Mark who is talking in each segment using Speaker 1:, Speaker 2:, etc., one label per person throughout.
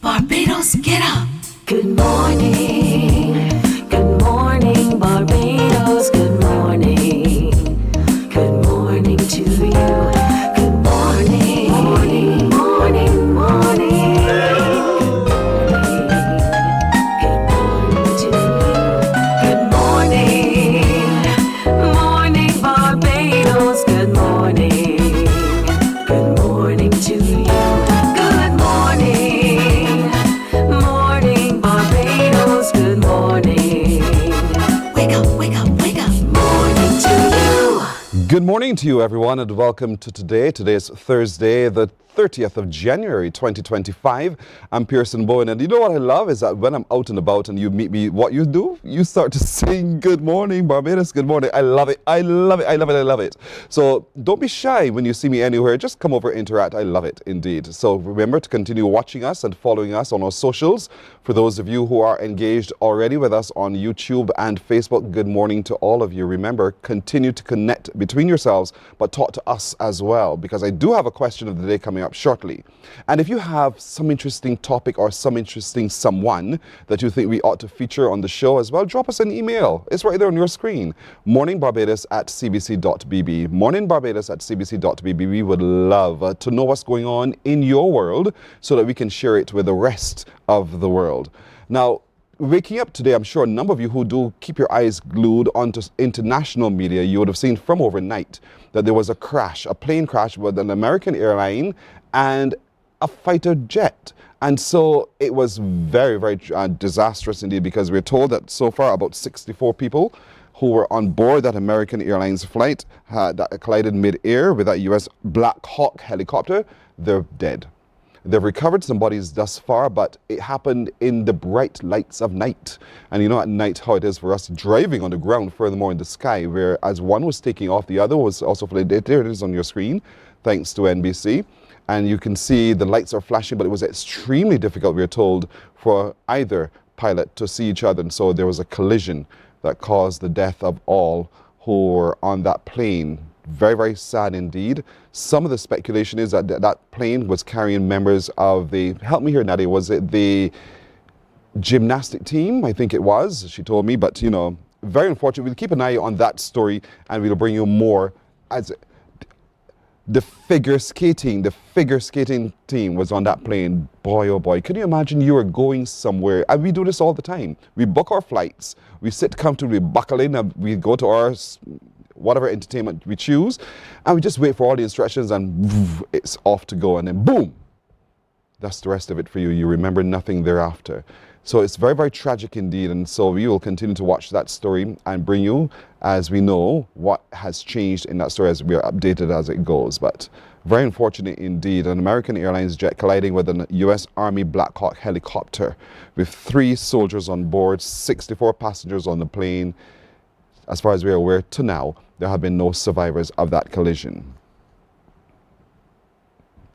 Speaker 1: Barbados, get up.
Speaker 2: Good morning Barbados, good morning to you. Good morning, morning, morning, morning. Good morning to you. Good morning, morning Barbados, good morning. Good morning to you. Good morning, morning Barbados, good morning.
Speaker 1: Wake up, wake up, wake up.
Speaker 2: Morning to you.
Speaker 3: Good morning to you, everyone, and welcome to today. Today is Thursday, the 30th of January, 2025. I'm Pearson Bowen, and you know what I love is that when I'm out and about and you meet me, what you do? You start to sing, good morning, Barbados, good morning. I love it, I love it, I love it, I love it. So don't be shy when you see me anywhere. Just come over, interact. I love it, indeed. So remember to continue watching us and following us on our socials. For those of you who are engaged already with us on YouTube and Facebook, good morning to all of you. Remember, continue to connect between yourselves, but talk to us as well, because I do have a question of the day coming up shortly. And if you have some interesting topic or some interesting someone that you think we ought to feature on the show as well, drop us an email. It's right there on your screen. morninbarbados@cbc.bb. morninbarbados@cbc.bb. We would love to know what's going on in your world so that we can share it with the rest of the world. Now, waking up today, I'm sure a number of you who do keep your eyes glued onto international media, you would have seen from overnight that there was a crash, a plane crash with an American airline and a fighter jet. And so it was very, very disastrous indeed, because we're told that so far about 64 people who were on board that American Airlines flight that collided mid-air with that US Black Hawk helicopter, they're dead. They've recovered some bodies thus far, but it happened in the bright lights of night. And you know at night how it is for us driving on the ground, furthermore in the sky, where as one was taking off, the other was also flying. There it is on your screen, thanks to NBC. And you can see the lights are flashing, but it was extremely difficult, we are told, for either pilot to see each other. And so there was a collision that caused the death of all who were on that plane. Very, very sad indeed. Some of the speculation is that that plane was carrying members of the, help me here, Nadia, was it the gymnastic team? I think it was, she told me, but you know, very unfortunate. We'll keep an eye on that story and we'll bring you more. As the figure skating team was on that plane. Boy, oh boy, can you imagine you are going somewhere? And we do this all the time. We book our flights, we sit comfortably, buckle in, and we go to our whatever entertainment we choose, and we just wait for all the instructions and it's off to go, and then boom, that's the rest of it for you. You remember nothing thereafter. So it's very, very tragic indeed, and so we will continue to watch that story and bring you, as we know, what has changed in that story as we are updated as it goes. But very unfortunate indeed, an American Airlines jet colliding with a US Army Black Hawk helicopter with 3 soldiers on board, 64 passengers on the plane. As far as we are aware to now, there have been no survivors of that collision.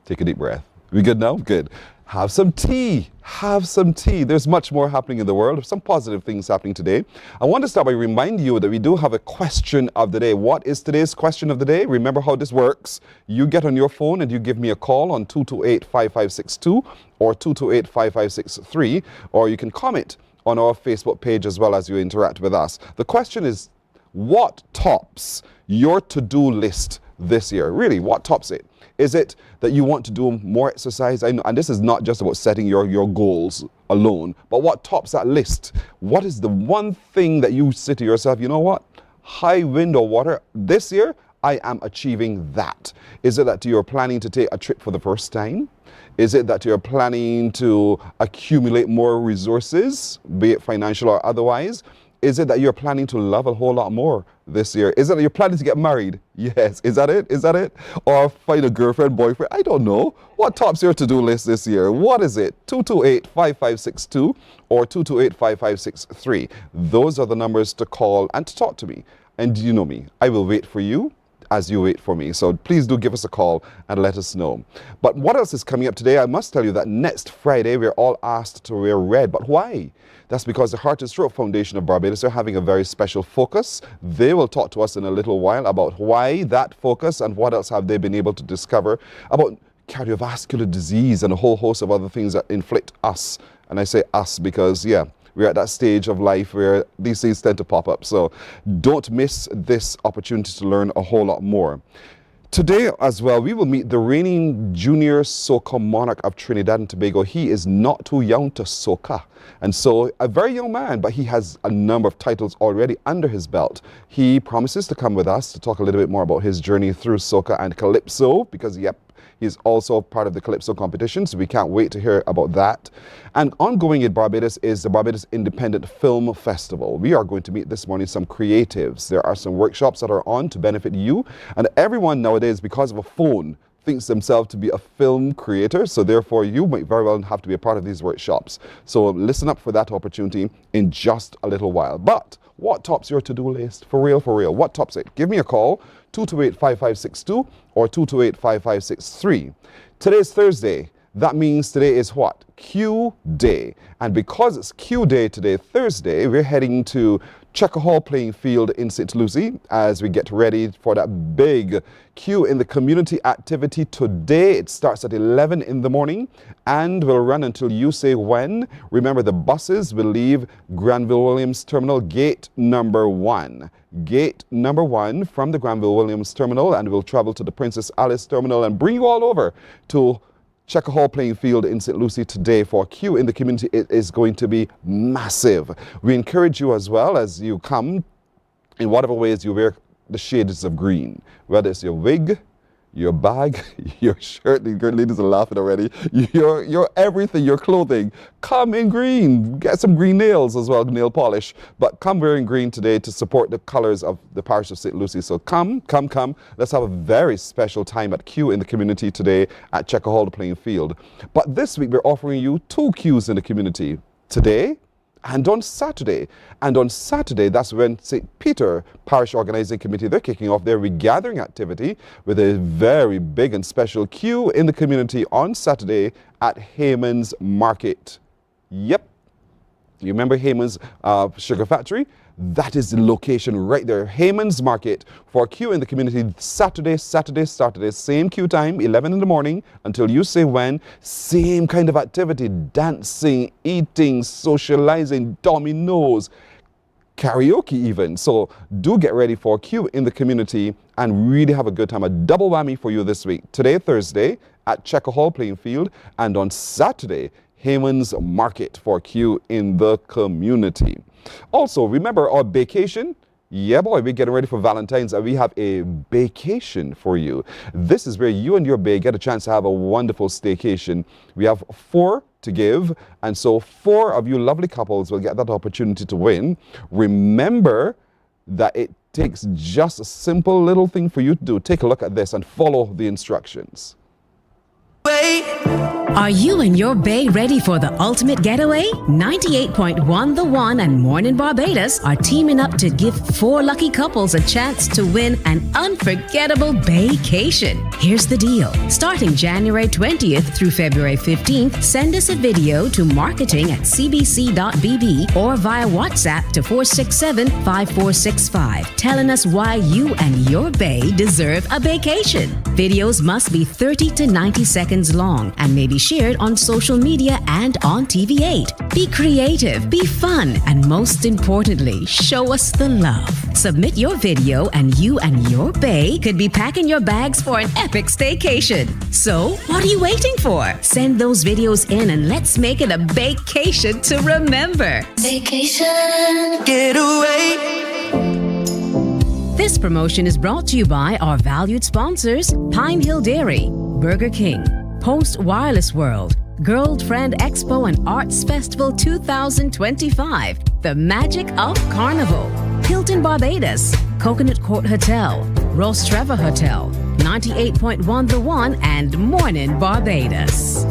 Speaker 3: Take a deep breath. We good now? Good. Have some tea. Have some tea. There's much more happening in the world. Some positive things happening today. I want to start by reminding you that we do have a question of the day. What is today's question of the day? Remember how this works. You get on your phone and you give me a call on 228-5562 or 228-5563, or you can comment on our Facebook page as well as you interact with us. The question is, what tops your to-do list this year? Really, what tops it? Is it that you want to do more exercise? I know, and this is not just about setting your goals alone, but what tops that list? What is the one thing that you say to yourself, you know what? High wind or water, this year, I am achieving that. Is it that you're planning to take a trip for the first time? Is it that you're planning to accumulate more resources, be it financial or otherwise? Is it that you're planning to love a whole lot more this year? Is it that you're planning to get married? Yes. Is that it? Is that it? Or find a girlfriend, boyfriend? I don't know. What tops your to-do list this year? What is it? 228-5562 or 228-5563. Those are the numbers to call and to talk to me. And you know me. I will wait for you as you wait for me. So please do give us a call and let us know. But what else is coming up today? I must tell you that next Friday we're all asked to wear red. But why? That's because the Heart and Stroke Foundation of Barbados are having a very special focus. They will talk to us in a little while about why that focus and what else have they been able to discover about cardiovascular disease and a whole host of other things that inflict us. And I say us because, yeah, we're at that stage of life where these things tend to pop up. So don't miss this opportunity to learn a whole lot more. Today as well, we will meet the reigning junior soca monarch of Trinidad and Tobago. He is not too young to soca. And so a very young man, but he has a number of titles already under his belt. He promises to come with us to talk a little bit more about his journey through soca and calypso, because, yep, he's also part of the Calypso competition, so we can't wait to hear about that. And ongoing in Barbados is the Barbados Independent Film Festival. We are going to meet this morning some creatives. There are some workshops that are on to benefit you. And everyone nowadays, because of a phone, thinks themselves to be a film creator. So therefore, you might very well have to be a part of these workshops. So listen up for that opportunity in just a little while. But what tops your to-do list? For real, for real. What tops it? Give me a call, 228-5562 or 228-5563. Today is Thursday. That means today is what? Q Day. And because it's Q Day today, Thursday, we're heading to Checker Hall playing field in St. Lucie as we get ready for that big Q in the community activity today. It starts at 11 in the morning and will run until you say when. Remember, the buses will leave Granville Williams Terminal gate number 1. Gate number 1 from the Granville Williams Terminal, and will travel to the Princess Alice Terminal and bring you all over to Checker Hall playing field in St. Lucie today for Q in the community. It is going to be massive. We encourage you as well, as you come, in whatever ways you wear the shades of green, whether it's your wig, your bag, your shirt. The girl ladies are laughing already. Your everything, your clothing. Come in green. Get some green nails as well, nail polish. But come wearing green today to support the colors of the parish of St. Lucie. So come. Let's have a very special time at Q in the community today at Checker Hall playing field. But this week we're offering you 2 Qs in the community today and on Saturday. And on Saturday, that's when St. Peter Parish Organizing Committee, they're kicking off their regathering activity with a very big and special Q in the community on Saturday at Heyman's Market. Yep. You remember Heyman's Sugar Factory? That is the location right there. Heyman's Market for Q in the community Saturday, same Q time, 11 in the morning until you say when. Same kind of activity, dancing, eating, socializing, dominoes, karaoke even. So do get ready for Q in the community and really have a good time. A double whammy for you this week. Today, Thursday, at Checker Hall playing field, and on Saturday, Heyman's Market for Q in the community. Also, remember our Bae-cation? Yeah, boy, we're getting ready for Valentine's and we have a Bae-cation for you. This is where you and your bae get a chance to have a wonderful staycation. We have 4 to give, and so 4 of you lovely couples will get that opportunity to win. Remember that it takes just a simple little thing for you to do. Take a look at this and follow the instructions.
Speaker 4: Are you and your bae ready for the ultimate getaway? 98.1 The One and Mornin Barbados are teaming up to give 4 lucky couples a chance to win an unforgettable Bae-cation. Here's the deal. Starting January 20th through February 15th, send us a video to marketing@cbc.bb or via WhatsApp to 467-5465, telling us why you and your bae deserve a Bae-cation. Videos must be 30 to 90 seconds long and may be shared on social media and on TV8. Be creative, be fun, and most importantly, show us the love. Submit your video and you and your bae could be packing your bags for an epic staycation. So, what are you waiting for? Send those videos in and let's make it a Bae-cation to remember.
Speaker 1: Vacation.
Speaker 2: Getaway.
Speaker 4: This promotion is brought to you by our valued sponsors, Pine Hill Dairy, Burger King, Post Wireless World, Girlfriend Expo and Arts Festival 2025, The Magic of Carnival, Hilton Barbados, Coconut Court Hotel, Ross Trevor Hotel, 98.1 The One, and Mornin Barbados.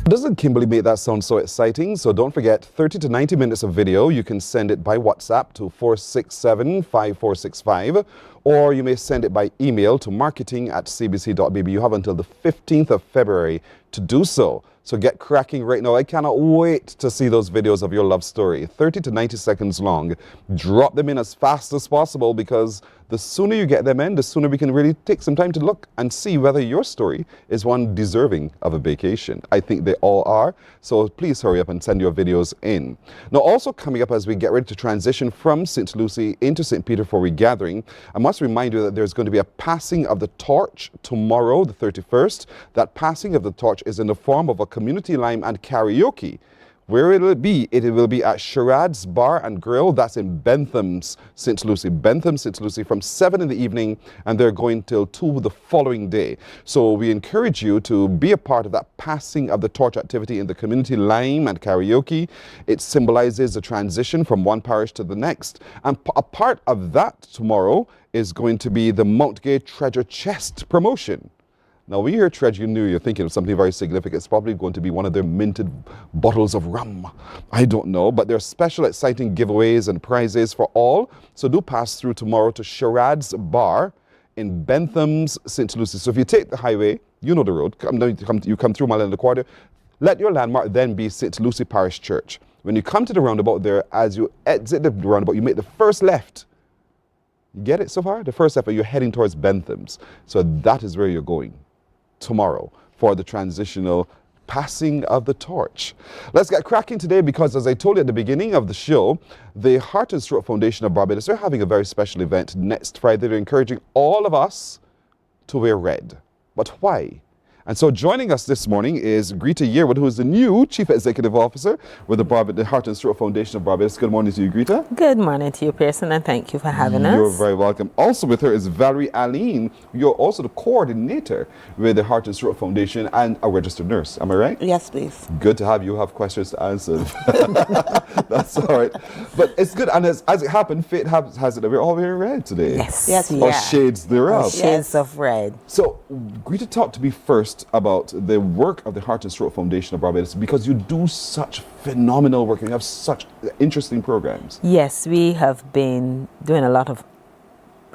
Speaker 3: Doesn't Kimberly make that sound so exciting? So don't forget, 30 to 90 minutes of video. You can send it by WhatsApp to 467-5465, or you may send it by email to marketing@cbc.bb. You have until the 15th of February to do so. So get cracking right now. I cannot wait to see those videos of your love story. 30 to 90 seconds long. Drop them in as fast as possible because The sooner you get them in, the sooner we can really take some time to look and see whether your story is one deserving of a vacation. I think they all are, so please hurry up and send your videos in. Now, also coming up as we get ready to transition from St. Lucie into St. Peter for regathering, I must remind you that there's going to be a passing of the torch tomorrow, the 31st. That passing of the torch is in the form of a community lime and karaoke. Where will it be? It will be at Sharad's Bar and Grill. That's in Bentham's, St. Lucie. Bentham, St. Lucie, from 7 in the evening, and they're going till 2 the following day. So we encourage you to be a part of that passing of the torch activity in the community lime and karaoke. It symbolizes the transition from one parish to the next. And a part of that tomorrow is going to be the Mount Gay Treasure Chest promotion. Now, when you hear treasure, you're thinking of something very significant. It's probably going to be one of their minted bottles of rum. I don't know, but there are special, exciting giveaways and prizes for all. So do pass through tomorrow to Sharad's Bar in Bentham's, St. Lucie. So if you take the highway, you know the road, you come through Mile End Quarter, let your landmark then be St. Lucie Parish Church. When you come to the roundabout there, as you exit the roundabout, you make the first left. You get it so far? The first left, and you're heading towards Bentham's. So that is where you're going tomorrow for the transitional passing of the torch. Let's get cracking today because, as I told you at the beginning of the show, the Heart and Stroke Foundation of Barbados, they're having a very special event next Friday. They're encouraging all of us to wear red. But why? And so joining us this morning is Greta Yearwood, who is the new Chief Executive Officer with the Heart and Stroke Foundation of Barbados. Good morning to you, Greta.
Speaker 5: Good morning to you, Pearson, and thank you for having us.
Speaker 3: You're very welcome. Also with her is Valerie Aline. You're also the coordinator with the Heart and Stroke Foundation and a registered nurse. Am I right?
Speaker 5: Yes, please.
Speaker 3: Good to have you have questions to answer. That's all right. But it's good. And as it happened, fate has it that we're all wearing red today.
Speaker 5: Yes.
Speaker 3: Or shades thereof.
Speaker 5: Shades of red.
Speaker 3: So, Greta, talk to me first about the work of the Heart and Stroke Foundation of Barbados, because you do such phenomenal work and you have such interesting programs.
Speaker 5: Yes, we have been doing a lot of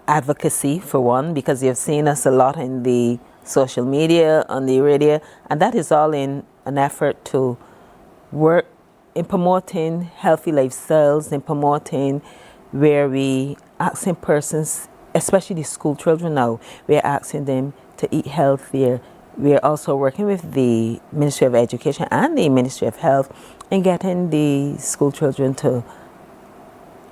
Speaker 5: advocacy, for one, because you've seen us a lot in the social media, on the radio, and that is all in an effort to work in promoting healthy lifestyles, in promoting where we asking persons, especially the school children now, we're asking them to eat healthier. We're also working with the Ministry of Education and the Ministry of Health in getting the school children to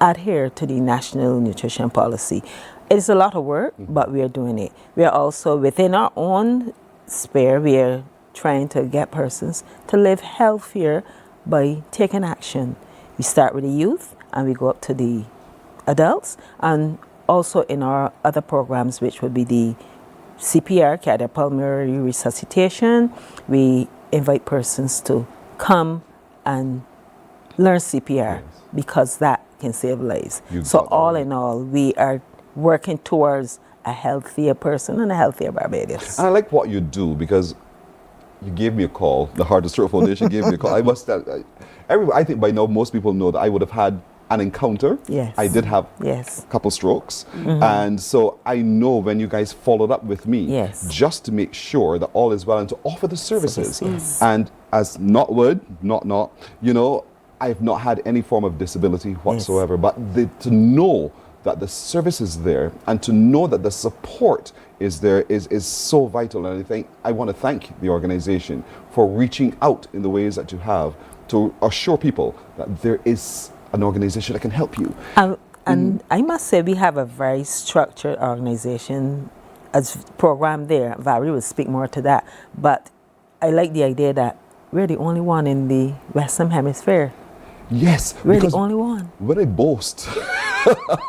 Speaker 5: adhere to the National Nutrition Policy. It's a lot of work, but we are doing it. We are also, within our own sphere, we are trying to get persons to live healthier by taking action. We start with the youth and we go up to the adults, and also in our other programs, which would be the CPR, cardiopulmonary resuscitation. We invite persons to come and learn CPR because that can save lives. So all in all, we are working towards a healthier person and a healthier Barbados.
Speaker 3: And I like what you do because you gave me a call. The Heart and Stroke Foundation gave me a call. I must tell, I think by now most people know that I would have had an encounter.
Speaker 5: Yes.
Speaker 3: I did have a couple strokes. And so I know when you guys followed up with me, just to make sure that all is well and to offer the services. And as not, you know, I've not had any form of disability whatsoever, but to know that the service is there and to know that the support is there is so vital. And I want to thank the organization for reaching out in the ways that you have to assure people that there is an organization that can help you.
Speaker 5: And I must say we have a very structured organization as program there. Valerie will speak more to that. But I like the idea that we're the only one in the Western Hemisphere.
Speaker 3: Yes.
Speaker 5: We're the only one.
Speaker 3: When I boast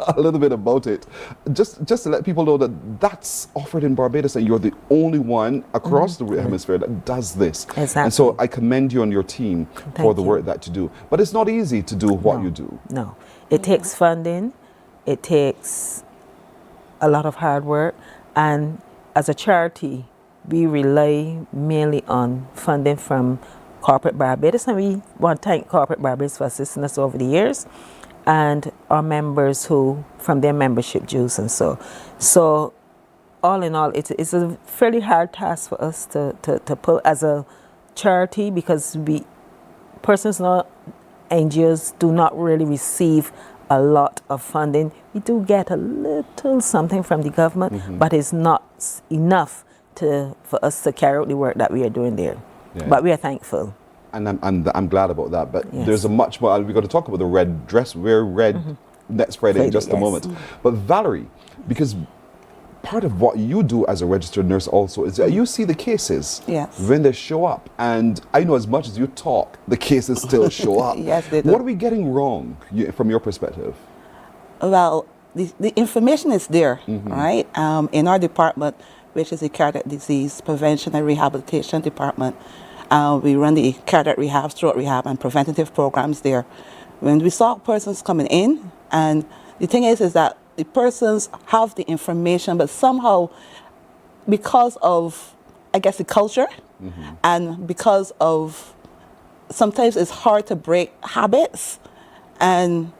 Speaker 3: a little bit about it, just to let people know that that's offered in Barbados and you're the only one across the hemisphere that does this.
Speaker 5: Exactly.
Speaker 3: And so I commend you and your team for the work that you do. But it's not easy to do what you do.
Speaker 5: No. It takes funding. It takes a lot of hard work. And as a charity, we rely mainly on funding from Corporate Barbados, and we want to thank Corporate Barbados for assisting us over the years, and our members who, from their membership dues and so. So, all in all, it's a fairly hard task for us to pull as a charity, because persons, not NGOs, do not really receive a lot of funding. We do get a little something from the government, but it's not enough for us to carry out the work that we are doing there.
Speaker 3: Yeah.
Speaker 5: But we are thankful.
Speaker 3: And I'm glad about that. But
Speaker 5: Yes.
Speaker 3: there's a much more. We've got to talk about the red dress. Wear red next Friday in just a
Speaker 5: yes.
Speaker 3: moment. But Valerie, because part of what you do as a registered nurse also is that you see the cases
Speaker 6: Yes.
Speaker 3: when they show up. And I know as much as you talk, the cases still show up.
Speaker 6: Yes, they do.
Speaker 3: What are we getting wrong from your perspective?
Speaker 6: Well, the information is there, right? In our department, which is the cardiac disease prevention and rehabilitation department, we run the cardiac rehab, stroke rehab, and preventative programs there. When we saw persons coming in, and the thing is that the persons have the information, but somehow, because of, I guess, the culture, and because of, sometimes it's hard to break habits, and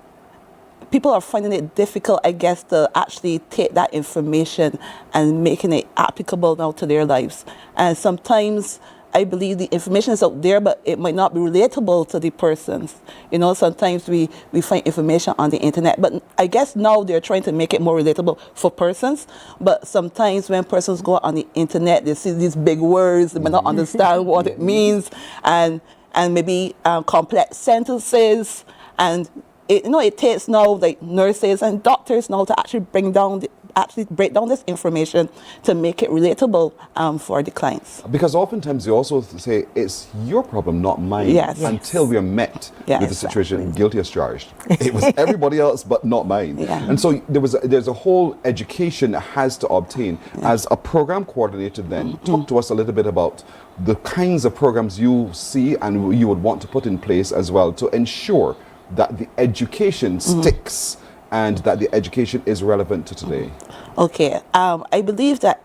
Speaker 6: people are finding it difficult, I guess, to actually take that information and making it applicable now to their lives. And sometimes I believe the information is out there, but it might not be relatable to the persons. You know, sometimes we find information on the internet, but I guess now they're trying to make it more relatable for persons. But sometimes when persons go on the internet, they see these big words, they might not understand what it means, and maybe complex sentences, and it takes now like nurses and doctors now to actually break down this information to make it relatable for the clients.
Speaker 3: Because oftentimes they also say it's your problem, not mine.
Speaker 6: Yes.
Speaker 3: Until we are met
Speaker 6: Yeah,
Speaker 3: with the situation,
Speaker 6: exactly.
Speaker 3: guilty as charged. It was everybody else, but not mine.
Speaker 6: Yeah.
Speaker 3: And so there's a whole education that has to obtain. As a program coordinator, then talk to us a little bit about the kinds of programs you see and you would want to put in place as well to ensure that the education sticks and that the education is relevant to today.
Speaker 6: Okay, I believe that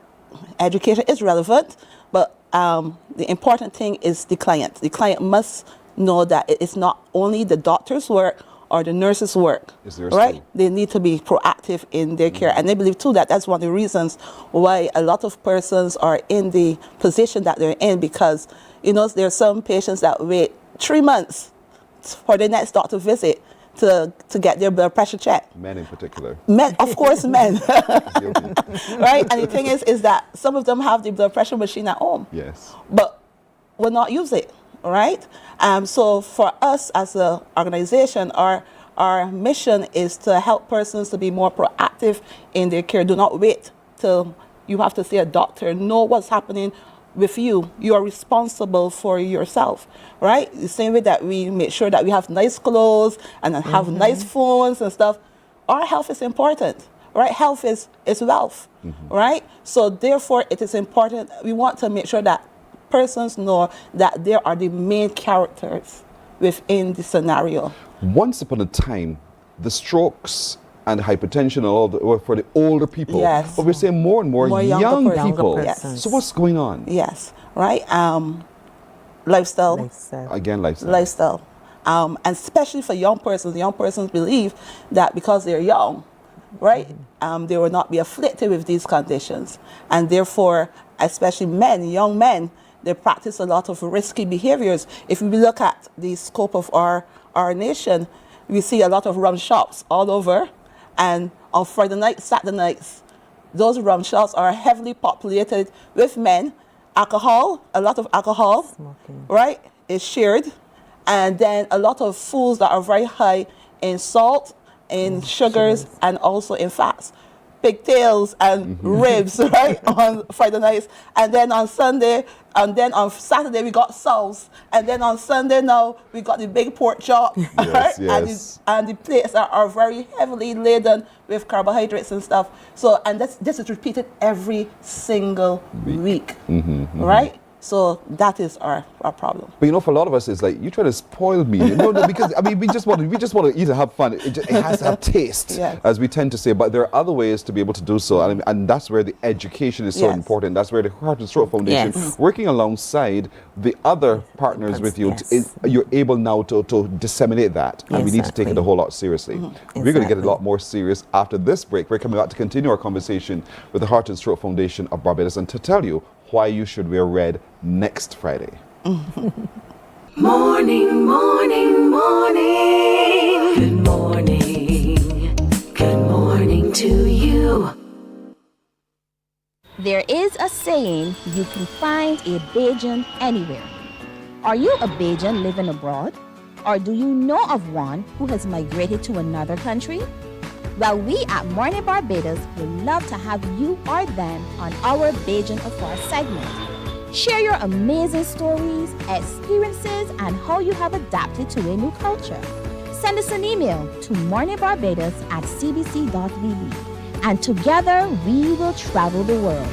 Speaker 6: education is relevant, but the important thing is the client. The client must know that it's not only the doctor's work or the nurse's work,
Speaker 3: It's theirs
Speaker 6: right?
Speaker 3: too.
Speaker 6: They need to be proactive in their care. And I believe too that that's one of the reasons why a lot of persons are in the position that they're in, because, there are some patients that wait 3 months for their next doctor visit to get their blood pressure checked.
Speaker 3: Men in particular.
Speaker 6: Men, of course, men,
Speaker 3: Guilty.
Speaker 6: right? And the thing is that some of them have the blood pressure machine at home,
Speaker 3: Yes.
Speaker 6: but will not use it, right? So for us as an organization, our mission is to help persons to be more proactive in their care. Do not wait till you have to see a doctor. Know what's happening with you. You are responsible for yourself, right? The same way that we make sure that we have nice clothes and have nice phones and stuff. Our health is important, right? Health is wealth, right? So therefore, it is important. We want to make sure that persons know that they are the main characters within the scenario.
Speaker 3: Once upon a time, the strokes and hypertension and all were for the older people.
Speaker 6: Yes.
Speaker 3: But we're seeing more and more,
Speaker 6: More
Speaker 3: young
Speaker 6: younger
Speaker 3: people.
Speaker 6: persons.
Speaker 3: So what's going on?
Speaker 6: Yes, right? Lifestyle.
Speaker 3: Again, lifestyle.
Speaker 6: Lifestyle. And especially for young persons believe that because they're young, right, they will not be afflicted with these conditions. And therefore, especially young men, they practice a lot of risky behaviors. If we look at the scope of our nation, we see a lot of rum shops all over. And on Friday nights, Saturday nights, those rum shops are heavily populated with men. Alcohol, a lot of alcohol,
Speaker 5: Smoking.
Speaker 6: right, is shared. And then a lot of foods that are very high in salt, in sugars, and also in fats. Pigtails and ribs, right, on Friday nights. And then on Sunday, and then on Saturday, we got sauce. And then on Sunday now, we got the big pork chop, right?
Speaker 3: yes.
Speaker 6: And the plates are very heavily laden with carbohydrates and stuff. So, and this is repeated every single week, right? So that is our problem.
Speaker 3: But for a lot of us, it's like, you try to spoil me. No, because, we just want to eat and have fun. It has to have taste,
Speaker 6: Yes.
Speaker 3: as we tend to say. But there are other ways to be able to do so. And that's where the education is so
Speaker 6: Yes.
Speaker 3: important. That's where the Heart and Stroke Foundation,
Speaker 5: Yes.
Speaker 3: working alongside the other partners with you,
Speaker 5: Yes.
Speaker 3: you're able now to disseminate that. And we need to take it
Speaker 5: Exactly.
Speaker 3: a whole lot seriously. We're going to get a lot more serious after this break. We're coming back to continue our conversation with the Heart and Stroke Foundation of Barbados and to tell you why you should wear red next Friday.
Speaker 2: Morning, morning, morning. Good morning. to you.
Speaker 7: There is a saying, you can find a Bajan anywhere. Are you a Bajan living abroad? Or do you know of one who has migrated to another country? Well, we at Mornin Barbados would love to have you or them on our Bajan Afar segment. Share your amazing stories, experiences, and how you have adapted to a new culture. Send us an email to morninbarbados@cbc.vb, and together we will travel the world.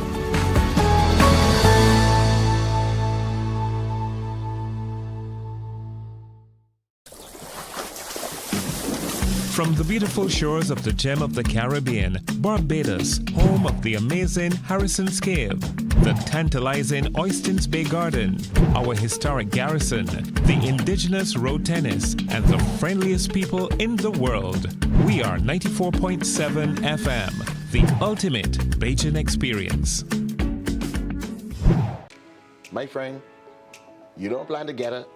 Speaker 8: From the beautiful shores of the gem of the Caribbean, Barbados, home of the amazing Harrison's Cave, the tantalizing Oystins Bay Garden, our historic garrison, the indigenous road tennis, and the friendliest people in the world. We are 94.7 FM, the ultimate Bajan experience.
Speaker 9: My friend, you don't plan to get it.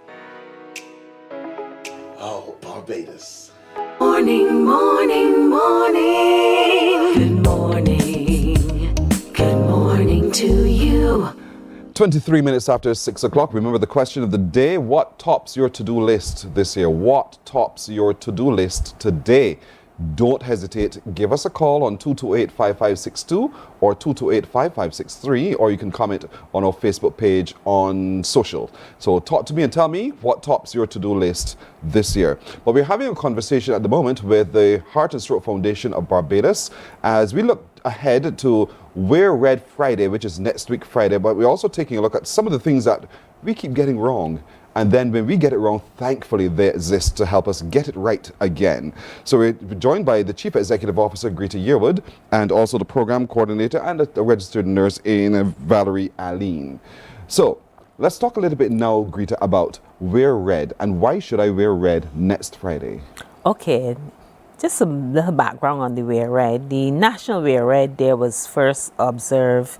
Speaker 9: Oh, Barbados.
Speaker 2: Morning, morning, morning. Good morning. Good morning to you.
Speaker 3: 23 minutes after 6 o'clock. Remember the question of the day. What tops your to-do list this year? What tops your to-do list today? Don't hesitate. Give us a call on 228-5562 or 228-5563, or you can comment on our Facebook page on social. So talk to me and tell me what tops your to-do list this year. But we're having a conversation at the moment with the Heart and Stroke Foundation of Barbados as we look ahead to Wear Red Friday, which is next week Friday. But we're also taking a look at some of the things that we keep getting wrong. And then when we get it wrong, thankfully they exist to help us get it right again. So we're joined by the Chief Executive Officer, Greta Yearwood, and also the Program Coordinator and a registered nurse in Valerie Aline. So let's talk a little bit now, Greta, about Wear Red and why should I wear red next Friday?
Speaker 5: Okay, just a little background on the Wear Red. The National Wear Red Day was first observed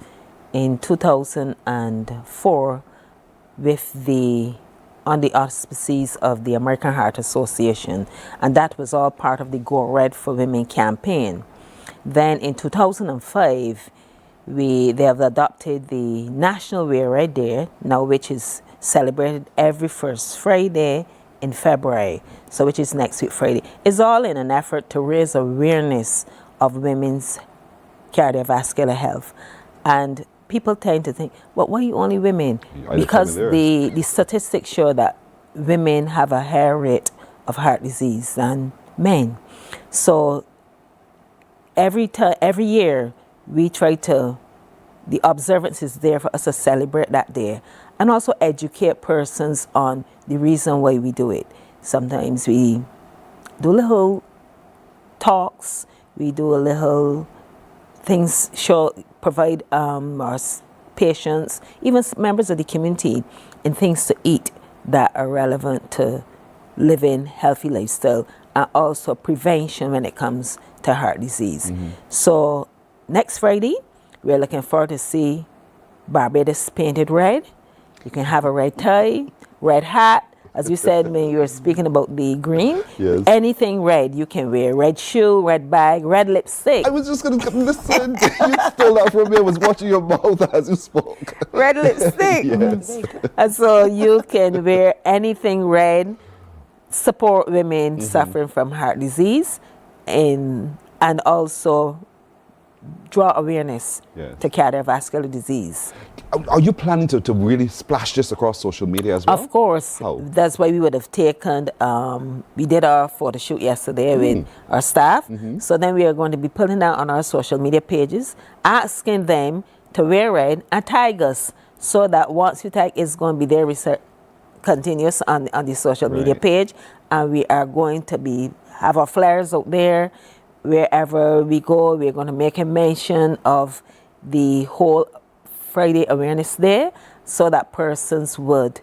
Speaker 5: in 2004 on the auspices of the American Heart Association, and that was all part of the Go Red for Women campaign. Then in 2005, they have adopted the National Wear Red Day, now which is celebrated every first Friday in February, so which is next week Friday. It's all in an effort to raise awareness of women's cardiovascular health. And people tend to think, well, why only women? Because the statistics show that women have a higher rate of heart disease than men. So every year we try to, the observance is there for us to celebrate that day and also educate persons on the reason why we do it. Sometimes we do little talks, we do a little things, provide our patients, even members of the community, in things to eat that are relevant to living healthy lifestyle and also prevention when it comes to heart disease. So next Friday, we're looking forward to see Barbados painted red. You can have a red tie, red hat. As you said when you were speaking about the green,
Speaker 3: yes.
Speaker 5: Anything red you can wear. Red shoe, red bag, red lipstick.
Speaker 3: I was just going to listen. You stole that from me. I was watching your mouth as you spoke.
Speaker 5: Red lipstick.
Speaker 3: Yes.
Speaker 5: And so you can wear anything red, support women suffering from heart disease, and also draw awareness to cardiovascular disease.
Speaker 3: Are you planning to really splash this across social media as well?
Speaker 5: Of course.
Speaker 3: How?
Speaker 5: That's why we would have taken, we did our photo shoot yesterday with our staff. So then we are going to be putting that on our social media pages, asking them to wear red and tag us so that once you tag, it's going to be there continuous on the social media page. And we are going to have our flyers out there. Wherever we go, we're going to make a mention of the whole Friday Awareness Day so that persons would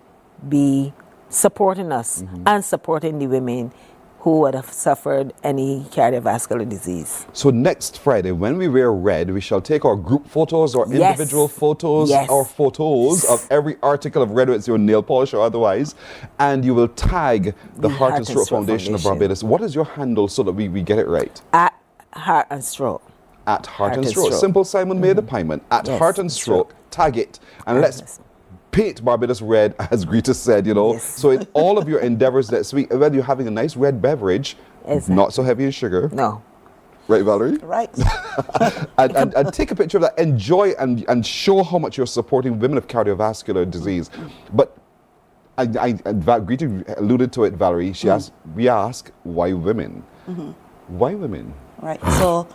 Speaker 5: be supporting us and supporting the women who would have suffered any cardiovascular disease.
Speaker 3: So next Friday, when we wear red, we shall take our group photos or individual photos or photos of every article of red, whether it's your nail polish or otherwise, and you will tag the Heart and Stroke Foundation of Barbados. What is your handle so that we get it right?
Speaker 5: At Heart and Stroke.
Speaker 3: at Heart and
Speaker 5: and
Speaker 3: Stroke.
Speaker 5: Stroke.
Speaker 3: Simple Simon made the payment at
Speaker 5: Yes,
Speaker 3: Heart and Stroke. Tag it and let's paint Barbados red, as Greta said, you know.
Speaker 5: Yes.
Speaker 3: So in all of your endeavors next week, whether you're having a nice red beverage,
Speaker 5: Exactly.
Speaker 3: not so heavy in sugar.
Speaker 5: No.
Speaker 3: Right, Valerie?
Speaker 6: Right.
Speaker 3: and take a picture of that, enjoy and show how much you're supporting women of cardiovascular disease. But Greta alluded to it, Valerie. She asked, we ask, why women? Why women?
Speaker 6: Right. So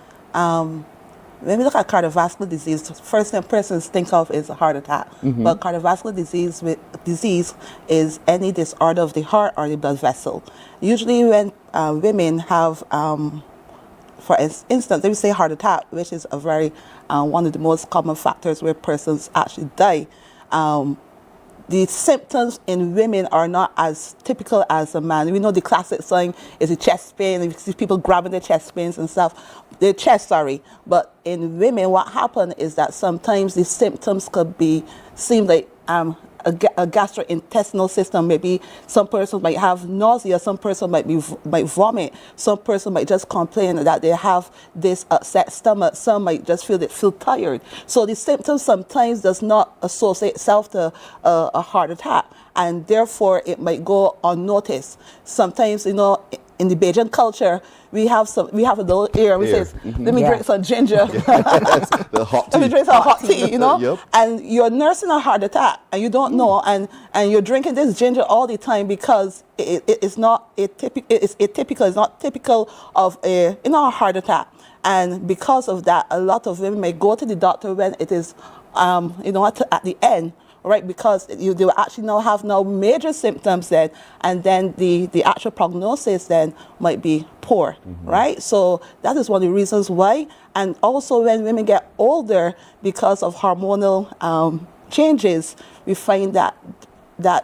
Speaker 6: when we look at cardiovascular disease, first thing persons think of is a heart attack. But cardiovascular disease is any disorder of the heart or the blood vessel. Usually when women have, for instance, let me say heart attack, which is a very one of the most common factors where persons actually die. The symptoms in women are not as typical as a man. We know the classic sign is a chest pain. You see people grabbing their chest pains and stuff, their chest, sorry. But in women, what happens is that sometimes the symptoms could seem like a gastrointestinal system. Maybe some person might have nausea, some person might vomit, some person might just complain that they have this upset stomach, some might just feel tired. So the symptoms sometimes does not associate itself to a heart attack, and therefore it might go unnoticed. Sometimes, you know, in the Bajan culture, we have a little ear. We say, let me drink some ginger.
Speaker 3: The hot tea.
Speaker 6: Let me drink some hot tea, you know?
Speaker 3: Yep.
Speaker 6: And you're nursing a heart attack and you don't know, and you're drinking this ginger all the time because it's not atypical, it's atypical, it's not typical of a heart attack. And because of that, a lot of women may go to the doctor when it is, at the end, right? Because they will actually now have major symptoms then, and then the actual prognosis then might be poor, right? So that is one of the reasons why. And also when women get older, because of hormonal changes, we find that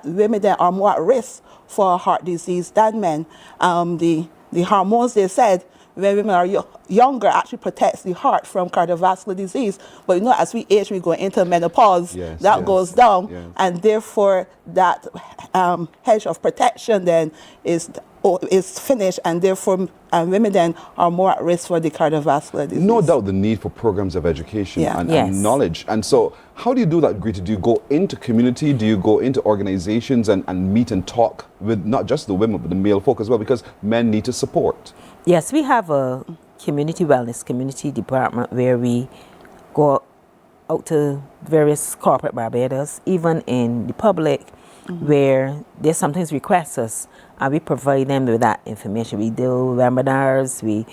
Speaker 6: women then are more at risk for heart disease than men. The hormones, they said, when women are younger, actually protects the heart from cardiovascular disease. But you know, as we age, we go into menopause, goes down, and therefore that hedge of protection then is finished, and therefore women then are more at risk for the cardiovascular disease.
Speaker 3: No doubt the need for programs of education and knowledge. And so how do you do that, Greta? Do you go into community? Do you go into organizations and meet and talk with not just the women, but the male folk as well? Because men need to support.
Speaker 5: Yes, we have a community wellness community department where we go out to various corporate Barbados, even in the public, where they sometimes request us, and we provide them with that information. We do webinars, we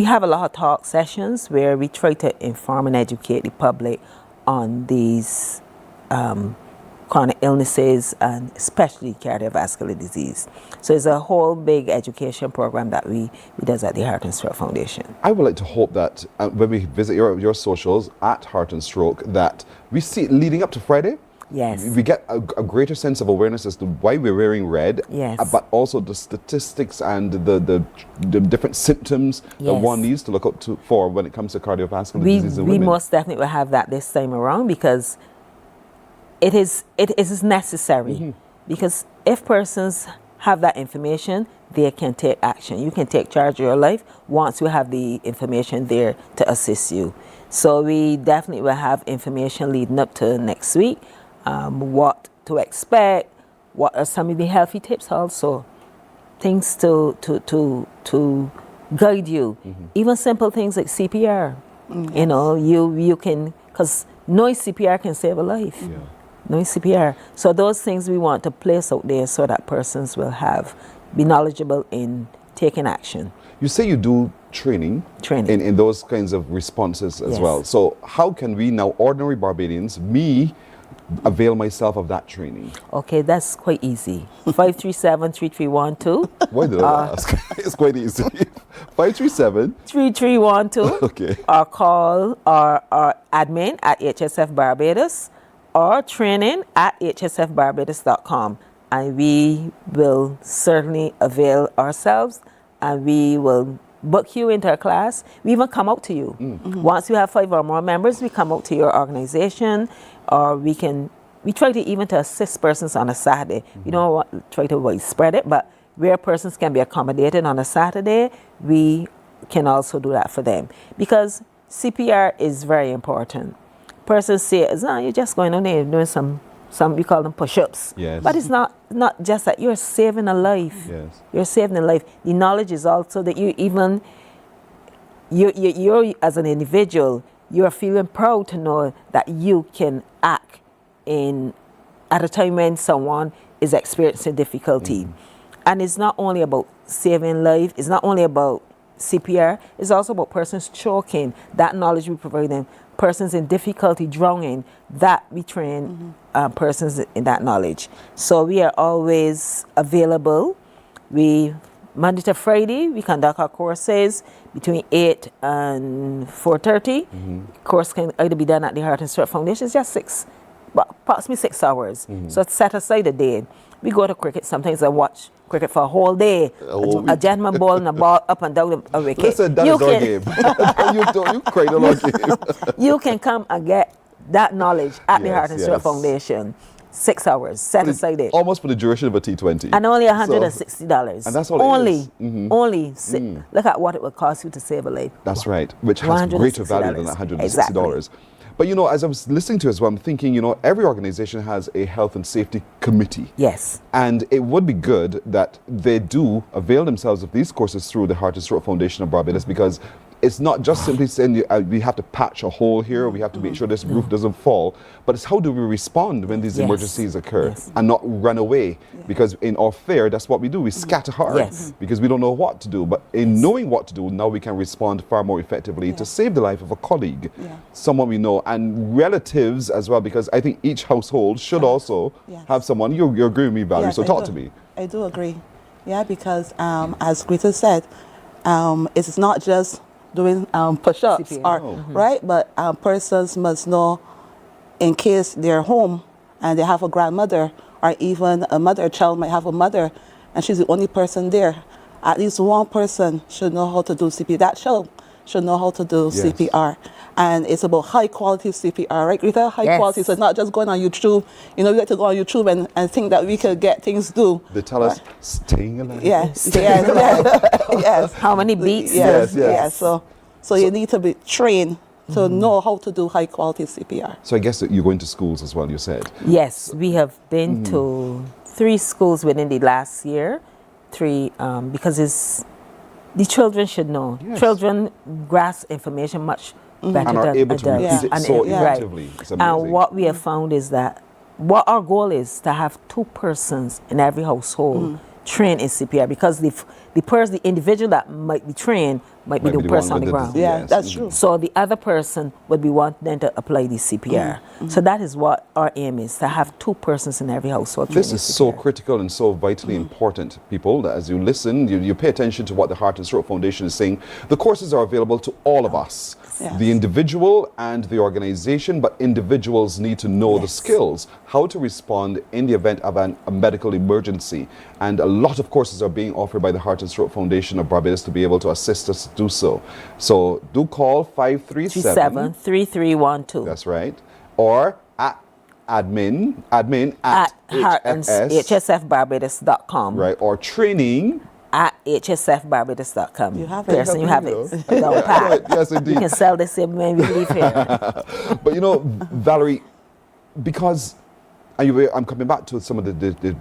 Speaker 5: have a lot of talk sessions where we try to inform and educate the public on these chronic illnesses, and especially cardiovascular disease. So it's a whole big education program that we does at the Heart and Stroke Foundation.
Speaker 3: I would like to hope that when we visit your socials at Heart and Stroke, that we see leading up to Friday,
Speaker 5: yes,
Speaker 3: we get a greater sense of awareness as to why we're wearing red,
Speaker 5: yes,
Speaker 3: but also the statistics and the different symptoms that one needs to look out for when it comes to cardiovascular disease in women.
Speaker 5: We most definitely will have that this time around, because it is necessary. Because if persons have that information, they can take action. You can take charge of your life once you have the information there to assist you. So we definitely will have information leading up to next week, what to expect, what are some of the healthy tips also, things to guide you. Even simple things like CPR. You know, you can, because knowing CPR can save a life. Knowing CPR. So those things we want to place out there so that persons will be knowledgeable in taking action.
Speaker 3: You say you do training in those kinds of responses as well. So how can we now, ordinary Barbadians, avail myself of that training? Okay,
Speaker 5: that's quite easy. 537-3312.
Speaker 3: Why did I ask? It's quite easy. 537-3312.
Speaker 5: Okay. Or call our admin at HSF Barbados, or training at hsfbarbados.com, and we will certainly avail ourselves, and we will book you into a class. We even come out to you. Once you have 5 or more members, we come out to your organization, or we try to even to assist persons on a Saturday. We don't try to spread it, but where persons can be accommodated on a Saturday, we can also do that for them, because CPR is very important. Persons say, "No, you're just going on there doing some we call them push-ups."
Speaker 3: Yes.
Speaker 5: But it's not just that. You're saving a life.
Speaker 3: Yes.
Speaker 5: You're saving a life. The knowledge is also that you're as an individual, you're feeling proud to know that you can act at a time when someone is experiencing difficulty. And it's not only about saving life, it's not only about CPR, it's also about persons choking. That knowledge we provide them. Persons in difficulty drowning, that we train persons in that knowledge. So we are always available. Monday to Friday, we conduct our courses between 8 and 4:30. Course can either be done at the Heart and Stroke Foundation. It's just approximately 6 hours. So it's set aside a day. We go to cricket sometimes and watch cricket for a whole day. A gentleman bowling a ball up and down a wicket.
Speaker 3: Listen, that is our game. you cradle our game.
Speaker 5: You can come and get that knowledge at the
Speaker 3: Yes,
Speaker 5: Heart and Stroke
Speaker 3: yes.
Speaker 5: Foundation. 6 hours, set aside it.
Speaker 3: Almost for the duration of a T20.
Speaker 5: And only $160.
Speaker 3: And that's all it
Speaker 5: only,
Speaker 3: is. Mm-hmm.
Speaker 5: Only. Look at what it would cost you to save a life.
Speaker 3: That's right, which has greater value than $160.
Speaker 5: Exactly.
Speaker 3: But as I was listening to it as well, I'm thinking, every organization has a health and safety committee.
Speaker 5: Yes.
Speaker 3: And it would be good that they do avail themselves of these courses through the Heart and Stroke Foundation of Barbados, because it's not just simply saying we have to patch a hole here, we have to make sure this roof doesn't fall, but it's how do we respond when these emergencies occur and not run away, because in our fear, that's what we do. We scatter hard because we don't know what to do. But in knowing what to do, now we can respond far more effectively to save the life of a colleague, someone we know, and relatives as well, because I think each household should also have someone. You agree with me, Valerie,
Speaker 6: Yes,
Speaker 3: so
Speaker 6: I
Speaker 3: talk
Speaker 6: do.
Speaker 3: to me.
Speaker 6: I do agree. Yeah, because as Greta said, it's not just doing push-ups, right? But persons must know, in case they're home and they have a grandmother, or even a child might have a mother, and she's the only person there. At least one person should know how to do CPR. That child should know how to do CPR. And it's about high quality CPR, right, Greta? High quality. So it's not just going on YouTube. We like to go on YouTube and think that we could get things do.
Speaker 3: They tell us, staying alive.
Speaker 6: Yes. Yes.
Speaker 5: How many beats?
Speaker 6: Yes. So you need to be trained to know how to do high quality CPR.
Speaker 3: So I guess that you're going to schools as well, you said.
Speaker 5: Yes, we have been to 3 schools within the last year. 3, because the children should know. Children grasp information much better
Speaker 3: and are
Speaker 5: than
Speaker 3: able to
Speaker 5: adults.
Speaker 3: repeat it so effectively. It's amazing.
Speaker 5: And what we have found is that what our goal is to have 2 persons in every household trained in CPR, because the individual that might be trained might be the person on the ground.
Speaker 6: Yeah, that's true.
Speaker 5: So the other person would be wanting them to apply the CPR. So that is what our aim is, to have 2 persons in every household.
Speaker 3: This is so critical and so vitally important, people, that as you listen, you pay attention to what the Heart and Stroke Foundation is saying. The courses are available to all of us, the individual and the organization, but individuals need to know the skills, how to respond in the event of a medical emergency. And a lot of courses are being offered by the Heart and Stroke Foundation of Barbados to be able to assist us do so. So do call 537-3312. That's right. Or at admin at
Speaker 5: hsfbarbados.com.
Speaker 3: Right. Or training
Speaker 5: at hsfbarbados.com.
Speaker 6: You have it.
Speaker 5: Person, you have it. Down pat.
Speaker 3: Right, yes, indeed.
Speaker 5: You can sell the same when we leave here.
Speaker 3: But Valerie, because I'm coming back to some of the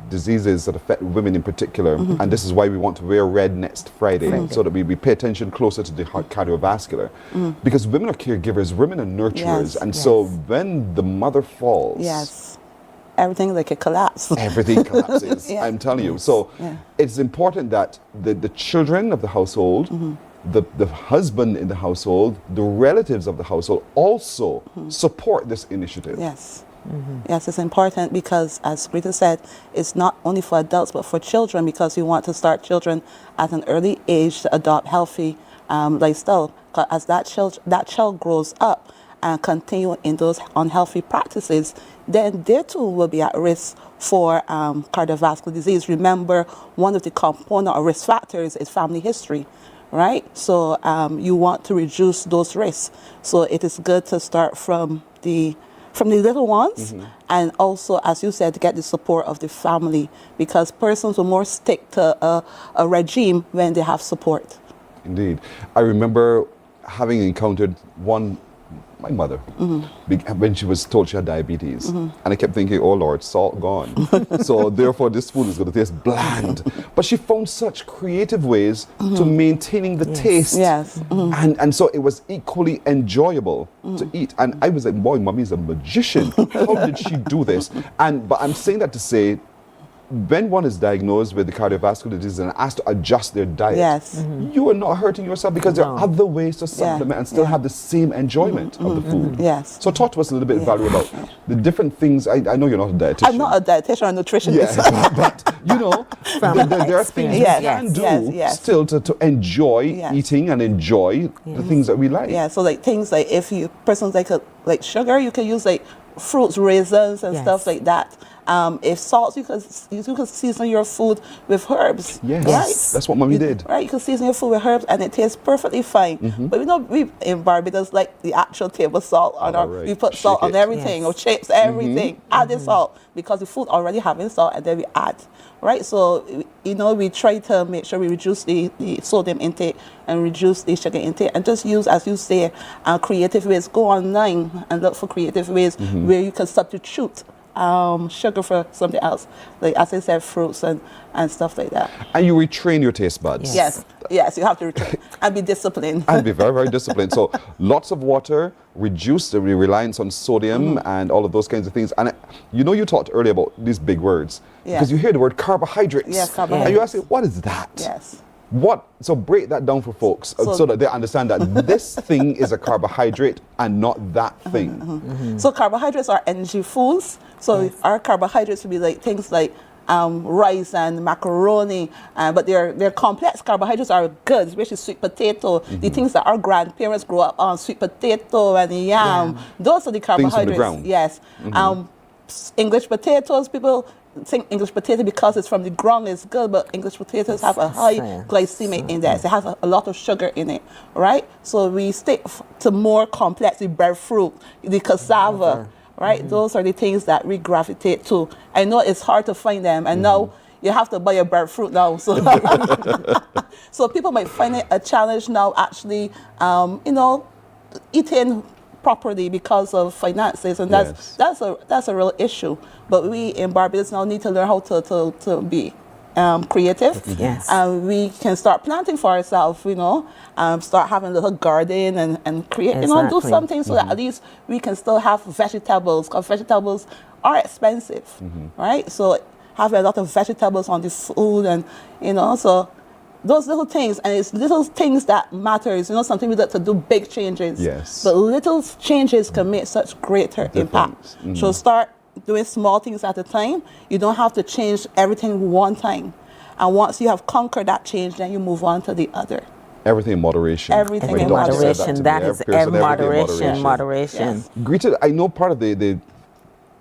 Speaker 3: diseases that affect women in particular, and this is why we want to wear red next Friday, so that we pay attention closer to the cardiovascular. Because women are caregivers, women are nurturers, and so when the mother falls,
Speaker 6: everything like a collapse.
Speaker 3: Everything collapses, I'm telling you. So it's important that the children of the household, the husband in the household, the relatives of the household also support this initiative.
Speaker 6: Yes. Yes, it's important because, as Greta said, it's not only for adults but for children, because we want to start children at an early age to adopt healthy lifestyle. As that child grows up and continue in those unhealthy practices, then they too will be at risk for cardiovascular disease. Remember, one of the component or risk factors is family history, right? So you want to reduce those risks. So it is good to start from the little ones, and also, as you said, to get the support of the family, because persons will more stick to a regime when they have support.
Speaker 3: Indeed. I remember having encountered my mother, when she was told she had diabetes. And I kept thinking, oh Lord, salt gone. So therefore this food is going to taste bland. But she found such creative ways to maintaining the taste.
Speaker 6: Yes.
Speaker 3: And so it was equally enjoyable to eat. And I was like, boy, mommy's a magician. How did she do this? But I'm saying that to say, when one is diagnosed with the cardiovascular disease and asked to adjust their diet,
Speaker 6: Yes.
Speaker 3: you are not hurting yourself because there are other ways to supplement and still have the same enjoyment of the food.
Speaker 6: Yes.
Speaker 3: So talk to us a little bit, Valerie, about the different things. I know you're not a dietitian.
Speaker 6: I'm not a dietitian or a nutritionist.
Speaker 3: Yes, but you know, there are things you
Speaker 6: Yes,
Speaker 3: can do
Speaker 6: yes.
Speaker 3: still to enjoy eating and enjoy the things that we like.
Speaker 6: Yeah, so like things like if you persons like sugar, you can use like fruits, raisins, and stuff like that. If salt, you can season your food with herbs.
Speaker 3: Yes,
Speaker 6: right?
Speaker 3: that's what mommy did.
Speaker 6: Right, you can season your food with herbs, and it tastes perfectly fine. But we in Barbados like the actual table salt on our.
Speaker 3: right.
Speaker 6: We put salt on everything, or chips, everything. Add the salt because the food already having salt, and then we add. Right, so we try to make sure we reduce the sodium intake and reduce the sugar intake, and just use, as you say, creative ways. Go online and look for creative ways where you can substitute sugar for something else, like as I said, fruits and stuff like that.
Speaker 3: And you retrain your taste buds.
Speaker 6: Yes, you have to retrain and be disciplined.
Speaker 3: And be very, very disciplined. So lots of water, reduce the reliance on sodium and all of those kinds of things. And you talked earlier about these big words. Because you hear the word carbohydrates.
Speaker 6: Yes, carbohydrates.
Speaker 3: And you ask, what is that?
Speaker 6: Yes.
Speaker 3: So break that down for folks so that they understand that this thing is a carbohydrate and not that thing.
Speaker 6: So carbohydrates are energy foods. So our carbohydrates would be like things like rice and macaroni, but they're complex. Carbohydrates are good, especially sweet potato. The things that our grandparents grew up on, sweet potato and yam. Those are the carbohydrates.
Speaker 3: Things from the ground.
Speaker 6: Yes. English potatoes, people think English potato because it's from the ground is good, but English potatoes have a high glycemic index. It has a lot of sugar in it, right? So we stick to more complex, the breadfruit, the cassava, right? Those are the things that we gravitate to. I know it's hard to find them, and now you have to buy a breadfruit now. So, so people might find it a challenge now, actually, eating properly because of finances, and that's a real issue. But we in Barbados now need to learn how to be creative. And we can start planting for ourselves, start having a little garden and create, do something so that at least we can still have vegetables, because vegetables are expensive, right? So having a lot of vegetables on the food, and so those little things, and it's little things that matters. Something we like to do big changes.
Speaker 3: Yes.
Speaker 6: But little changes can make such greater impact. So start doing small things at a time. You don't have to change everything one time. And once you have conquered that change, then you move on to the other.
Speaker 3: Everything in moderation.
Speaker 6: Everything
Speaker 3: My
Speaker 6: in
Speaker 3: doctor said
Speaker 6: moderation.
Speaker 5: That
Speaker 3: to me.
Speaker 5: is
Speaker 3: Pearson,
Speaker 5: everything in moderation.
Speaker 6: Yes.
Speaker 3: Greta, I know part of the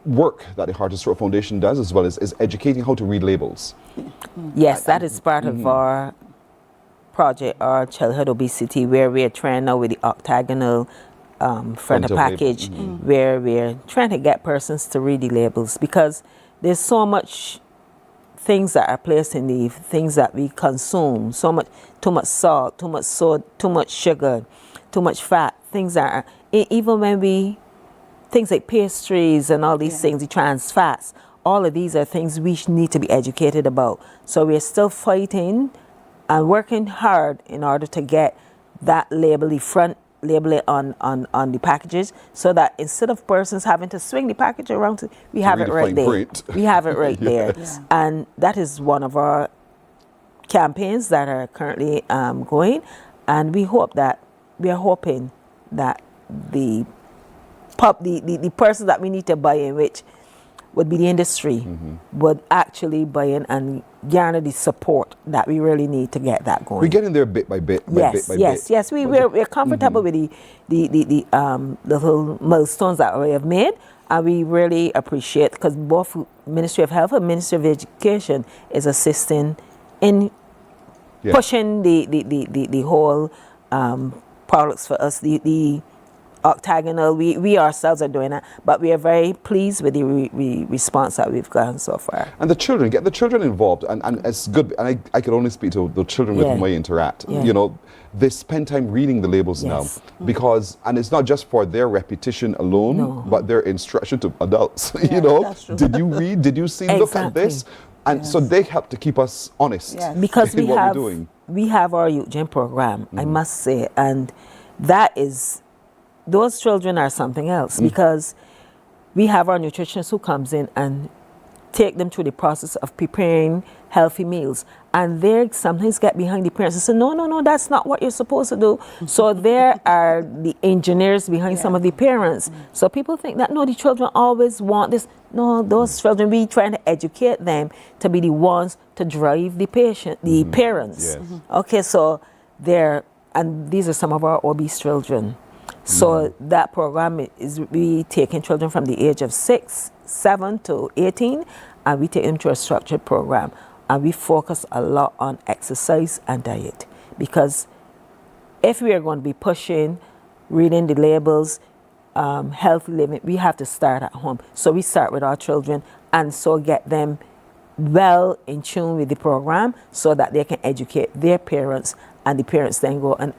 Speaker 3: work that the Heart and Throat Foundation does as well is educating how to read labels.
Speaker 5: Yes, that is part of our project, our childhood obesity, where we are trying now with the octagonal front of package, where we're trying to get persons to read the labels, because there's so much things that are placed in the things that we consume, too much salt, too much soda, too much sugar, too much fat, things that are, even when things like pastries and all these things, the trans fats, all of these are things we need to be educated about. So we're still fighting and working hard in order to get that label, the front label on the packages, so that instead of persons having to swing the package around, we have it right there. We have it right there. And that is one of our campaigns that are currently going, and we are hoping that the person that we need to buy in, which would be the industry, would actually buy in and garner the support that we really need to get that going.
Speaker 3: We're getting there bit by bit.
Speaker 5: Yes. We're comfortable with the little milestones that we have made, and we really appreciate, because both Ministry of Health and Ministry of Education is assisting in pushing the whole products for us, the octagonal. We ourselves are doing that, but we are very pleased with the response that we've gotten so far.
Speaker 3: And the children, get the children involved, and it's good. And I can only speak to the children with whom I interact.
Speaker 5: Yeah.
Speaker 3: You know, they spend time reading the labels now because, and it's not just for their repetition alone, but their instruction to adults. You know,
Speaker 6: that's true.
Speaker 3: did you read? Did you see? Look at
Speaker 5: Exactly.
Speaker 3: this. And so they help to keep us honest.
Speaker 6: Yes.
Speaker 5: Because
Speaker 3: in what we're doing.
Speaker 5: we have our youth gym program, I must say, and that is, those children are something else because we have our nutritionist who comes in and take them through the process of preparing healthy meals, and they sometimes get behind the parents and say, no, that's not what you're supposed to do. So there are the engineers behind some of the parents. So people think that, no, the children always want this. No, those children, we trying to educate them to be the ones to drive the parents.
Speaker 3: Yes.
Speaker 5: Okay, so and these are some of our obese children. So that program is we taking children from the age of 6, 7 to 18, and we take them to a structured program. And we focus a lot on exercise and diet. Because if we are going to be pushing, reading the labels, healthy living, we have to start at home. So we start with our children and so get them well in tune with the program so that they can educate their parents, and the parents then go and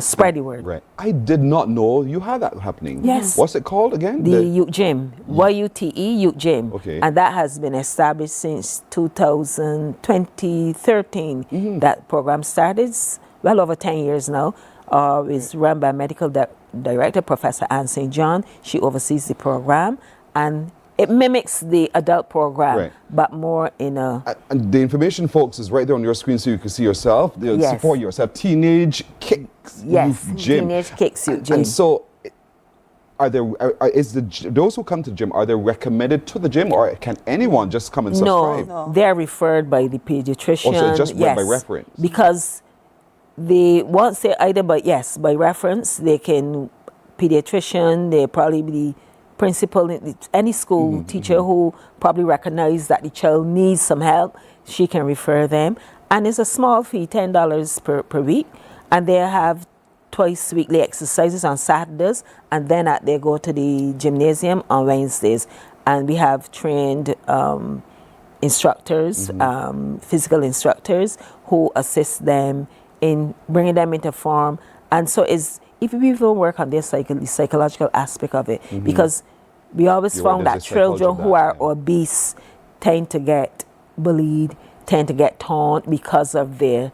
Speaker 5: spread the word.
Speaker 3: Right. I did not know you had that happening.
Speaker 5: Yes.
Speaker 3: What's it called again?
Speaker 5: The Youth Gym, YUTE Youth Gym.
Speaker 3: Okay.
Speaker 5: And that has been established since 2013. That program started, well over 10 years now. It's run by medical director, Professor Anne St. John. She oversees the program, and it mimics the adult program, but more in a...
Speaker 3: And the information, folks, is right there on your screen so you can see yourself. For yourself. Teenage Kicks Youth Gym.
Speaker 5: Teenage Kicks Youth Gym.
Speaker 3: And so, those who come to the gym, are they recommended to the gym, or can anyone just come and subscribe?
Speaker 5: No, they're referred by the pediatrician.
Speaker 3: Also, just by reference?
Speaker 5: Because they won't say either, but yes, by reference, they can, pediatrician, they probably be principal, any school teacher who probably recognize that the child needs some help, she can refer them. And it's a small fee, $10 per week. And they have twice weekly exercises on Saturdays, and then they go to the gymnasium on Wednesdays. And we have trained instructors, physical instructors, who assist them in bringing them into form. And so if people work on the psychological aspect of it, because we always found that children who are obese tend to get bullied, tend to get taunted because of their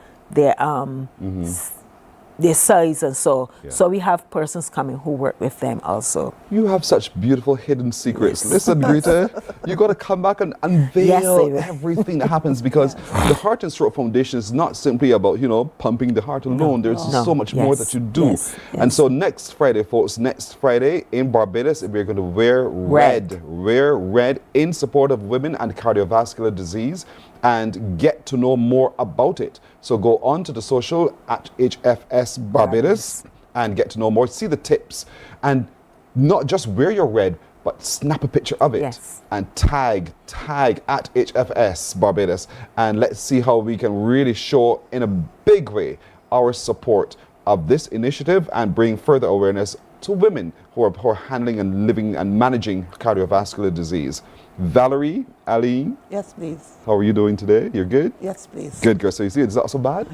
Speaker 5: size, and so we have persons coming who work with them also.
Speaker 3: You have such beautiful hidden secrets. Listen, Greta, you got to come back and unveil everything that happens, because the Heart and Stroke Foundation is not simply about, pumping the heart alone. There's so much more that you do. And so next Friday, folks, in Barbados, we're going to wear red. Wear red in support of women and cardiovascular disease, and get to know more about it. So go on to the social at HFS Barbados and get to know more. See the tips, and not just wear your red, but snap a picture of it and tag at HFS Barbados, and let's see how we can really show in a big way our support of this initiative and bring further awareness to women who are handling and living and managing cardiovascular disease. Valerie, Aline.
Speaker 6: Yes, please.
Speaker 3: How are you doing today? You're good?
Speaker 6: Yes, please.
Speaker 3: Good, girl. So you see, it's not so bad.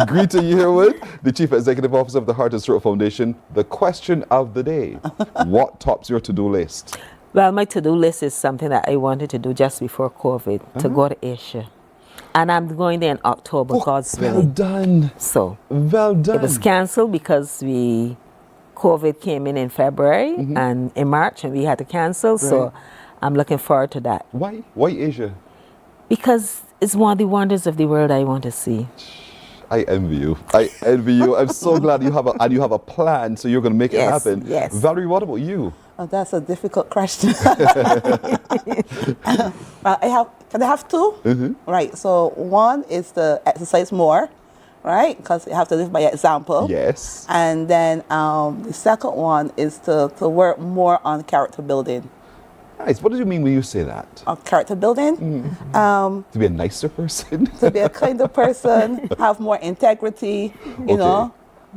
Speaker 3: Greta Yearwood, the Chief Executive Officer of the Heart and Stroke Foundation. The question of the day. What tops your to-do list?
Speaker 5: Well, my to-do list is something that I wanted to do just before COVID, to go to Asia. And I'm going there in October, God's willing.
Speaker 3: Well done.
Speaker 5: So,
Speaker 3: well done.
Speaker 5: It was cancelled because COVID came in February and in March, and we had to cancel. So I'm looking forward to that.
Speaker 3: Why? Why Asia?
Speaker 5: Because it's one of the wonders of the world I want to see.
Speaker 3: I envy you. I'm so glad you have a plan, so you're going to make it happen.
Speaker 5: Yes.
Speaker 3: Valerie, what about you?
Speaker 6: Oh, that's a difficult question. Can I have two? Right. So one is to exercise more, right? Because you have to live by example.
Speaker 3: Yes.
Speaker 6: And then the second one is to work more on character building.
Speaker 3: Nice. What do you mean when you say that?
Speaker 6: Character building.
Speaker 3: To be a nicer person?
Speaker 6: To be a kinder person, have more integrity, you know.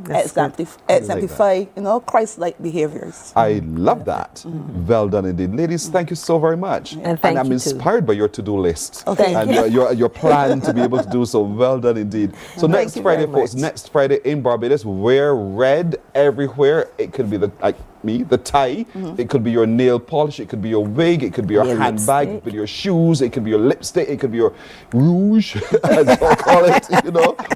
Speaker 6: exemplify, Christ-like behaviors.
Speaker 3: I love that. Well done indeed. Ladies, thank you so very much.
Speaker 5: And thank
Speaker 3: I'm
Speaker 5: you
Speaker 3: inspired by your to-do list.
Speaker 6: Okay.
Speaker 3: And your plan to be able to do so. Well done indeed. So next
Speaker 5: you
Speaker 3: Friday,
Speaker 5: very
Speaker 3: folks,
Speaker 5: much.
Speaker 3: next Friday in Barbados, wear red everywhere. It could be the tie. It could be your nail polish. It could be your wig. It could be your handbag. It could be your shoes. It could be your lipstick. It could be your rouge, as they'll call it.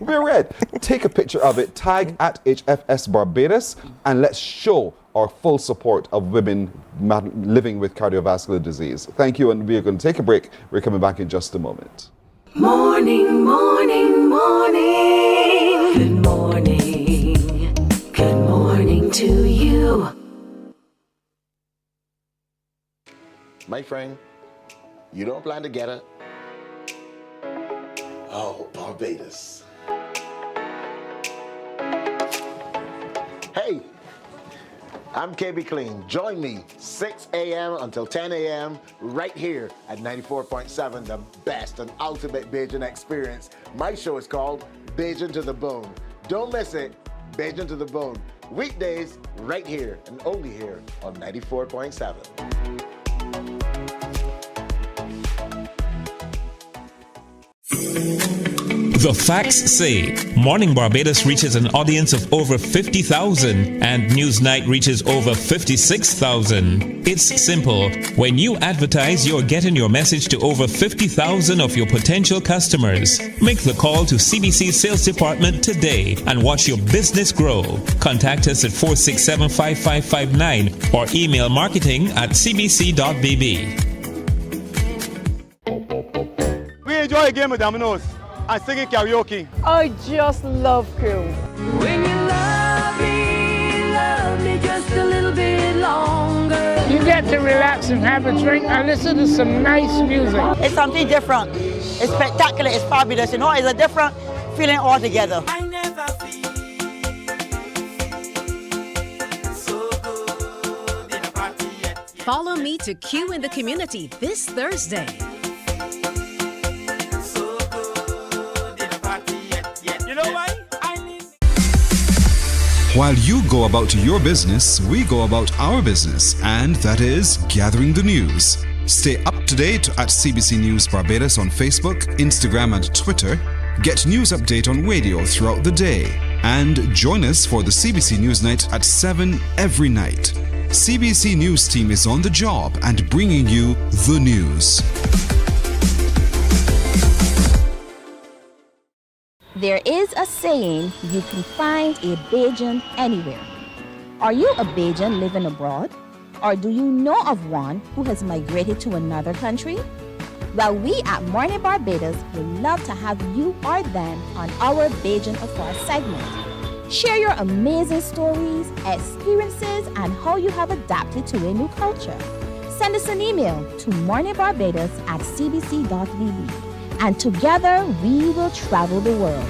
Speaker 3: Wear red. Take a picture of it. Tag at HFS Barbados, and let's show our full support of women living with cardiovascular disease. Thank you, and we're going to take a break. We're coming back in just a moment.
Speaker 2: Morning, morning, morning. Good morning. Good morning to you.
Speaker 9: My friend, you don't plan to get it. Oh, Barbados. Hey, I'm KB Clean. Join me 6 a.m. until 10 a.m. right here at 94.7, the best and ultimate Bajan experience. My show is called Bajan to the Bone. Don't miss it. Bajan to the Bone. Weekdays right here and only here on 94.7.
Speaker 8: The facts say Morning Barbados reaches an audience of over 50,000 and Newsnight reaches over 56,000. It's simple. When you advertise, you're getting your message to over 50,000 of your potential customers. Make the call to CBC Sales Department today and watch your business grow. Contact us at 467-5559 or email marketing@cbc.bb.
Speaker 10: We enjoy a game of dominoes and singing karaoke.
Speaker 11: I just love crew.
Speaker 2: When you love me just a little bit longer.
Speaker 11: You get to relax and have a drink and listen to some nice music.
Speaker 12: It's something different. It's spectacular. It's fabulous. It's a different feeling altogether.
Speaker 2: I never feel so good in a party yet.
Speaker 4: Follow me to Q in the Community this Thursday.
Speaker 10: You know why?
Speaker 13: While you go about your business, we go about our business, and that is gathering the news. Stay up to date at CBC News Barbados on Facebook, Instagram, and Twitter. Get news update on radio throughout the day. And join us for the CBC News Night at 7 every night. CBC News team is on the job and bringing you the news.
Speaker 7: There is a saying, you can find a Bajan anywhere. Are you a Bajan living abroad? Or do you know of one who has migrated to another country? Well, we at Mornin Barbados would love to have you or them on our Bajan Affair segment. Share your amazing stories, experiences, and how you have adapted to a new culture. Send us an email to morninbarbados@cbc.bb. And together we will travel the world.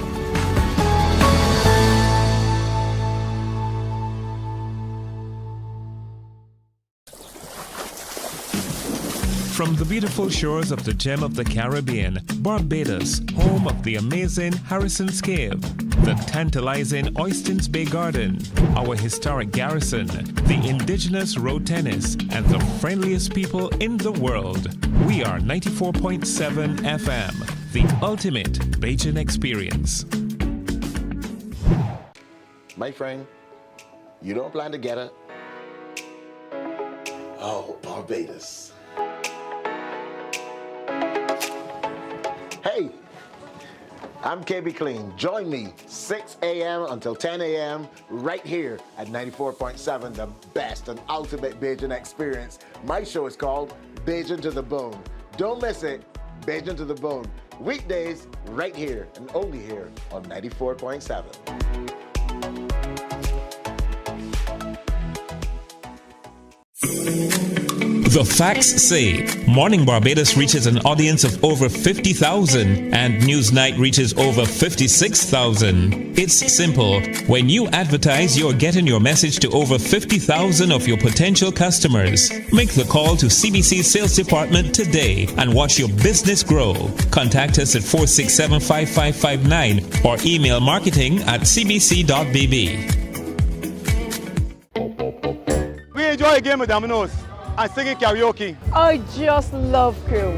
Speaker 8: From the beautiful shores of the gem of the Caribbean, Barbados, home of the amazing Harrison's Cave, the tantalizing Oystins Bay Garden, our historic garrison, the indigenous road tennis, and the friendliest people in the world. We are 94.7 FM, the ultimate Bajan experience.
Speaker 9: My friend, you don't plan to get it. Oh, Barbados. Hey, I'm KB Clean. Join me 6 a.m. until 10 a.m. right here at 94.7, the best and ultimate Bajan experience. My show is called Bajan to the Bone. Don't miss it. Bajan to the Bone. Weekdays right here and only here on 94.7.
Speaker 8: The facts say Morning Barbados reaches an audience of over 50,000 and Newsnight reaches over 56,000. It's simple. When you advertise, you're getting your message to over 50,000 of your potential customers. Make the call to CBC Sales Department today and watch your business grow. Contact us at 467-5559 or email marketing@cbc.bb.
Speaker 10: We enjoy a game of dominoes and singing karaoke.
Speaker 2: I just love crew.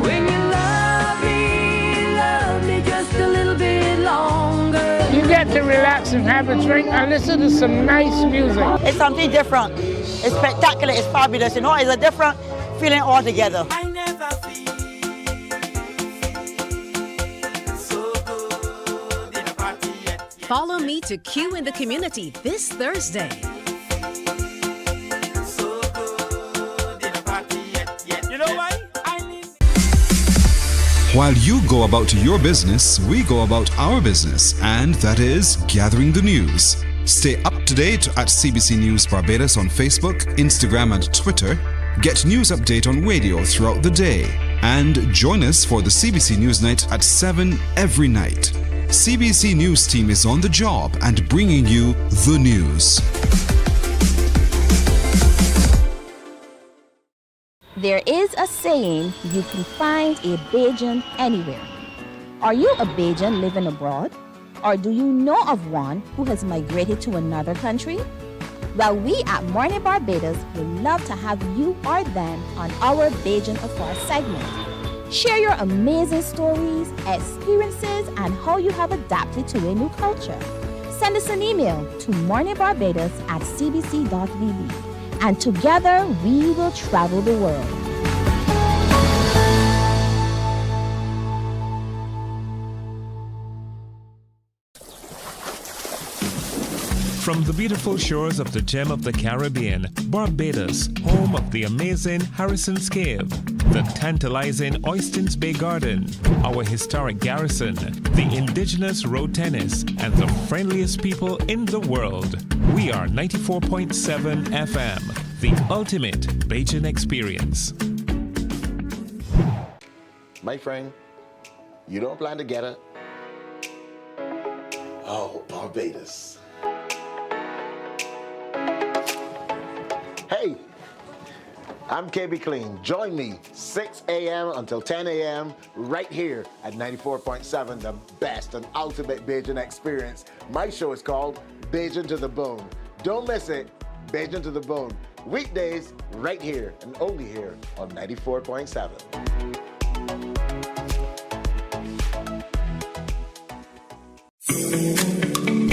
Speaker 2: When you love me just a little bit longer.
Speaker 11: You get to relax and have a drink and listen to some nice music.
Speaker 12: It's something different. It's spectacular. It's fabulous. You know, it's a different feeling altogether.
Speaker 2: I never feel so good in a party yet.
Speaker 4: Follow me to Q in the Community this Thursday.
Speaker 13: While you go about your business, we go about our business, and that is gathering the news. Stay up to date at CBC News Barbados on Facebook, Instagram, and Twitter. Get news update on radio throughout the day. And join us for the CBC News Night at 7 every night. CBC News team is on the job and bringing you the news.
Speaker 7: There is a saying, you can find a Bajan anywhere. Are you a Bajan living abroad? Or do you know of one who has migrated to another country? Well, we at Mornin Barbados would love to have you or them on our Bajan Affair segment. Share your amazing stories, experiences, and how you have adapted to a new culture. Send us an email to morninbarbados@cbc.bb. And together we will travel the world.
Speaker 8: From the beautiful shores of the gem of the Caribbean, Barbados, home of the amazing Harrison's Cave, the tantalizing Oystins Bay Garden, our historic garrison, the indigenous road tennis, and the friendliest people in the world. We are 94.7 FM, the ultimate Bajan experience.
Speaker 9: My friend, you don't plan to get it? Oh, Barbados. Hey, I'm KB Clean. Join me 6 a.m. until 10 a.m. right here at 94.7, the best and ultimate Bajan experience. My show is called Bajan to the Bone. Don't miss it, Bajan to the Bone. Weekdays right here and only here on 94.7.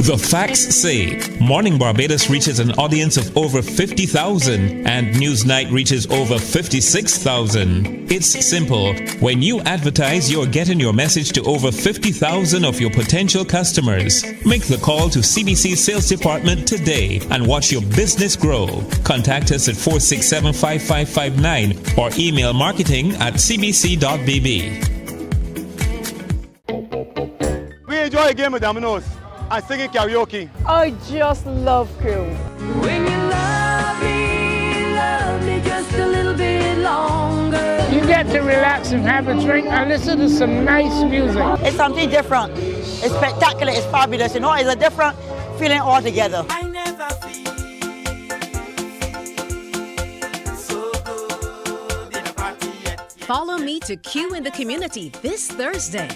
Speaker 8: The facts say Morning Barbados reaches an audience of over 50,000 and Newsnight reaches over 56,000. It's simple. When you advertise, you're getting your message to over 50,000 of your potential customers. Make the call to CBC Sales Department today and watch your business grow. Contact us at 467-5559 or email marketing@cbc.bb.
Speaker 10: We enjoy a game of dominoes and singing karaoke.
Speaker 2: I just love crew. When you love me just a little bit longer.
Speaker 11: You get to relax and have a drink and listen to some nice music.
Speaker 12: It's something different. It's spectacular. It's fabulous. You know, it's a different feeling altogether.
Speaker 2: I never feel so good in a party yet.
Speaker 4: Follow me to Q in the Community this Thursday.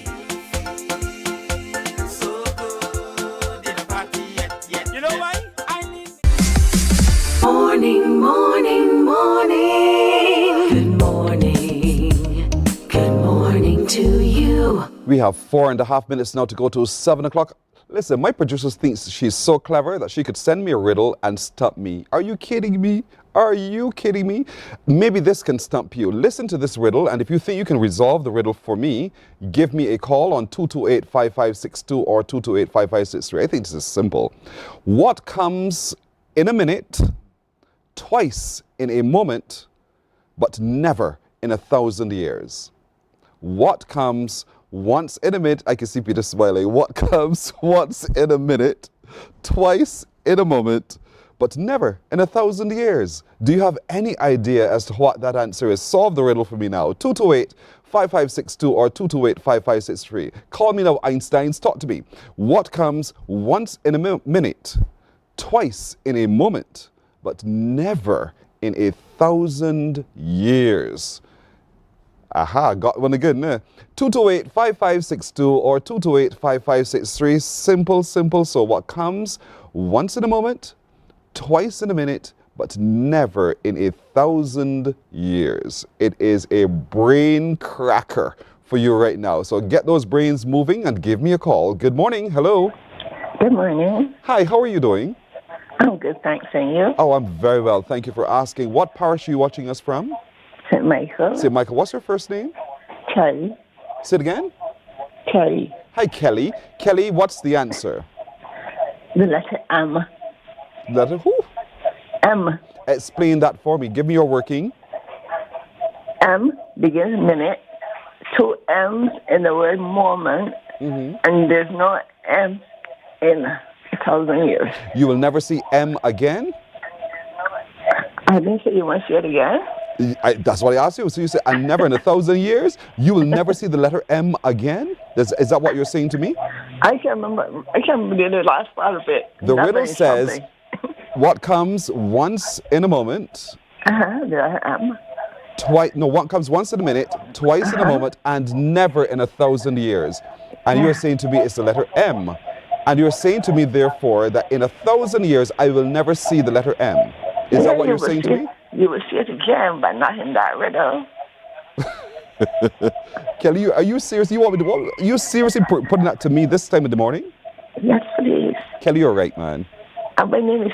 Speaker 2: Morning, morning, morning. Good morning. Good morning to you.
Speaker 3: We have 4.5 minutes now to go to 7 o'clock. Listen, my producer thinks she's so clever that she could send me a riddle and stump me. Are you kidding me? Are you kidding me? Maybe this can stump you. Listen to this riddle, and if you think you can resolve the riddle for me, give me a call on 228-5562 or 228-5563. I think this is simple. What comes in a minute, twice in a moment, but never in 1,000 years? What comes once in a minute? I can see Peter smiling. What comes once in a minute, twice in a moment, but never in 1,000 years. Do you have any idea as to what that answer is? Solve the riddle for me now. 228-5562 or 228-5563. Call me now, Einsteins. Talk to me. What comes once in a minute, twice in a moment, but never in 1,000 years? Aha, got one again. 228-5562 or 228-5563. Simple, simple. So what comes once in a moment, twice in a minute, but never in 1,000 years? It is a brain cracker for you right now. So get those brains moving and give me a call. Good morning. Hello.
Speaker 14: Good morning.
Speaker 3: Hi, how are you doing?
Speaker 14: I'm good, thanks. And you?
Speaker 3: Oh, I'm very well. Thank you for asking. What parish are you watching us from?
Speaker 14: St. Michael.
Speaker 3: St. Michael. What's your first name?
Speaker 14: Kelly.
Speaker 3: Say it again.
Speaker 14: Kelly.
Speaker 3: Hi, Kelly. Kelly, what's the answer?
Speaker 14: The letter M.
Speaker 3: Letter who?
Speaker 14: M.
Speaker 3: Explain that for me. Give me your working.
Speaker 14: M begins minute. 2 M's in the word moment. And there's no M in 1,000 years.
Speaker 3: You will never see M again?
Speaker 14: I didn't say you want to see it again.
Speaker 3: That's what I asked you. So you said, and never in 1,000 years, you will never see the letter M again? Is that what you're saying to me?
Speaker 14: I can't remember the last part of it.
Speaker 3: The riddle says, what comes once in a moment,
Speaker 14: the letter M.
Speaker 3: what comes once in a minute, twice in a moment, and never in 1,000 years. And you're saying to me it's the letter M. And you're saying to me, therefore, that in 1,000 years, I will never see the letter M. Is that what you're saying to me?
Speaker 14: You will see it again, but not in that riddle.
Speaker 3: Kelly, are you serious? Are you seriously putting that to me this time of the morning?
Speaker 14: Yes, please.
Speaker 3: Kelly, you're right, man.
Speaker 14: And my name is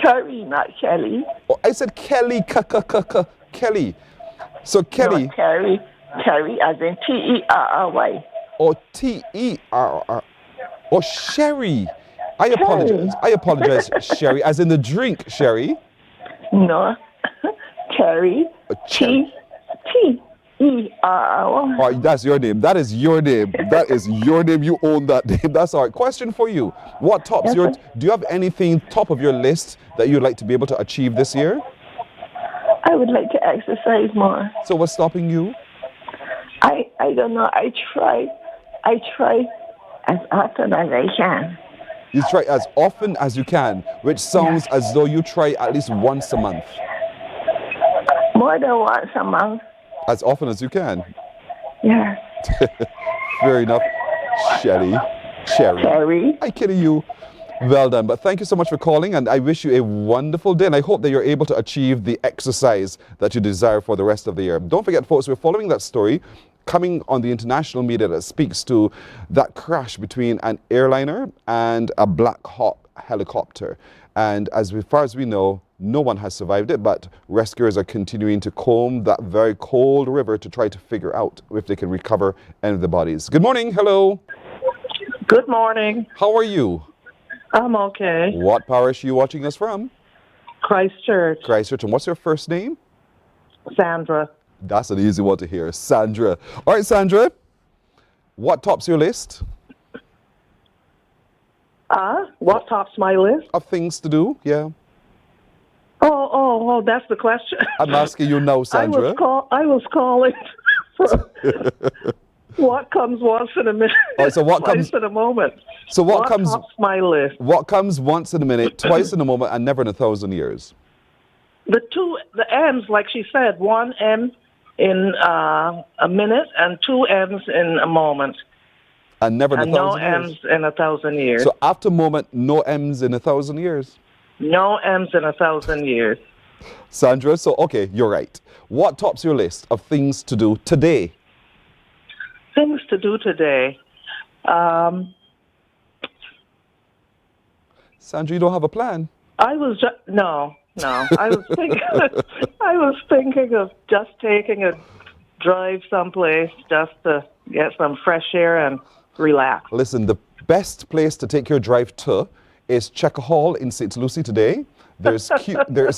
Speaker 14: Terry, not Kelly.
Speaker 3: Oh, I said Kelly, Kelly. So Kelly.
Speaker 14: No, Terry as in T-E-R-R-Y.
Speaker 3: Or T-E-R-R. Or Sherry. I apologize, Sherry, as in the drink, Sherry.
Speaker 14: No, Terry. T-E-R-R-Y.
Speaker 3: All right, that's your name. That is your name. That is your name. You own that name. That's all right. Question for you. What tops do you have anything top of your list that you'd like to be able to achieve this year?
Speaker 14: I would like to exercise more.
Speaker 3: So what's stopping you?
Speaker 14: I don't know. I try as often as I can.
Speaker 3: You try as often as you can, which sounds as though you try at least once a month.
Speaker 14: More than once a month.
Speaker 3: As often as you can.
Speaker 14: Yeah.
Speaker 3: Fair enough. Cherry. I'm kidding you. Well done. But thank you so much for calling, and I wish you a wonderful day, and I hope that you're able to achieve the exercise that you desire for the rest of the year. Don't forget, folks, we're following that story coming on the international media that speaks to that crash between an airliner and a Black Hawk helicopter. And as far as we know, no one has survived it, but rescuers are continuing to comb that very cold river to try to figure out if they can recover any of the bodies. Good morning. Hello.
Speaker 15: Good morning.
Speaker 3: How are you?
Speaker 15: I'm okay.
Speaker 3: What parish are you watching us from?
Speaker 15: Christchurch.
Speaker 3: Christchurch. And what's your first name?
Speaker 15: Sandra.
Speaker 3: That's an easy one to hear. Sandra. All right, Sandra. What tops your list?
Speaker 15: What tops my list?
Speaker 3: Of things to do, yeah.
Speaker 15: Oh, that's the question.
Speaker 3: I'm asking you now, Sandra.
Speaker 15: I was calling for what comes once in a minute, twice in a moment.
Speaker 3: So what comes
Speaker 15: tops my list?
Speaker 3: What comes once in a minute, twice in a moment, and never in 1,000 years?
Speaker 15: The M's, like she said, 1 M in a minute and 2 M's in a moment.
Speaker 3: And never in 1,000 years?
Speaker 15: No M's in 1,000 years.
Speaker 3: So after moment, no M's in 1,000 years?
Speaker 15: No M's in 1,000 years.
Speaker 3: Sandra, so okay, you're right. What tops your list of things to do today?
Speaker 15: Things to do today.
Speaker 3: Sandra, you don't have a plan?
Speaker 15: No. I was thinking of just taking a drive someplace just to get some fresh air and relax.
Speaker 3: Listen, the best place to take your drive to is Checker Hall in St. Lucie today. There's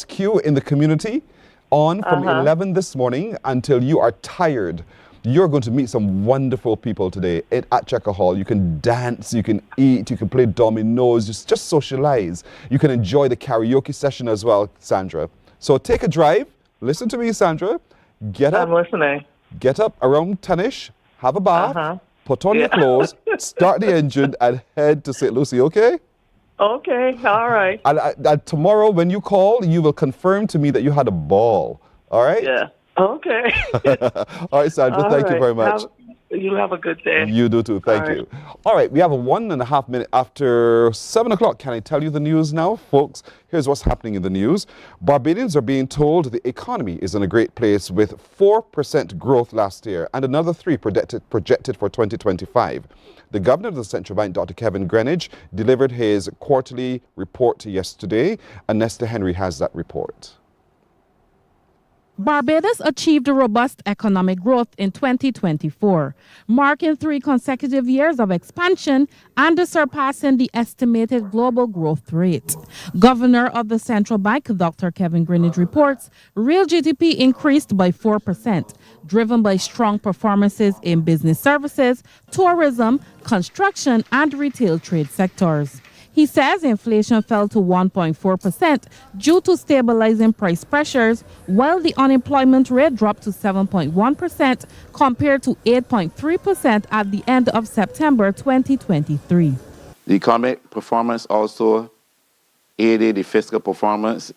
Speaker 3: queue in the community on from 11 this morning until you are tired. You're going to meet some wonderful people today at Checker Hall. You can dance, you can eat, you can play dominoes, just socialize. You can enjoy the karaoke session as well, Sandra. So take a drive. Listen to me, Sandra.
Speaker 15: I'm listening.
Speaker 3: Get up around 10ish, have a bath, put on your clothes, start the engine, and head to St. Lucie, okay?
Speaker 15: Okay, all right.
Speaker 3: And tomorrow when you call, you will confirm to me that you had a ball, all right?
Speaker 15: Yeah. Okay.
Speaker 3: All right, Sandra, thank you very much.
Speaker 15: You have a good day.
Speaker 3: You do too, thank you. All right, we have a 1.5 minute after 7 o'clock. Can I tell you the news now, folks? Here's what's happening in the news. Barbadians are being told the economy is in a great place with 4% growth last year and another 3% projected for 2025. The governor of the central bank, Dr. Kevin Greenidge, delivered his quarterly report yesterday, and Nesta Henry has that report.
Speaker 16: Barbados achieved a robust economic growth in 2024, marking 3 consecutive years of expansion and surpassing the estimated global growth rate. Governor of the Central Bank, Dr. Kevin Greenidge, reports real GDP increased by 4%, driven by strong performances in business services, tourism, construction, and retail trade sectors. He says inflation fell to 1.4% due to stabilizing price pressures, while the unemployment rate dropped to 7.1% compared to 8.3% at the end of September 2023.
Speaker 17: The economic performance also aided the fiscal performance,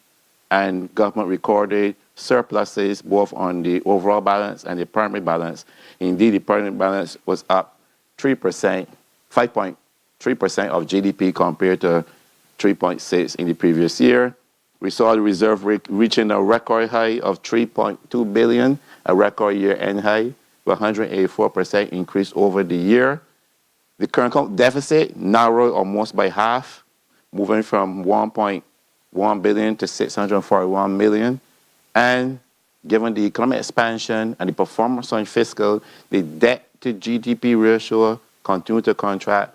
Speaker 17: and government recorded surpluses both on the overall balance and the primary balance. Indeed, the primary balance was up 3%, 5.3% of GDP compared to 3.6% in the previous year. We saw the reserve reaching a record high of $3.2 billion, a record year-end high, with 184% increase over the year. The current account deficit narrowed almost by half, moving from $1.1 billion to $641 million. And given the economic expansion and the performance on fiscal, the debt to GDP ratio continued to contract,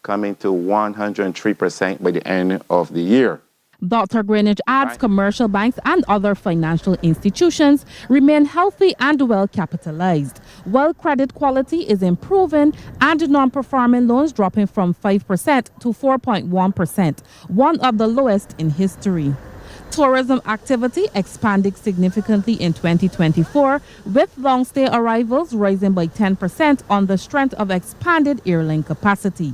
Speaker 17: coming to 103% by the end of the year.
Speaker 16: Dr. Greenidge adds commercial banks and other financial institutions remain healthy and well capitalized, while credit quality is improving and non-performing loans dropping from 5% to 4.1%, one of the lowest in history. Tourism activity expanded significantly in 2024, with long-stay arrivals rising by 10% on the strength of expanded airline capacity.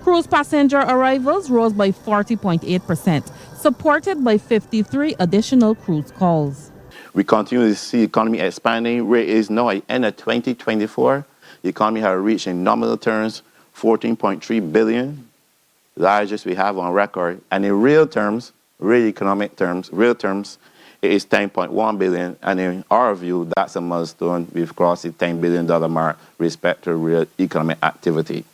Speaker 16: Cruise passenger arrivals rose by 40.8%, supported by 53 additional cruise calls.
Speaker 17: We continue to see economy expanding. Rate is now at the end of 2024. The economy has reached in nominal terms $14.3 billion, largest we have on record. And in real terms, real economic terms, it is $10.1 billion. And in our view, that's a milestone. We've crossed the $10 billion mark with respect to real economic activity.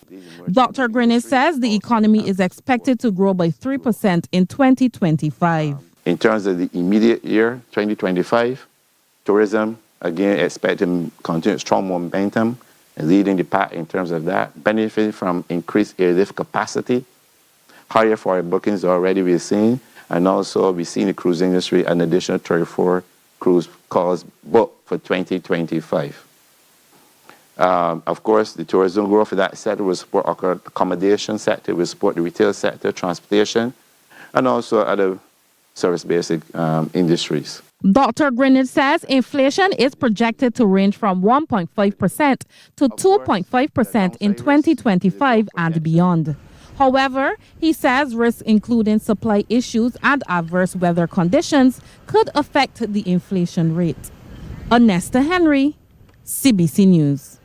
Speaker 16: Dr. Greenidge says the economy is expected to grow by 3% in 2025.
Speaker 17: In terms of the immediate year, 2025, tourism, again, expected to continue strong momentum, leading the pack in terms of that, benefiting from increased airlift capacity, higher foreign bookings already we've seen, and also we've seen the cruise industry an additional 34 cruise calls booked for 2025. Of course, the tourism growth in that sector will support our accommodation sector, will support the retail sector, transportation, and also other service-based industries.
Speaker 16: Dr. Greenidge says inflation is projected to range from 1.5% to 2.5% in 2025 and beyond. However, he says risks including supply issues and adverse weather conditions could affect the inflation rate. Nesta Henry, CBC News.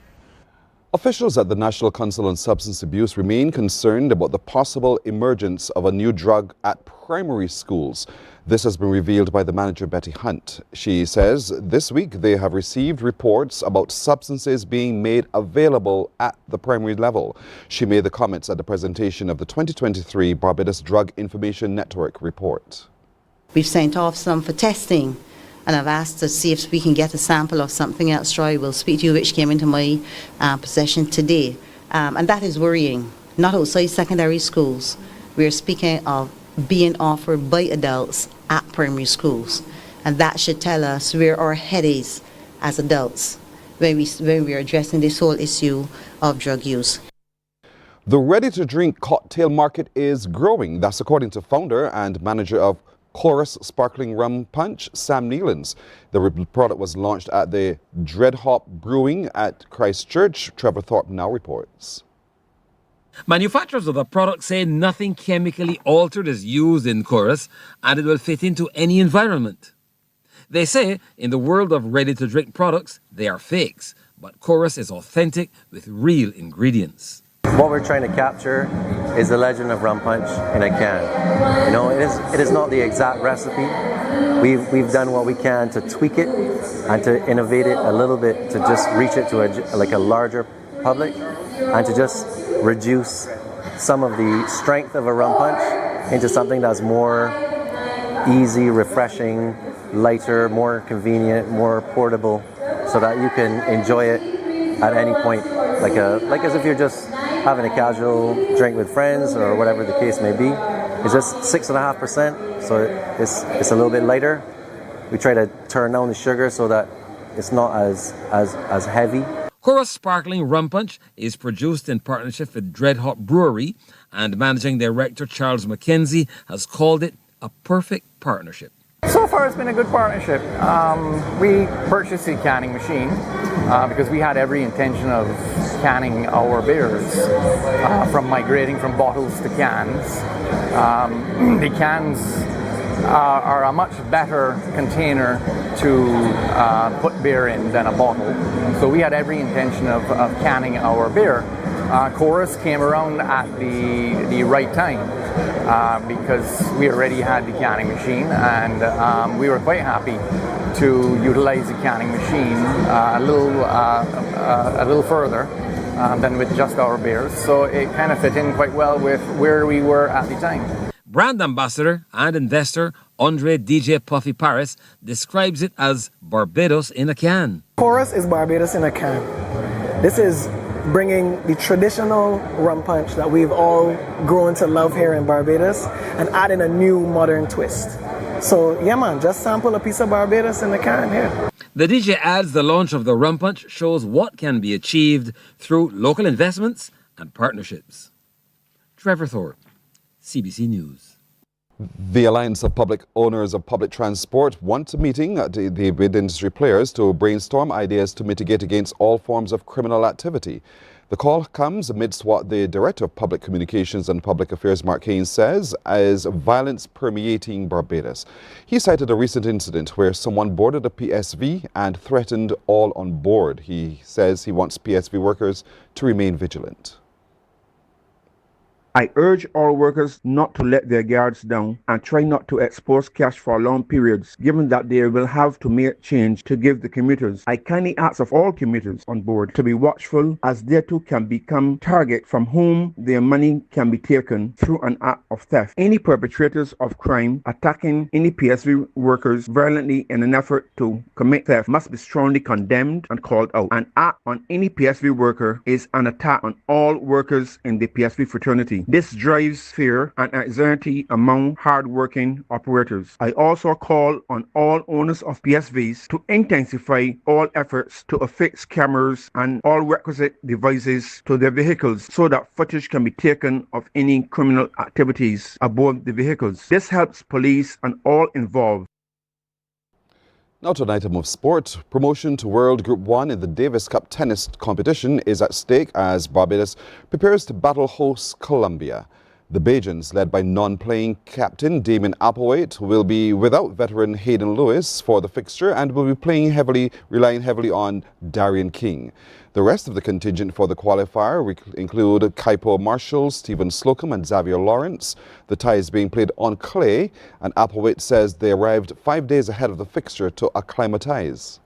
Speaker 3: Officials at the National Council on Substance Abuse remain concerned about the possible emergence of a new drug at primary schools. This has been revealed by the manager, Betty Hunt. She says this week they have received reports about substances being made available at the primary level. She made the comments at the presentation of the 2023 Barbados Drug Information Network report.
Speaker 18: We've sent off some for testing, and I've asked to see if we can get a sample of something else. Troy will speak to you, which came into my possession today. And that is worrying. Not outside secondary schools. We're speaking of being offered by adults at primary schools. And that should tell us where our head is as adults. when we are addressing this whole issue of drug use.
Speaker 3: The ready-to-drink cocktail market is growing. That's according to founder and manager of Chorus Sparkling Rum Punch, Sam Nealons. The product was launched at the Dreadhop Brewing at Christchurch. Trevor Thorpe now reports.
Speaker 19: Manufacturers of the product say nothing chemically altered is used in Chorus and it will fit into any environment. They say in the world of ready-to-drink products, they are fakes, but Chorus is authentic with real ingredients.
Speaker 20: What we're trying to capture is the legend of rum punch in a can. You know, it is not the exact recipe. We've done what we can to tweak it and to innovate it a little bit to just reach it to a larger public and to just reduce some of the strength of a rum punch into something that's more easy, refreshing, lighter, more convenient, more portable, so that you can enjoy it at any point, like as if you're just having a casual drink with friends or whatever the case may be. It's just 6.5%, so it's a little bit lighter. We try to turn down the sugar so that it's not as heavy.
Speaker 19: Chorus Sparkling Rum Punch is produced in partnership with Dreadhop Brewery, and managing director Charles McKenzie has called it a perfect partnership.
Speaker 21: So far, it's been a good partnership. We purchased a canning machine because we had every intention of canning our beers, from migrating from bottles to cans. The cans are a much better container to put beer in than a bottle. So we had every intention of canning our beer. Chorus came around at the right time because we already had the canning machine, and we were quite happy to utilize the canning machine a little further than with just our beers. So it kind of fit in quite well with where we were at the time.
Speaker 19: Brand ambassador and investor Andre DJ Puffy Paris describes it as Barbados in a can.
Speaker 22: Chorus is Barbados in a can. This is bringing the traditional rum punch that we've all grown to love here in Barbados and adding a new modern twist. So yeah man, just sample a piece of Barbados in the can here.
Speaker 19: The DJ adds the launch of the rum punch shows what can be achieved through local investments and partnerships. Trevor Thorpe, CBC News.
Speaker 3: The Alliance of Public Owners of Public Transport wants a meeting with industry players to brainstorm ideas to mitigate against all forms of criminal activity. The call comes amidst what the Director of Public Communications and Public Affairs, Mark Haynes, says as violence permeating Barbados. He cited a recent incident where someone boarded a PSV and threatened all on board. He says he wants PSV workers to remain vigilant.
Speaker 23: I urge all workers not to let their guards down and try not to expose cash for long periods, given that they will have to make change to give the commuters. I kindly ask of all commuters on board to be watchful, as they too can become target from whom their money can be taken through an act of theft. Any perpetrators of crime attacking any PSV workers violently in an effort to commit theft must be strongly condemned and called out. An act on any PSV worker is an attack on all workers in the PSV fraternity. This drives fear and anxiety among hard-working operators. I also call on all owners of PSVs to intensify all efforts to affix cameras and all requisite devices to their vehicles so that footage can be taken of any criminal activities aboard the vehicles. This helps police and all involved.
Speaker 3: Now to an item of sport. Promotion to World Group 1 in the Davis Cup tennis competition is at stake as Barbados prepares to battle host Colombia. The Bajans, led by non-playing captain Damien Applewhite, will be without veteran Hayden Lewis for the fixture and will be relying heavily on Darian King. The rest of the contingent for the qualifier include Kaipo Marshall, Stephen Slocum and Xavier Lawrence. The tie is being played on clay, and Applewhite says they arrived 5 days ahead of the fixture to acclimatize.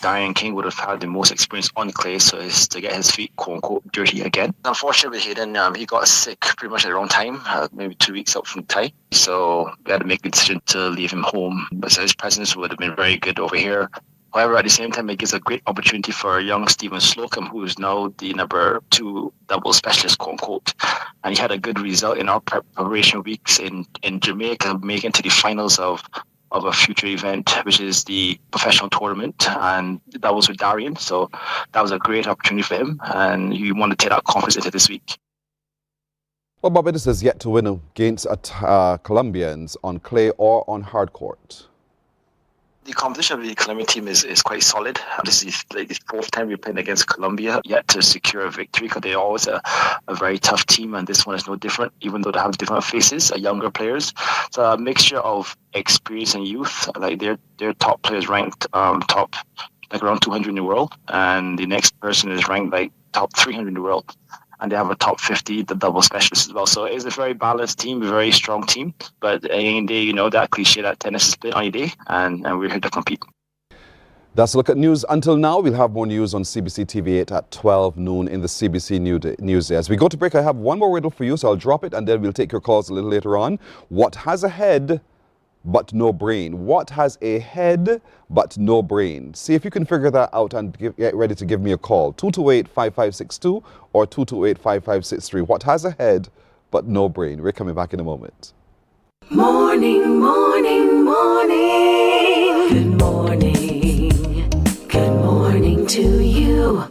Speaker 24: Darian King would have had the most experience on clay, so it's to get his feet quote-unquote dirty again. Unfortunately with Hayden, he got sick pretty much at the wrong time, maybe 2 weeks out from the tie. So we had to make the decision to leave him home. But so his presence would have been very good over here. However, at the same time, it gives a great opportunity for young Stephen Slocum, who is now the number 2 double specialist, quote-unquote. And he had a good result in our preparation weeks in Jamaica, making to the finals of of a future event, which is the professional tournament, and that was with Darian. So that was a great opportunity for him, and he wanted to take that confidence into this week.
Speaker 3: Well, Barbados has yet to win against Colombians on clay or on hard court.
Speaker 24: The competition of the Colombian team is quite solid. This is like the fourth time we're playing against Colombia, yet to secure a victory, because they're always a very tough team, and this one is no different, even though they have different faces, younger players. So a mixture of experience and youth. Like their top players ranked top like around 200 in the world, and the next person is ranked like top 300 in the world. And they have a top 50, the double specialists as well. So it's a very balanced team, a very strong team. But at the end of the day, you know, that cliche, that tennis is split on your day, and we're here to compete.
Speaker 3: That's a look at news. Until now, we'll have more news on CBC TV 8 at 12 noon in the CBC News Day. As we go to break, I have one more riddle for you, so I'll drop it, and then we'll take your calls a little later on. What has a head but no brain? What has a head but no brain? See if you can figure that out and get ready to give me a call. 228-5562 or 228-5563. What has a head but no brain? We're coming back in a moment.
Speaker 2: Morning, morning, morning. Good morning. Good morning to you.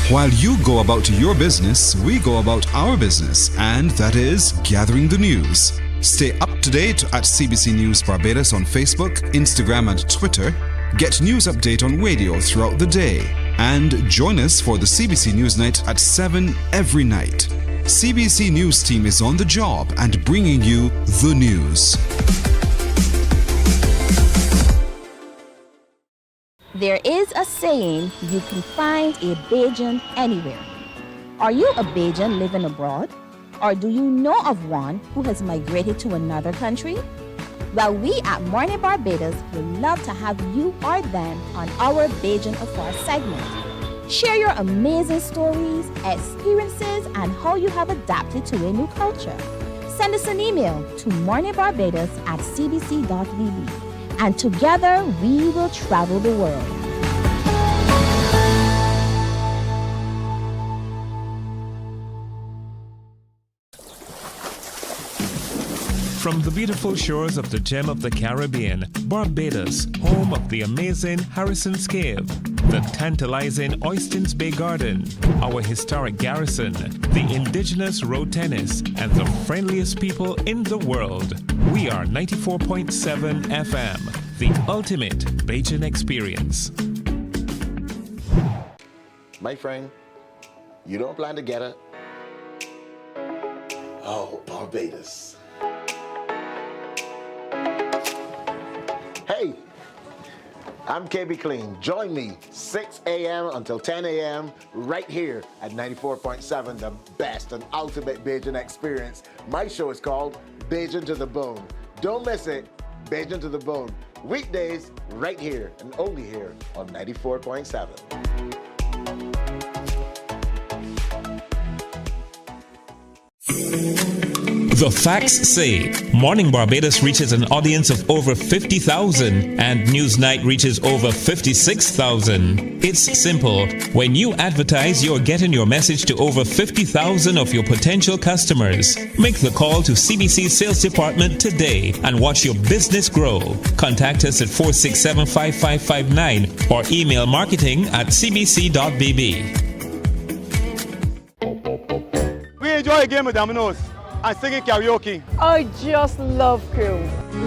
Speaker 1: While you go about your business, we go about our business, and that is gathering the news. Stay up to date at CBC News Barbados on Facebook, Instagram, and Twitter. Get news update on radio throughout the day. And join us for the CBC News Night at 7 every night. CBC News team is on the job and bringing you the news.
Speaker 7: There is a saying, you can find a Bajan anywhere. Are you a Bajan living abroad? Or do you know of one who has migrated to another country? Well, we at Mornin Barbados would love to have you or them on our Bajan Afar segment. Share your amazing stories, experiences, and how you have adapted to a new culture. Send us an email to morninbarbados@cbc.vb. And together we will travel the world.
Speaker 8: From the beautiful shores of the gem of the Caribbean, Barbados, home of the amazing Harrison's Cave, the tantalizing Oystins Bay Garden, our historic garrison, the indigenous road tennis, and the friendliest people in the world. We are 94.7 FM, the ultimate Bajan experience.
Speaker 9: My friend, you don't plan to get it? Oh, Barbados. Hey, I'm KB Clean. Join me 6 a.m. until 10 a.m. right here at 94.7, the best and ultimate Bajan experience. My show is called Bajan to the Bone. Don't miss it, Bajan to the Bone. Weekdays right here and only here on 94.7.
Speaker 8: The facts say Morning Barbados reaches an audience of over 50,000 and Newsnight reaches over 56,000. It's simple. When you advertise, you're getting your message to over 50,000 of your potential customers. Make the call to CBC Sales Department today and watch your business grow. Contact us at 467-5559 or email marketing@cbc.bb.
Speaker 10: We enjoy a game of dominoes and singing karaoke.
Speaker 2: I just love crew.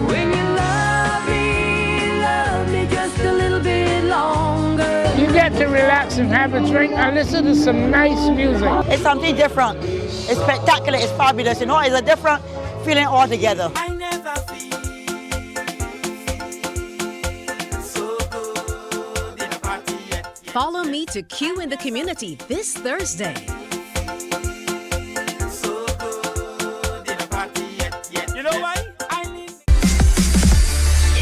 Speaker 2: When you love me just a little bit longer.
Speaker 11: You get to relax and have a drink and listen to some nice music.
Speaker 12: It's something different. It's spectacular. It's fabulous. You know, it's a different feeling altogether.
Speaker 2: I never feel so good.
Speaker 4: Follow me to Q in the community this Thursday.
Speaker 10: You know why?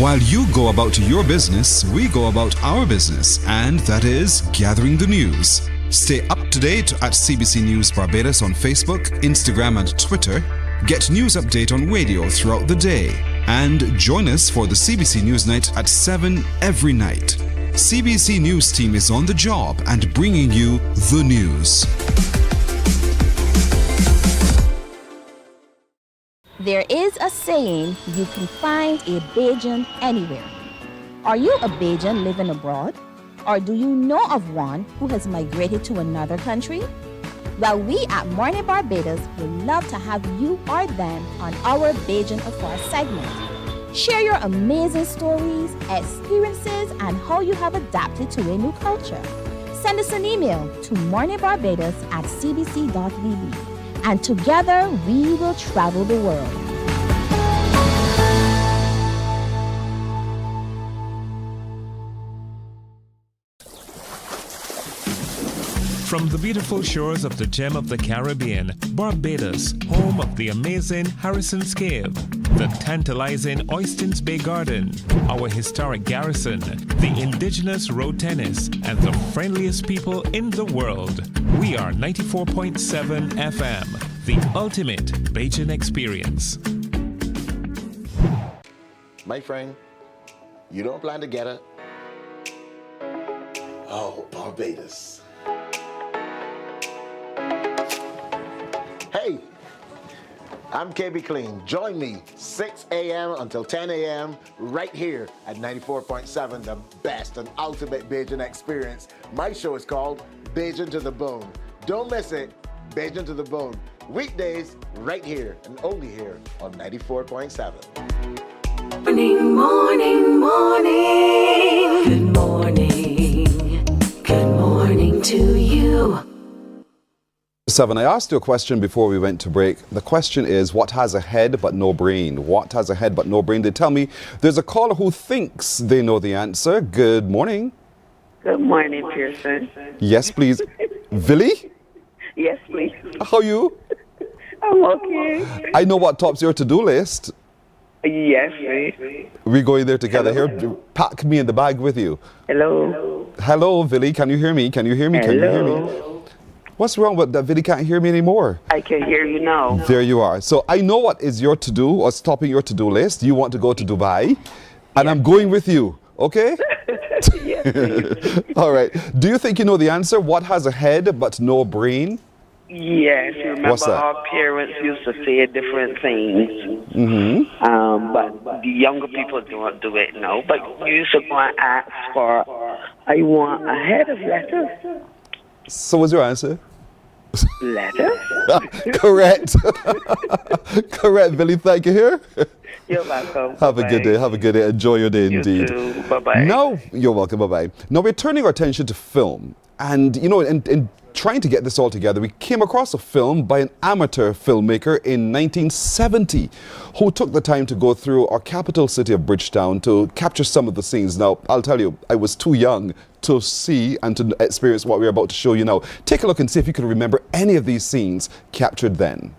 Speaker 1: While you go about your business, we go about our business, and that is gathering the news. Stay up to date at CBC News Barbados on Facebook, Instagram, and Twitter. Get news update on radio throughout the day. And join us for the CBC News Night at 7 every night. CBC News team is on the job and bringing you the news.
Speaker 7: There is a saying, you can find a Bajan anywhere. Are you a Bajan living abroad? Or do you know of one who has migrated to another country? Well, we at Mornin Barbados would love to have you or them on our Bajan Affairs segment. Share your amazing stories, experiences, and how you have adapted to a new culture. Send us an email to morninbarbados@cbc.vb. And together we will travel the world.
Speaker 8: From the beautiful shores of the gem of the Caribbean, Barbados, home of the amazing Harrison's Cave, the tantalizing Oystins Bay Garden, our historic garrison, the indigenous road tennis, and the friendliest people in the world. We are 94.7 FM, the ultimate Bajan experience.
Speaker 9: My friend, you don't plan to get it? Oh, Barbados. Hey, I'm KB Clean. Join me 6 a.m. until 10 a.m. right here at 94.7, the best and ultimate Bajan experience. My show is called Bajan to the Bone. Don't miss it, Bajan to the Bone. Weekdays right here and only here on 94.7.
Speaker 2: Morning, morning, morning. Good morning. Good morning to you.
Speaker 3: 7. I asked you a question before we went to break. The question is, what has a head but no brain? What has a head but no brain? They tell me there's a caller who thinks they know the answer. Good morning.
Speaker 5: Good morning, Pearson.
Speaker 3: Yes, please. Villy?
Speaker 5: Yes, please.
Speaker 3: How are you?
Speaker 5: I'm okay.
Speaker 3: I know what tops your to-do list.
Speaker 5: Yes, please.
Speaker 3: We're going there together. Here, pack me in the bag with you.
Speaker 5: Hello.
Speaker 3: Hello, Villy. Can you hear me? Can you hear me? Can you hear me? What's wrong with that? Villy can't hear me anymore.
Speaker 5: I can hear you now.
Speaker 3: There you are. So I know what is your to-do or stopping your to-do list. You want to go to Dubai, and I'm going with you. Okay?
Speaker 5: Yes,
Speaker 3: all right. Do you think you know the answer? What has a head but no brain?
Speaker 5: Yes. You remember our parents used to say different things.
Speaker 3: Mm-hmm.
Speaker 5: But the younger people don't do it now. But you used to go and ask for, I want a head of lettuce.
Speaker 3: So what's your answer?
Speaker 5: Lettuce?
Speaker 3: Correct. Correct, Billy. Thank you. Here.
Speaker 5: You're welcome.
Speaker 3: Have a good day. Have a good day. Enjoy your day indeed.
Speaker 5: You too. Bye-bye.
Speaker 3: Now, you're welcome. Bye-bye. Now, we're turning our attention to film. And, you know, in trying to get this all together, we came across a film by an amateur filmmaker in 1970 who took the time to go through our capital city of Bridgetown to capture some of the scenes. Now, I'll tell you, I was too young to see and to experience what we're about to show you now. Take a look and see if you can remember any of these scenes captured then.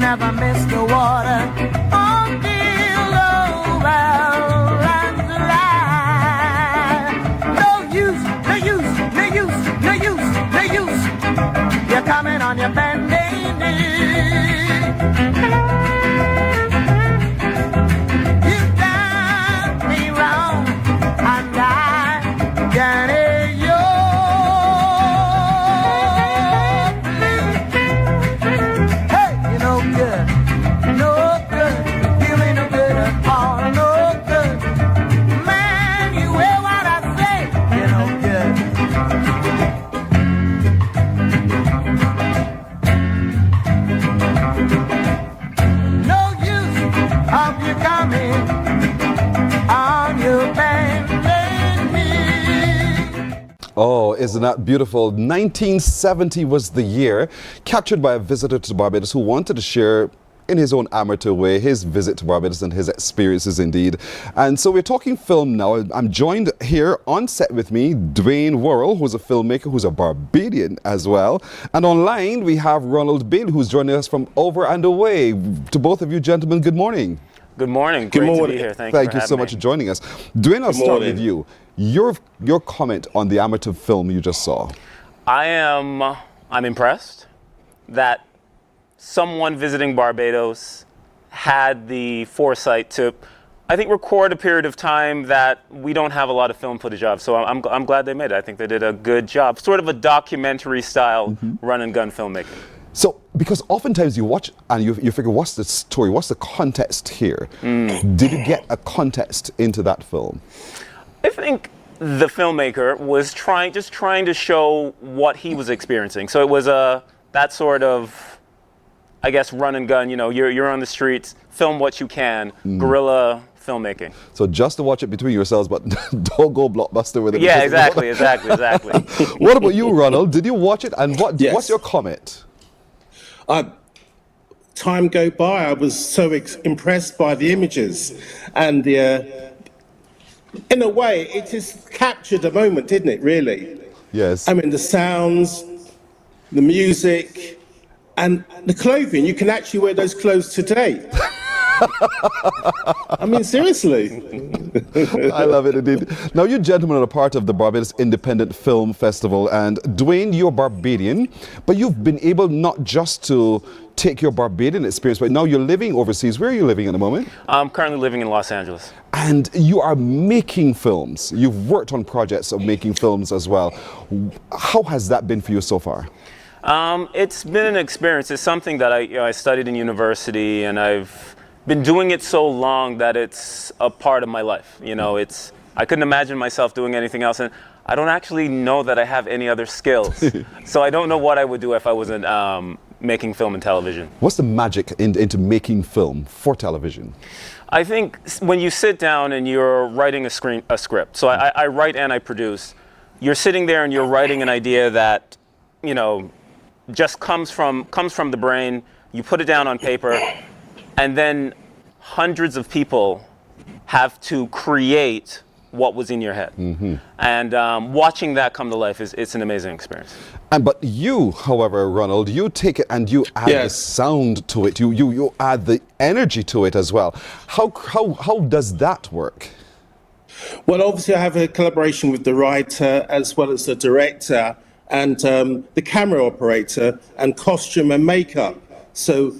Speaker 2: never miss the water until the well runs dry. No use, no use, no use, no use, no use. You're coming on your bending knee. You done me wrong, and I can't hear you.
Speaker 3: Oh, isn't that beautiful? 1970 was the year, captured by a visitor to Barbados who wanted to share in his own amateur way his visit to Barbados and his experiences indeed. And so we're talking film now. I'm joined here on set with me, Dwayne Worrell, who's a filmmaker, who's a Barbadian as well. And online we have Ronald Bill, who's joining us from over and away. To both of you gentlemen, good morning.
Speaker 6: Good morning. Great to be here.
Speaker 3: Thank you so much for joining us. Dwayne, I'll start with you. Your comment on the amateur film you just saw.
Speaker 6: I'm impressed that someone visiting Barbados had the foresight to, I think, record a period of time that we don't have a lot of film footage of. So I'm glad they made it. I think they did a good job. Sort of a documentary style run and gun filmmaking.
Speaker 3: So, because oftentimes you watch and you figure, what's the story? What's the context here? Did you get a context into that film?
Speaker 6: I think the filmmaker was trying to show what he was experiencing. So it was that sort of, I guess, run and gun. You know, you're on the streets, film what you can, guerrilla filmmaking.
Speaker 3: So just to watch it between yourselves, but don't go blockbuster with it.
Speaker 6: Yeah, exactly.
Speaker 3: What about you, Ronald? Did you watch it, and what's your comment?
Speaker 13: Time go by, I was so impressed by the images, and in a way, it just captured the moment, didn't it, really?
Speaker 3: Yes.
Speaker 13: I mean, the sounds, the music, and the clothing. You can actually wear those clothes today. I mean, seriously.
Speaker 3: I love it indeed. Now, you gentlemen are a part of the Barbados Independent Film Festival, and Dwayne, you're Barbadian, but you've been able not just to take your Barbadian experience, but now you're living overseas. Where are you living at the moment?
Speaker 6: I'm currently living in Los Angeles.
Speaker 3: And you are making films. You've worked on projects of making films as well. How has that been for you so far?
Speaker 6: It's been an experience. It's something that I studied in university, and I've been doing it so long that it's a part of my life. You know, I couldn't imagine myself doing anything else, and I don't actually know that I have any other skills. So I don't know what I would do if I wasn't making film and television.
Speaker 3: What's the magic into making film for television?
Speaker 6: I think when you sit down and you're writing a script, so I write and I produce, you're sitting there and you're writing an idea that, you know, just comes from the brain, you put it down on paper, and then hundreds of people have to create what was in your head. And watching that come to life it's an amazing experience.
Speaker 3: But you, however, Ronald, you take it and you add the sound to it. You add the energy to it as well. How does that work?
Speaker 13: Well, obviously I have a collaboration with the writer as well as the director and the camera operator and costume and makeup. So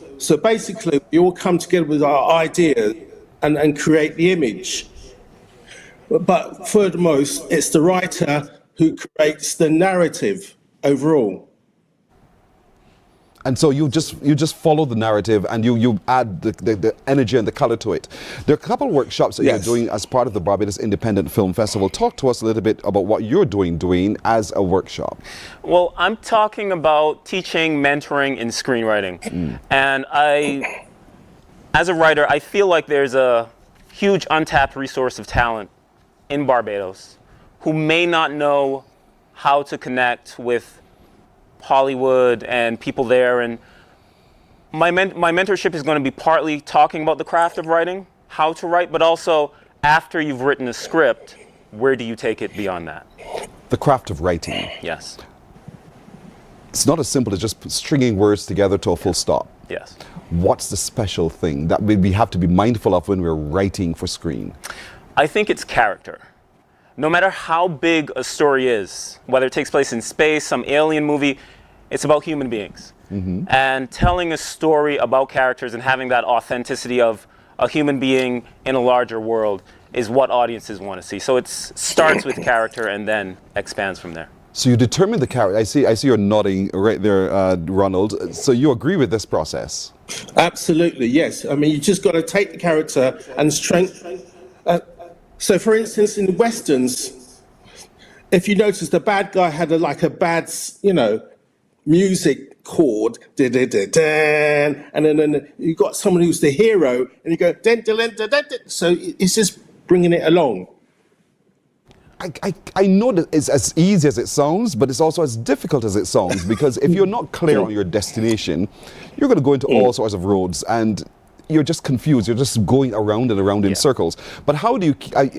Speaker 13: basically we all come together with our idea and create the image. But furthermost, it's the writer who creates the narrative overall.
Speaker 3: And so you just follow the narrative and you add the energy and the color to it. There are a couple of workshops that you're doing as part of the Barbados Independent Film Festival. Talk to us a little bit about what you're doing as a workshop.
Speaker 6: Well, I'm talking about teaching, mentoring in screenwriting. And as a writer, I feel like there's a huge untapped resource of talent in Barbados who may not know how to connect with Hollywood and people there. And my mentorship is going to be partly talking about the craft of writing, how to write, but also after you've written a script, where do you take it beyond that?
Speaker 3: The craft of writing.
Speaker 6: Yes.
Speaker 3: It's not as simple as just stringing words together to a full stop.
Speaker 6: Yes.
Speaker 3: What's the special thing that we have to be mindful of when we're writing for screen?
Speaker 6: I think it's character. No matter how big a story is, whether it takes place in space, some alien movie, it's about human beings. And telling a story about characters and having that authenticity of a human being in a larger world is what audiences want to see. So it starts with character and then expands from there.
Speaker 3: So you determine the character. I see you're nodding right there, Ronald. So you agree with this process?
Speaker 13: Absolutely, yes. I mean, you just got to take the character and strengthen. So, for instance, in westerns, if you notice, the bad guy had a bad, music chord, and then you got someone who's the hero, and you go, so it's just bringing it along.
Speaker 3: I know that it's as easy as it sounds, but it's also as difficult as it sounds, because if you're not clear on your destination, you're going to go into all sorts of roads, and you're just confused. You're just going around and around in circles. But how do you,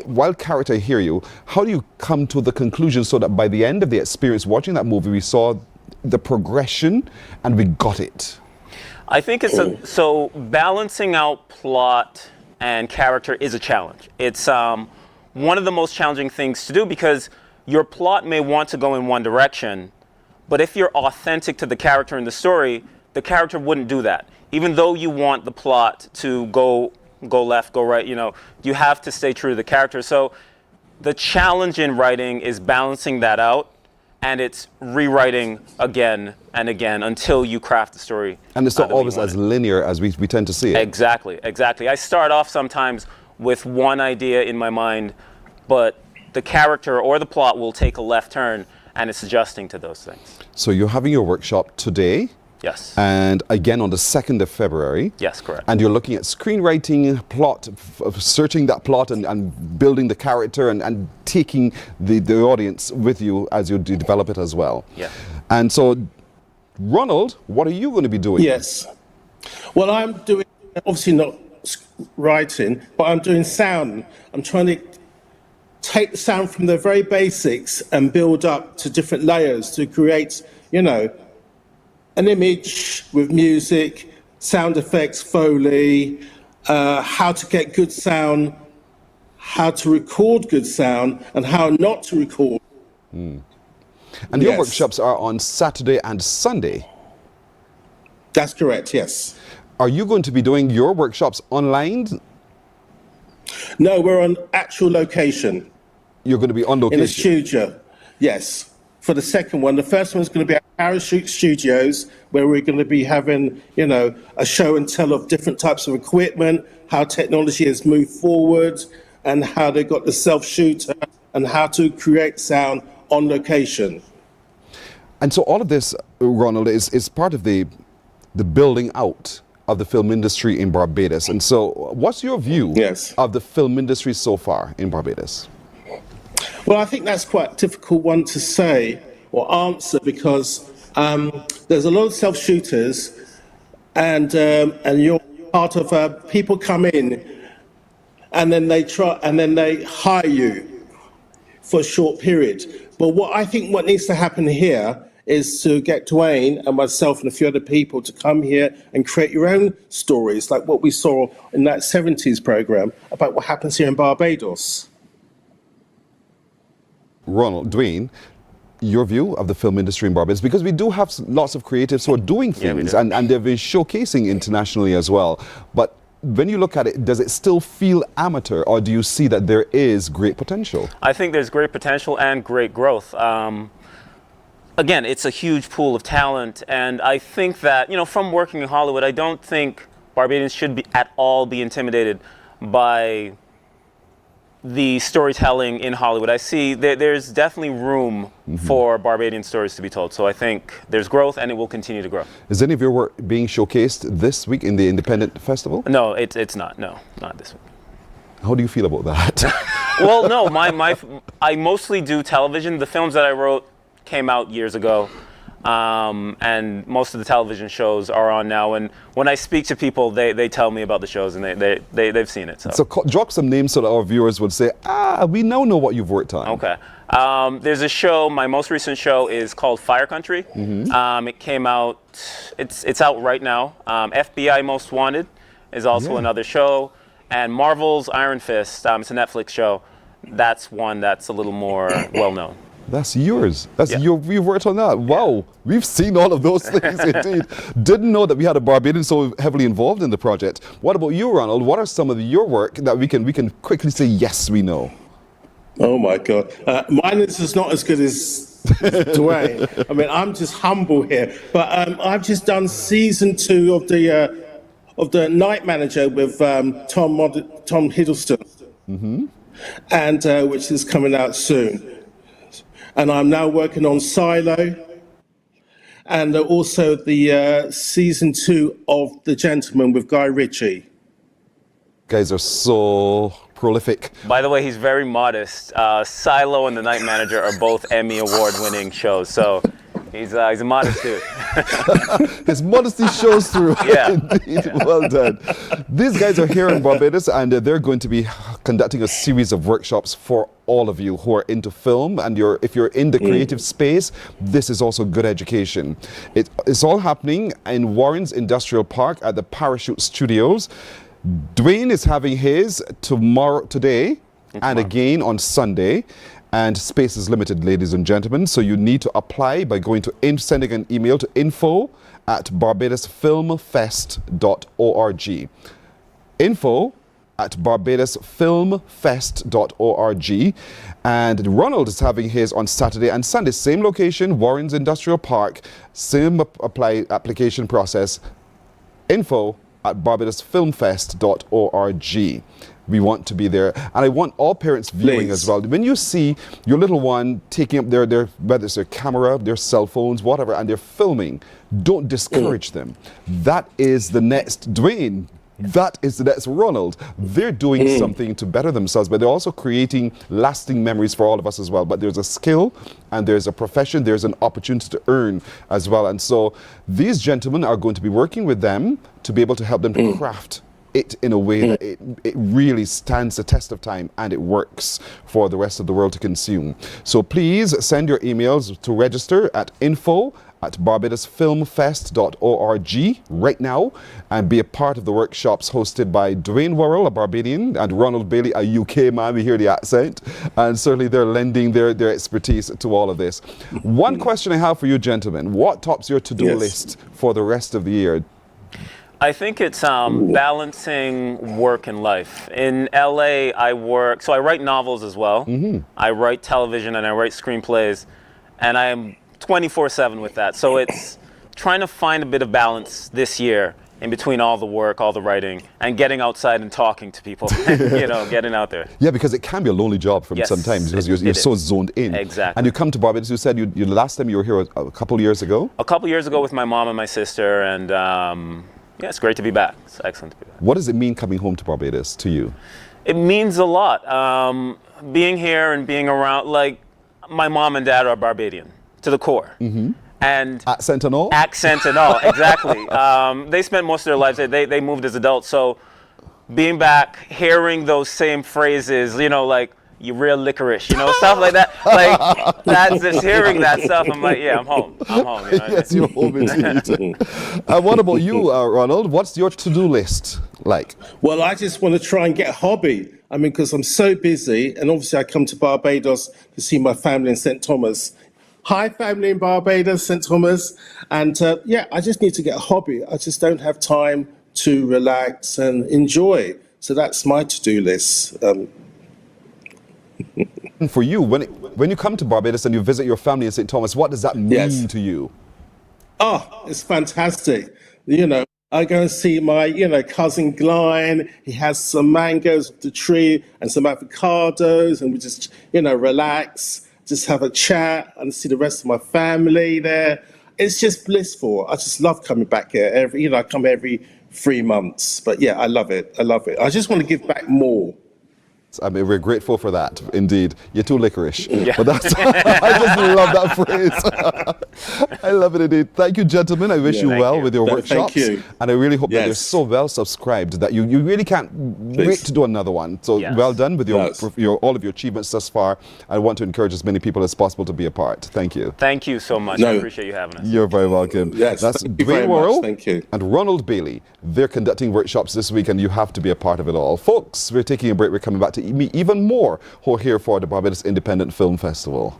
Speaker 3: while character, I hear you, how do you come to the conclusion so that by the end of the experience watching that movie, we saw the progression and we got it?
Speaker 6: I think it's so balancing out plot and character is a challenge. It's one of the most challenging things to do, because your plot may want to go in one direction, but if you're authentic to the character in the story, the character wouldn't do that. Even though you want the plot to go left, go right, you have to stay true to the character. So the challenge in writing is balancing that out, and it's rewriting again and again until you craft the story.
Speaker 3: And it's not always as linear as we tend to see it.
Speaker 6: Exactly. I start off sometimes with one idea in my mind, but the character or the plot will take a left turn, and it's adjusting to those things.
Speaker 3: So you're having your workshop today?
Speaker 6: Yes.
Speaker 3: And again on the 2nd of February.
Speaker 6: Yes, correct.
Speaker 3: And you're looking at screenwriting, plot, searching that plot and building the character and taking the audience with you as you develop it as well.
Speaker 6: Yeah.
Speaker 3: And so, Ronald, what are you going to be doing?
Speaker 13: Yes. Well, I'm doing, obviously not writing, but I'm doing sound. I'm trying to take the sound from the very basics and build up to different layers to create, an image with music, sound effects, Foley, how to get good sound, how to record good sound, and how not to record.
Speaker 3: And your workshops are on Saturday and Sunday?
Speaker 13: That's correct, yes.
Speaker 3: Are you going to be doing your workshops online?
Speaker 13: No, we're on actual location.
Speaker 3: You're going to be on location?
Speaker 13: In a studio, yes. For the second one, the first one's going to be at Parachute Studios, where we're going to be having, a show and tell of different types of equipment, how technology has moved forward, and how they got the self-shooter, and how to create sound on location.
Speaker 3: And so all of this, Ronald, is part of the building out of the film industry in Barbados. And so what's your view of the film industry so far in Barbados?
Speaker 13: Well, I think that's quite a difficult one to say or answer, because there's a lot of self-shooters, and you're part of people come in, and then they hire you for a short period. But what needs to happen here is to get Dwayne and myself and a few other people to come here and create your own stories, like what we saw in that 70s program about what happens here in Barbados.
Speaker 3: Ronald, Dwayne, your view of the film industry in Barbados, because we do have lots of creatives who are doing things, and they've been showcasing internationally as well. But when you look at it, does it still feel amateur, or do you see that there is great potential?
Speaker 6: I think there's great potential and great growth. Again, it's a huge pool of talent, and I think that, from working in Hollywood, I don't think Barbadians should be intimidated by the storytelling in Hollywood. I see there's definitely room for Barbadian stories to be told. So I think there's growth, and it will continue to grow. Is any of your work being showcased this week in the Independent Festival? No, it's not. No, not this week. How do you feel about that? Well, no, I mostly do television. The films that I wrote came out years ago. and most of the television shows are on now. And when I speak to people, they tell me about the shows, and they've seen it.
Speaker 3: So drop some names so that our viewers would say, we now know what you've worked on.
Speaker 6: Okay. There's a show, my most recent show is called Fire Country. It came out, it's out right now. FBI Most Wanted is also another show. And Marvel's Iron Fist, it's a Netflix show. That's one that's a little more well-known.
Speaker 3: That's yours. You've worked on that. Wow, we've seen all of those things indeed. Didn't know that we had a Barbadian so heavily involved in the project. What about you, Ronald? What are some of your work that we can quickly say, yes, we know?
Speaker 13: Oh my God, mine is just not as good as Dwayne. I mean, I'm just humble here, but I've just done season 2 of the Night Manager with Tom Hiddleston, and which is coming out soon. And I'm now working on Silo, and also the season 2 of The Gentleman with Guy Ritchie.
Speaker 3: Guys are so prolific.
Speaker 6: By the way, he's very modest. Silo and The Night Manager are both Emmy Award-winning shows, so he's a modest dude.
Speaker 3: His modesty shows through.
Speaker 6: Yeah.
Speaker 3: Indeed. Well done. These guys are here in Barbados, and they're going to be conducting a series of workshops for all of you who are into film, and if you're in the creative space, this is also good education. It's all happening in Warren's Industrial Park at the Parachute Studios. Dwayne is having his today, and again on Sunday. And space is limited, ladies and gentlemen, so you need to apply by going to sending an email to info@barbadosfilmfest.org. info@barbadosfilmfest.org. And Ronald is having his on Saturday and Sunday, same location, Warren's Industrial Park, same application process. info@barbadosfilmfest.org. We want to be there, and I want all parents viewing as well. When you see your little one taking up their whether it's their camera, their cell phones, whatever, and they're filming, don't discourage them. That is the next Dwayne. That is the next Ronald. They're doing something to better themselves, but they're also creating lasting memories for all of us as well. But there's a skill, and there's a profession, there's an opportunity to earn as well. And so these gentlemen are going to be working with them to be able to help them to craft it in a way that it really stands the test of time, and it works for the rest of the world to consume. So please send your emails to register at info@barbadosfilmfest.org right now, and be a part of the workshops hosted by Dwayne Worrell, a Barbadian, and Ronald Bailey, a UK man. We hear the accent, and certainly they're lending their expertise to all of this. One question I have for you, gentlemen: what tops your to-do list for the rest of the year?
Speaker 6: I think it's balancing work and life. In LA, I write novels as well. I write television and I write screenplays, and I am 24/7 with that. So it's trying to find a bit of balance this year in between all the work, all the writing, and getting outside and talking to people, getting out there.
Speaker 3: Yeah, because it can be a lonely job sometimes, because you're so zoned in.
Speaker 6: Exactly.
Speaker 3: And you come to Barbados, you said you last time you were here a couple of years ago?
Speaker 6: A couple years ago with my mom and my sister, and yeah, it's great to be back. It's excellent to be back.
Speaker 3: What does it mean coming home to Barbados to you?
Speaker 6: It means a lot. Being here and being around, like, my mom and dad are Barbadian to the core. And
Speaker 3: accent and all?
Speaker 6: Accent and all, exactly. They spent most of their lives there. They moved as adults. So being back, hearing those same phrases, like, you real licorice, stuff like that. Like, that's just hearing that stuff. I'm like, yeah, I'm home. I'm home.
Speaker 3: Yes, you're home indeed. What about you, Ronald? What's your to-do list like?
Speaker 13: Well, I just want to try and get a hobby. I mean, because I'm so busy, and obviously I come to Barbados to see my family in St. Thomas. Hi, family in Barbados, St. Thomas. And yeah, I just need to get a hobby. I just don't have time to relax and enjoy. So that's my to-do list.
Speaker 3: For you, when you come to Barbados and you visit your family in St. Thomas, what does that mean to you?
Speaker 13: Oh, it's fantastic. I go and see my, cousin Glyne. He has some mangoes off the tree and some avocados, and we just, relax, just have a chat and see the rest of my family there. It's just blissful. I just love coming back here. I come every 3 months. But yeah, I love it. I love it. I just want to give back more.
Speaker 3: I mean, we're grateful for that, indeed. You're too licorice. Yeah. But I just love that phrase. I love it indeed. Thank you, gentlemen. I wish you well with your workshops.
Speaker 13: Thank you.
Speaker 3: And I really hope that
Speaker 13: Yes.
Speaker 3: they're so well subscribed that you really can't wait to do another one. So well done with your all of your achievements thus far. I want to encourage as many people as possible to be a part. Thank you.
Speaker 6: Thank you so much. I appreciate you having us.
Speaker 3: You're very welcome.
Speaker 13: Yes,
Speaker 3: That's
Speaker 13: thank you very much.
Speaker 3: Worrell
Speaker 13: Thank you.
Speaker 3: and Ronald Bailey. They're conducting workshops this week, and you have to be a part of it all. Folks, we're taking a break. We're coming back to meet even more who are here for the Barbados Independent Film Festival.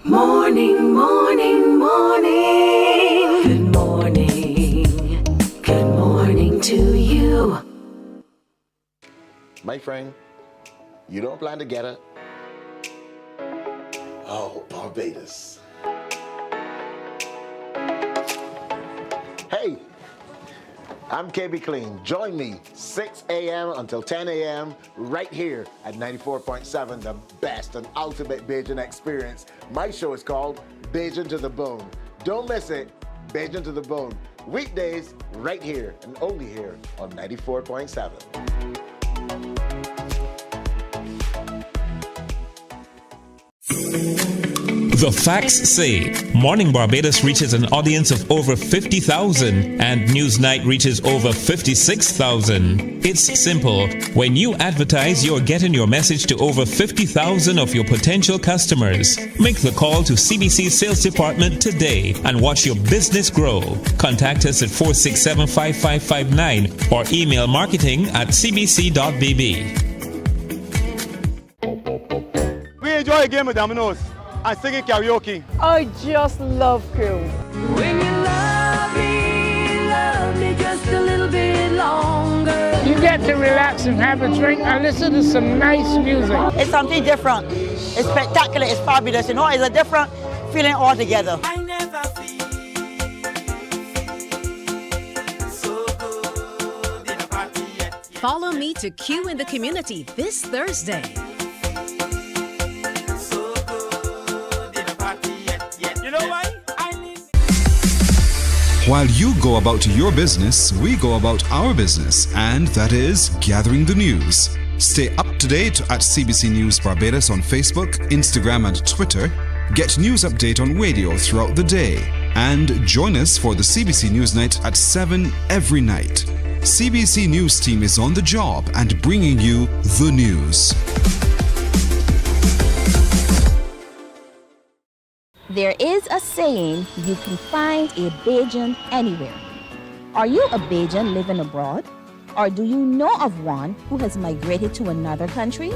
Speaker 2: Morning, morning, morning. Good morning. Good morning to you.
Speaker 9: My friend, you don't plan to get it? Oh, Barbados. Hey, I'm KB Clean. Join me 6 a.m. until 10 a.m. right here at 94.7, the best and ultimate Bajan experience. My show is called Bajan to the Bone. Don't miss it, Bajan to the Bone. Weekdays right here and only here on 94.7.
Speaker 8: The facts say Morning Barbados reaches an audience of over 50,000 and Newsnight reaches over 56,000. It's simple. When you advertise, you're getting your message to over 50,000 of your potential customers. Make the call to CBC Sales Department today and watch your business grow. Contact us at 467-5559 or email marketing@cbc.bb.
Speaker 10: We enjoy a game of dominoes and singing karaoke.
Speaker 14: I just love crew.
Speaker 2: When you love me just a little bit longer.
Speaker 11: You get to relax and have a drink and listen to some nice music.
Speaker 12: It's something different. It's spectacular. It's fabulous. You know, it's a different feeling altogether.
Speaker 2: I never feel so good in a party yet.
Speaker 4: Follow me to Q in the Community this Thursday.
Speaker 1: While you go about your business, we go about our business, and that is gathering the news. Stay up to date at CBC News Barbados on Facebook, Instagram, and Twitter. Get news update on radio throughout the day. And join us for the CBC News Night at 7 every night. CBC News team is on the job and bringing you the news.
Speaker 7: There is a saying, you can find a Bajan anywhere. Are you a Bajan living abroad? Or do you know of one who has migrated to another country?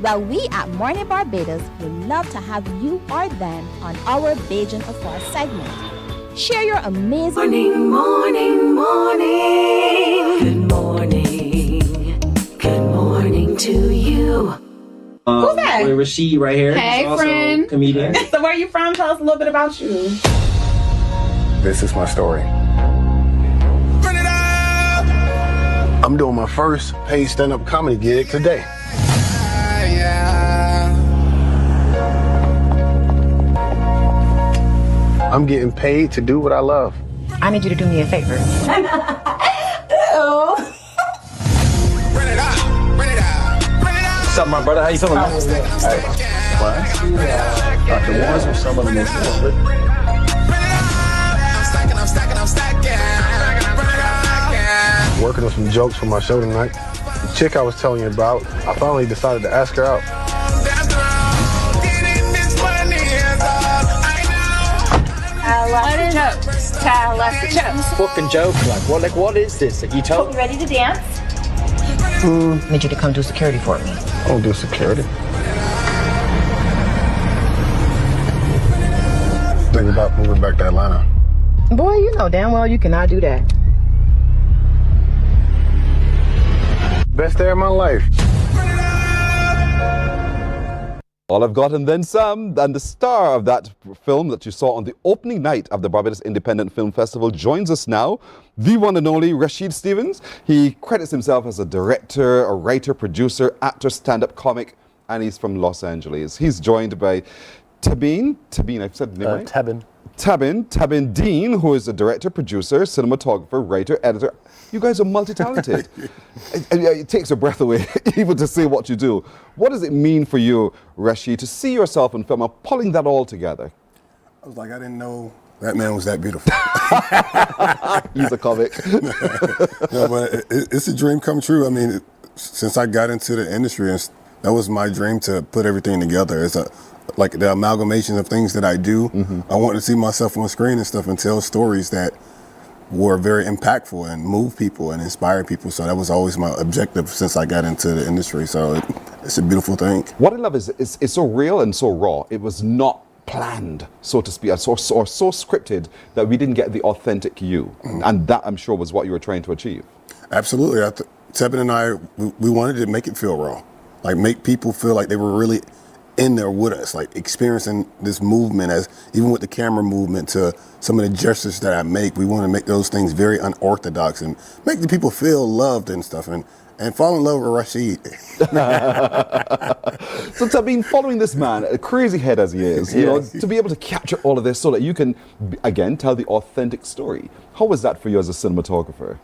Speaker 7: Well, we at Mornin Barbados would love to have you or them on our Bajan Afar segment. Share your amazing
Speaker 2: Morning, morning. Good morning. Good morning to you.
Speaker 15: Who's that?
Speaker 16: We're Rashid right here.
Speaker 15: Hey,
Speaker 16: He's also
Speaker 15: friend.
Speaker 16: a comedian.
Speaker 15: So where are you from? Tell us a little bit about you.
Speaker 17: This is my story. I'm doing my first paid stand-up comedy gig today. I'm getting paid to do what I love.
Speaker 15: I need you to do me a favor.
Speaker 16: What's up, my brother? How you feeling, man?
Speaker 17: Hey, Dr. Warren's are some of the most working on some jokes for my show tonight. The chick I was telling you about, I finally decided to ask her out.
Speaker 16: Fucking joke, what is this that you told?
Speaker 15: You ready to dance? I need you to come do security for me.
Speaker 17: I don't do security. Think about moving back to Atlanta.
Speaker 15: Boy, you know damn well you cannot do that.
Speaker 17: Best day of my life.
Speaker 3: All I've got and then some, and the star of that film that you saw on the opening night of the Barbados Independent Film Festival joins us now, the one and only Rashid Stevens. He credits himself as a director, a writer, producer, actor, stand-up comic, and he's from Los Angeles. He's joined by Tabin, I've said the name right? Tabin Dean, who is a director, producer, cinematographer, writer, editor. You guys are multi-talented. It takes your breath away even to say what you do. What does it mean for you, Rashid, to see yourself in film and pulling that all together?
Speaker 17: I was like, I didn't know that man was that beautiful.
Speaker 3: He's a comic.
Speaker 17: No, but it's a dream come true. I mean, since I got into the industry, that was my dream to put everything together. It's like the amalgamation of things that I do. I want to see myself on screen and stuff and tell stories that were very impactful and move people and inspire people. So that was always my objective since I got into the industry. So it's a beautiful thing.
Speaker 3: What I love is it's so real and so raw. It was not planned, so to speak, or so scripted that we didn't get the authentic you. And that, I'm sure, was what you were trying to achieve.
Speaker 17: Absolutely. Tebin and I, we wanted to make it feel raw. Like make people feel like they were really in there with us, like experiencing this movement, as even with the camera movement to some of the gestures that I make. We want to make those things very unorthodox and make the people feel loved and stuff and fall in love with Rashid.
Speaker 3: So to be following this man, a crazy head as he is, you know, to be able to capture all of this so that you can, again, tell the authentic story. How was that for you as a cinematographer?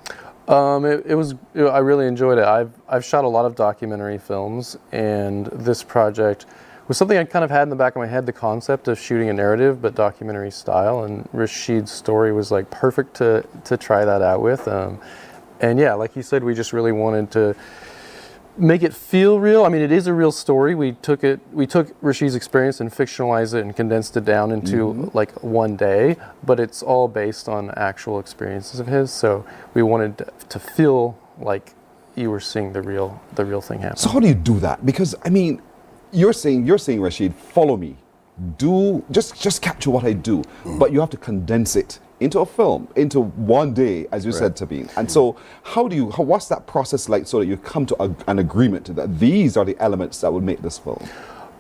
Speaker 18: I really enjoyed it. I've shot a lot of documentary films, and this project was something I kind of had in the back of my head, the concept of shooting a narrative but documentary style, and Rashid's story was like perfect to try that out with. And yeah, like you said, we just really wanted to make it feel real. I mean, it is a real story. We took Rashid's experience and fictionalized it and condensed it down into like one day, but it's all based on actual experiences of his. So we wanted to feel like you were seeing the real thing happen.
Speaker 3: So how do you do that? Because I mean, you're saying Rashid, follow me, do just capture what I do, but you have to condense it into a film, into one day, as you said, Tabeen. And so what's that process like so that you come to an agreement that these are the elements that will make this film?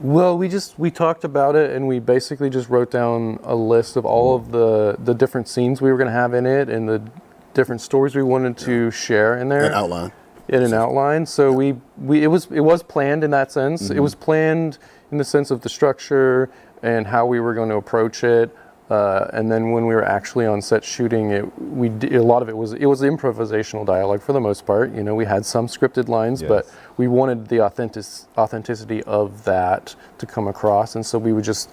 Speaker 18: Well, we talked about it, and we basically just wrote down a list of all of the different scenes we were going to have in it and the different stories we wanted to share in there.
Speaker 17: An outline.
Speaker 18: In an outline. So it was planned in that sense. It was planned in the sense of the structure and how we were going to approach it. And then when we were actually on set shooting it, a lot of it was improvisational dialogue for the most part. You know, we had some scripted lines, but we wanted the authenticity of that to come across, and so we would just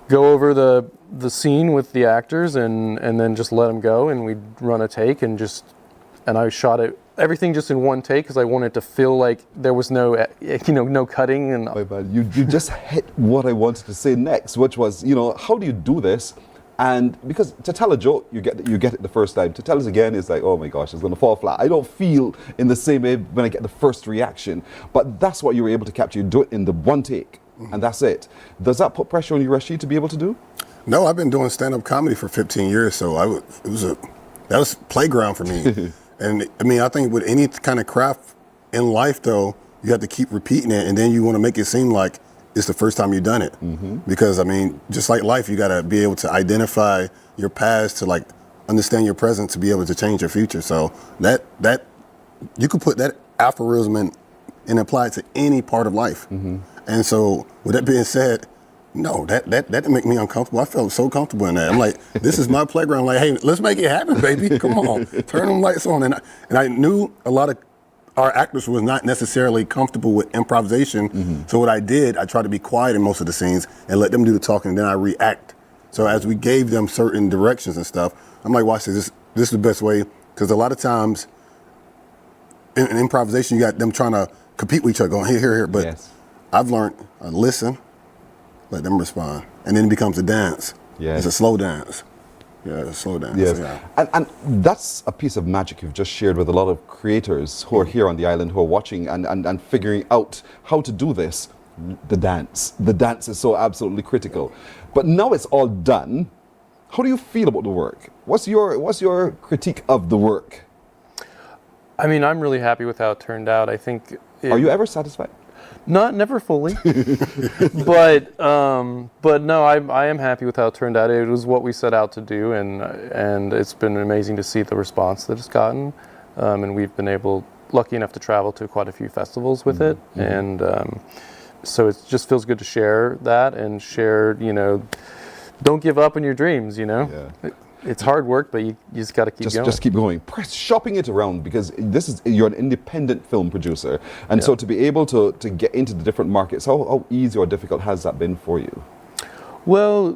Speaker 18: go over the scene with the actors and then just let them go, and we'd run a take and I shot it everything just in one take because I wanted to feel like there was no cutting. And
Speaker 3: you just hit what I wanted to say next, which was, how do you do this? And because to tell a joke, you get it the first time. To tell it again is like, oh my gosh, it's going to fall flat. I don't feel in the same way when I get the first reaction. But that's what you were able to capture. You do it in the one take, and that's it. Does that put pressure on you, Rashid, to be able to do?
Speaker 17: No, I've been doing stand-up comedy for 15 years, so that was playground for me. And I mean, I think with any kind of craft in life, though, you have to keep repeating it, and then you want to make it seem like it's the first time you've done it. Because I mean, just like life, you got to be able to identify your past to like understand your present to be able to change your future. So that you could put that aphorism in and apply it to any part of life. And so with that being said, no, that didn't make me uncomfortable. I felt so comfortable in that. I'm like, this is my playground. Like, hey, let's make it happen, baby. Come on, turn them lights on. And I knew a lot of our actors was not necessarily comfortable with improvisation. So what I did, I tried to be quiet in most of the scenes and let them do the talking, and then I react. So as we gave them certain directions and stuff, I'm like, watch this. This is the best way, because a lot of times in improvisation, you got them trying to compete with each other, going here. But I've learned, listen, let them respond, and then it becomes a dance. It's a slow dance. Yeah, it's a slow dance.
Speaker 3: And that's a piece of magic you've just shared with a lot of creators who are here on the island, who are watching and figuring out how to do this. The dance is so absolutely critical. But now it's all done. How do you feel about the work? What's your critique of the work?
Speaker 18: I mean, I'm really happy with how it turned out. I think.
Speaker 3: Are you ever satisfied?
Speaker 18: Never fully, but no, I am happy with how it turned out. It was what we set out to do, and it's been amazing to see the response that it's gotten, and we've been lucky enough to travel to quite a few festivals with it, and so it just feels good to share that and share, don't give up on your dreams, It's hard work, but you just got to keep going.
Speaker 3: Just keep going. Shopping it around, because you're an independent film producer, and so to be able to get into the different markets, how easy or difficult has that been for you?
Speaker 18: Well,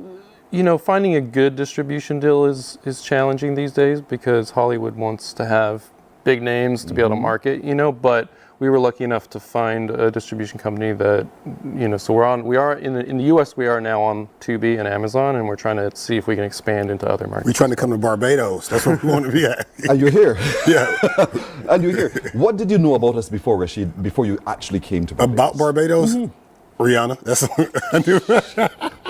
Speaker 18: finding a good distribution deal is challenging these days because Hollywood wants to have big names to be able to market, but we were lucky enough to find a distribution company that, so we are in the US, we are now on Tubi and Amazon, and we're trying to see if we can expand into other markets.
Speaker 17: We're trying to come to Barbados. That's where we want to be at.
Speaker 3: And you're here.
Speaker 17: Yeah.
Speaker 3: And you're here. What did you know about us before, Rashid, before you actually came to Barbados?
Speaker 17: About Barbados? Rihanna. That's what I knew.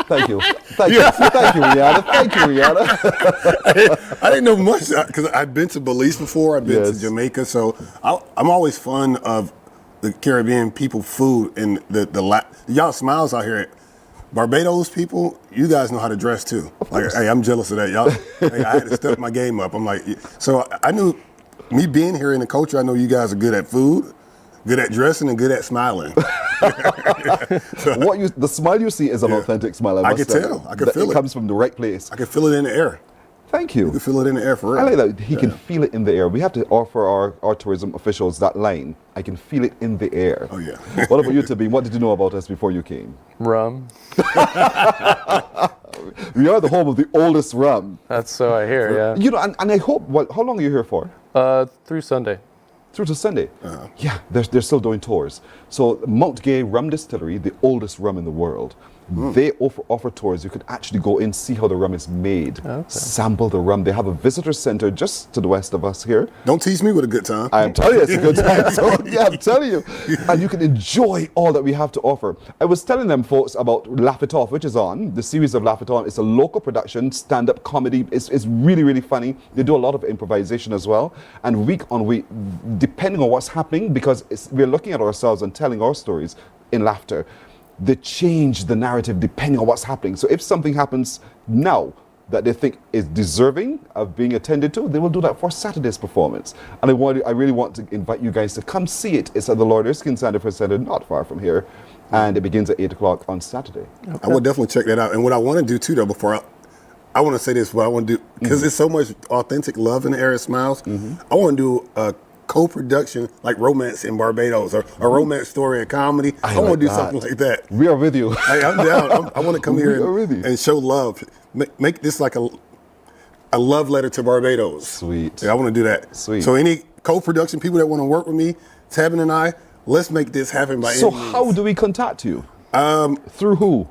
Speaker 3: Thank you. Thank you, Rihanna. Thank you, Rihanna.
Speaker 17: I didn't know much because I've been to Belize before. I've been to Jamaica, so I'm always fond of the Caribbean people, food, and y'all smiles out here. Barbados people, you guys know how to dress too. Like, hey, I'm jealous of that, y'all. Hey, I had to step my game up. I'm like, so I knew me being here in the culture. I know you guys are good at food, good at dressing, and good at smiling.
Speaker 3: The smile you see is an authentic smile.
Speaker 17: I can tell. I can feel it.
Speaker 3: It comes from the right place.
Speaker 17: I can feel it in the air.
Speaker 3: Thank you.
Speaker 17: You can feel it in the air for real.
Speaker 3: I like that. He can feel it in the air. We have to offer our tourism officials that line. I can feel it in the air.
Speaker 17: Oh, yeah.
Speaker 3: What about you, Tabeen? What did you know about us before you came?
Speaker 18: Rum.
Speaker 3: We are the home of the oldest rum.
Speaker 18: That's so I hear, yeah.
Speaker 3: And I hope, how long are you here for?
Speaker 18: Through Sunday.
Speaker 3: Through to Sunday? Yeah, they're still doing tours. So Mount Gay Rum Distillery, the oldest rum in the world, they offer tours. You could actually go in, see how the rum is made, sample the rum. They have a visitor center just to the west of us here.
Speaker 17: Don't tease me with a good time.
Speaker 3: I'm telling you, it's a good time. So, yeah, I'm telling you. And you can enjoy all that we have to offer. I was telling them folks about Laugh It Off, which is on, the series of Laugh It On. It's a local production, stand-up comedy. It's really, really funny. They do a lot of improvisation as well. And week on week, depending on what's happening, because we're looking at ourselves and telling our stories in laughter, they change the narrative depending on what's happening. So if something happens now that they think is deserving of being attended to, they will do that for Saturday's performance. And I really want to invite you guys to come see it. It's at the Lord Erskine Sandifer Center, not far from here. And it begins at 8 o'clock on Saturday.
Speaker 17: Okay. I will definitely check that out. And what I want to do too, though, before I want to say this, what I want to do, because there's so much authentic love in the area of Smiles, I want to do a co-production like Romance in Barbados or a romance story and comedy. I want to do something like that.
Speaker 3: We are with you.
Speaker 17: Hey, I'm down. I want to come here and show love. Make this like a love letter to Barbados.
Speaker 3: Sweet.
Speaker 17: Yeah, I want to do that.
Speaker 3: Sweet.
Speaker 17: So any co-production people that want to work with me, Tabin and I, let's make this happen by
Speaker 3: So
Speaker 17: any means.
Speaker 3: how do we contact you? Through who?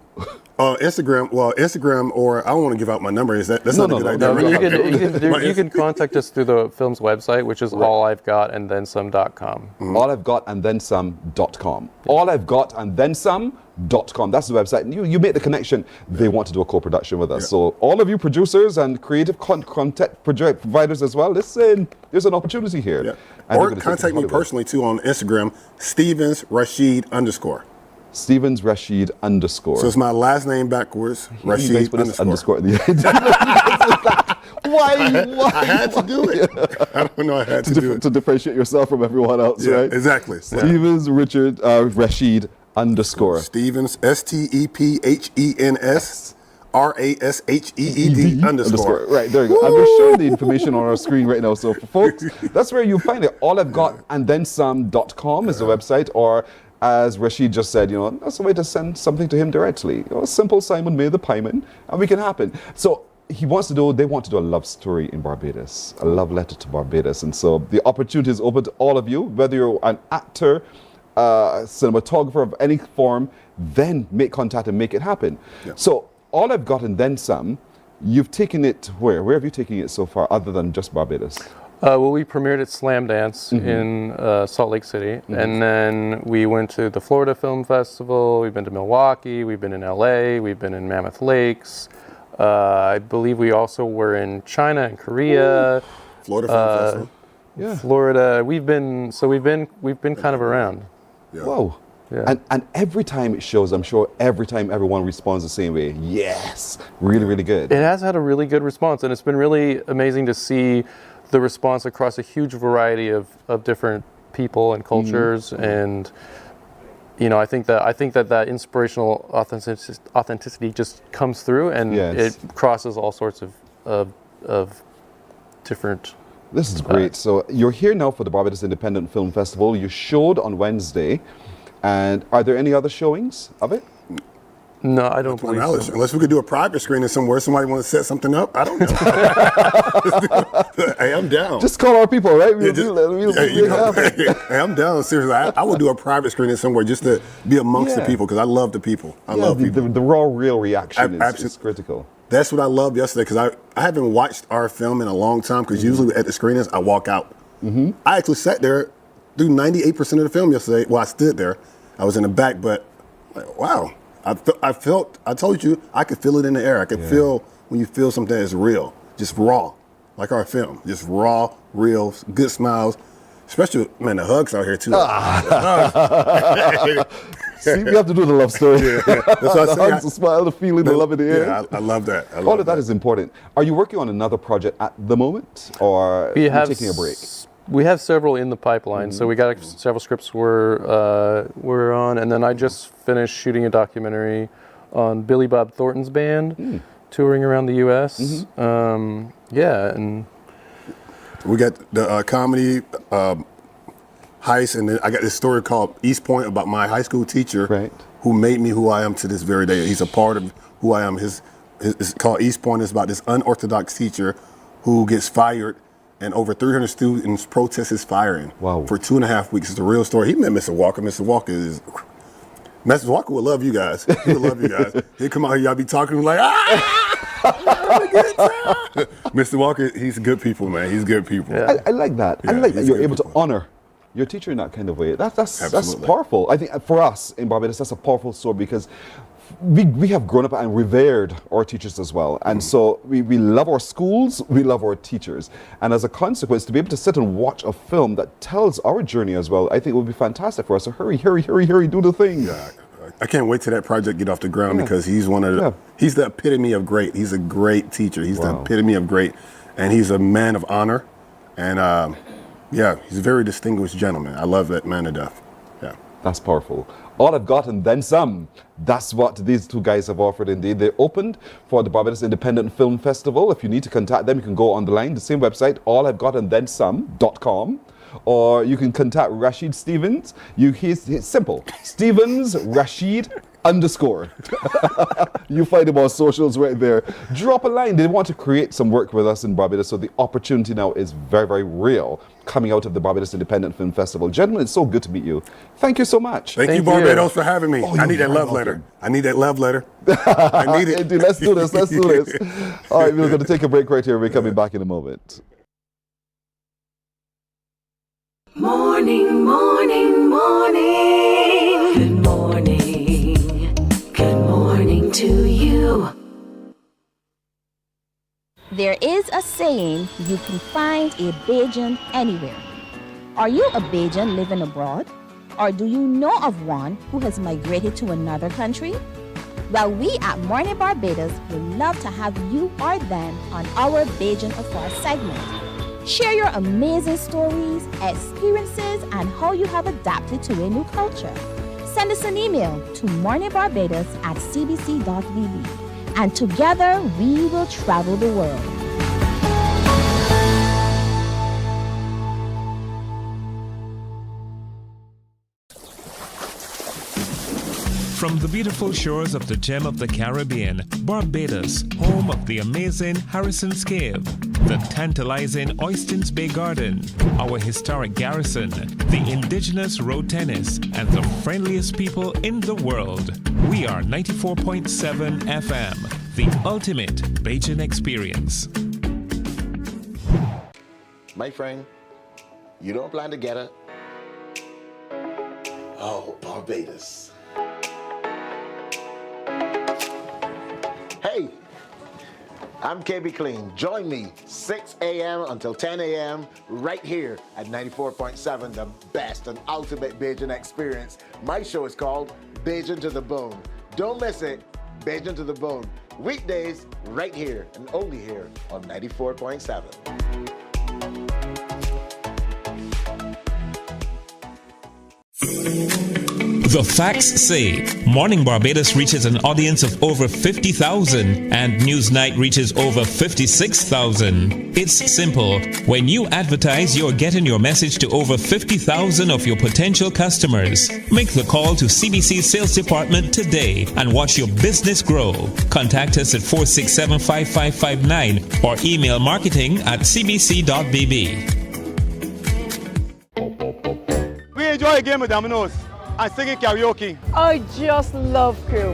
Speaker 17: Instagram, or I don't want to give out my number. That's not a good idea.
Speaker 18: You can contact us through the film's website, which is allivegotanddthensome.com.
Speaker 3: Allivegotanddthensome.com. Allivegotanddthensome.com. That's the website. You make the connection. They want to do a co-production with us. Yeah. So all of you producers and creative content providers as well, listen, there's an opportunity here.
Speaker 17: Yeah. Or contact me personally too on Instagram, Stevens Rashid _.
Speaker 3: Stevens Rashid _.
Speaker 17: So it's my last name backwards, Rashid
Speaker 3: underscore at the end. Why?
Speaker 17: I had to do it. I don't know. I had to do it
Speaker 3: to differentiate yourself from everyone else, right?
Speaker 17: Exactly.
Speaker 3: Stevens Rashid _.
Speaker 17: Stevens STEPHENS RASHEED _.
Speaker 3: Right, there you go. And we're showing the information on our screen right now. So for folks, that's where you find it. Allivegotanddthensome.com is the website, or as Rashid just said, that's a way to send something to him directly. A simple Simon May the Pieman, and we can happen. So they want to do a love story in Barbados, a love letter to Barbados. And so the opportunity is open to all of you, whether you're an actor, cinematographer of any form, then make contact and make it happen. Yeah. So All I've Got and Then Some, you've taken it where? Where have you taken it so far other than just Barbados?
Speaker 18: Well, we premiered at Slam Dance in Salt Lake City, and then we went to the Florida Film Festival. We've been to Milwaukee. We've been in LA. We've been in Mammoth Lakes. I believe we also were in China and Korea.
Speaker 17: Florida Film Festival.
Speaker 18: Yeah. Florida. We've been kind of around.
Speaker 17: Yeah.
Speaker 3: Whoa.
Speaker 18: Yeah.
Speaker 3: And every time it shows, I'm sure every time everyone responds the same way. Yes. Really, really good.
Speaker 18: It has had a really good response, and it's been really amazing to see the response across a huge variety of different people and cultures, and I think that inspirational authenticity just comes through, and it crosses all sorts of different.
Speaker 3: This is great. So you're here now for the Barbados Independent Film Festival. You showed on Wednesday, and are there any other showings of it?
Speaker 18: No, I don't believe
Speaker 17: knowledge.
Speaker 18: so.
Speaker 17: Unless we could do a private screening somewhere, somebody want to set something up. I don't know. Hey, I'm down.
Speaker 3: Just call our people, right?
Speaker 17: Hey, I'm down. Seriously, I would do a private screening somewhere just to be amongst the people because I love the people. I love people.
Speaker 3: The raw, real reaction is critical.
Speaker 17: That's what I loved yesterday because I haven't watched our film in a long time because usually at the screenings I walk out. I actually sat there through 98% of the film yesterday. Well, I stood there. I was in the back, but like, wow. I told you, I could feel it in the air. I could feel when you feel something that's real, just raw, like our film, just raw, real, good smiles. Especially, man, the hugs out here too.
Speaker 3: See, we have to do the love story.
Speaker 17: That's what I
Speaker 3: the
Speaker 17: say.
Speaker 3: hugs, the smile, the feeling, the love in the air.
Speaker 17: Yeah, I love that.
Speaker 3: All of that is important. Are you working on another project at the moment, or are you taking a break?
Speaker 18: We have several in the pipeline, so we got several scripts we're on, and then I just finished shooting a documentary on Billy Bob Thornton's band, touring around the U.S. And
Speaker 17: we got the comedy heist, and then I got this story called East Point about my high school teacher, who made me who I am to this very day. He's a part of who I am. It's called East Point. It's about this unorthodox teacher who gets fired. And over 300 students protest his firing for 2.5 weeks. It's a real story. He met Mr. Walker. Mr. Walker would love you guys. He would love you guys. He'd come out here, y'all be talking like, Mr. Walker, he's good people, man. He's good people.
Speaker 3: Yeah. I like that. I like that you're able to honor your teacher in that kind of way. That's powerful. I think for us in Barbados, that's a powerful story because we have grown up and revered our teachers as well. And so we love our schools, we love our teachers. And as a consequence, to be able to sit and watch a film that tells our journey as well, I think it would be fantastic for us. So hurry, do the thing.
Speaker 17: Yeah, I can't wait till that project get off the ground because he's one of he's the epitome of great. He's a great teacher. He's the epitome of great. And he's a man of honor. And he's a very distinguished gentleman. I love that man to death. Yeah.
Speaker 3: That's powerful. All I've got and then some. That's what these two guys have offered indeed. They opened for the Barbados Independent Film Festival. If you need to contact them, you can go on the line, the same website, allivegotandthensome.com. Or you can contact Rashid Stevens. He's simple. Stevens Rashid _. You find him on socials right there. Drop a line. They want to create some work with us in Barbados, so the opportunity now is very, very real coming out of the Barbados Independent Film Festival. Gentlemen, it's so good to meet you. Thank you so much.
Speaker 17: Thank you, Barbados, for having me. I need that love letter. I need that love letter. I need it.
Speaker 3: Let's do this. Let's do this. All right, we're going to take a break right here. We're coming back in a moment.
Speaker 2: Morning, morning, morning. Good morning. Good morning to you.
Speaker 7: There is a saying, you can find a Bajan anywhere. Are you a Bajan living abroad? Or do you know of one who has migrated to another country? Well, we at Mornin Barbados would love to have you or them on our Bajan Affair segment. Share your amazing stories, experiences, and how you have adapted to a new culture. Send us an email to morninbarbados@cbc.vb, and together we will travel the world.
Speaker 8: From the beautiful shores of the gem of the Caribbean, Barbados, home of the amazing Harrison's Cave, the tantalizing Oystins Bay Garden, our historic garrison, the indigenous road tennis, and the friendliest people in the world. We are 94.7 FM, the ultimate Bajan experience.
Speaker 9: My friend, you don't plan to get it. Oh, Barbados. Hey, I'm KB Clean. Join me 6 a.m. until 10 a.m. right here at 94.7, the best and ultimate Bajan experience. My show is called Bajan to the Bone. Don't miss it, Bajan to the Bone. Weekdays right here and only here on 94.7.
Speaker 8: The facts say Morning Barbados reaches an audience of over 50,000 and Newsnight reaches over 56,000. It's simple. When you advertise, you're getting your message to over 50,000 of your potential customers. Make the call to CBC Sales Department today and watch your business grow. Contact us at 467-5559 or email marketing@cbc.bb.
Speaker 10: We enjoy a game of dominoes and singing karaoke.
Speaker 14: I just love crew.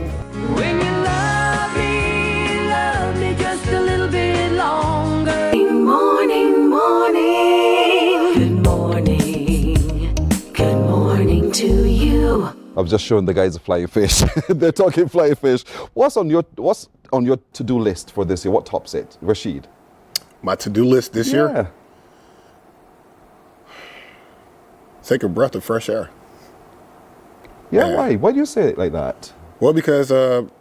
Speaker 2: When you love me just a little bit longer. Morning, morning. Good morning. Good morning to you.
Speaker 3: I was just showing the guys a flying fish. They're talking flying fish. What's on your to-do list for this year? What tops it? Rashid?
Speaker 17: My to-do list this year? Take a breath of fresh air.
Speaker 3: Yeah, why? Why do you say it like that?
Speaker 17: Well, because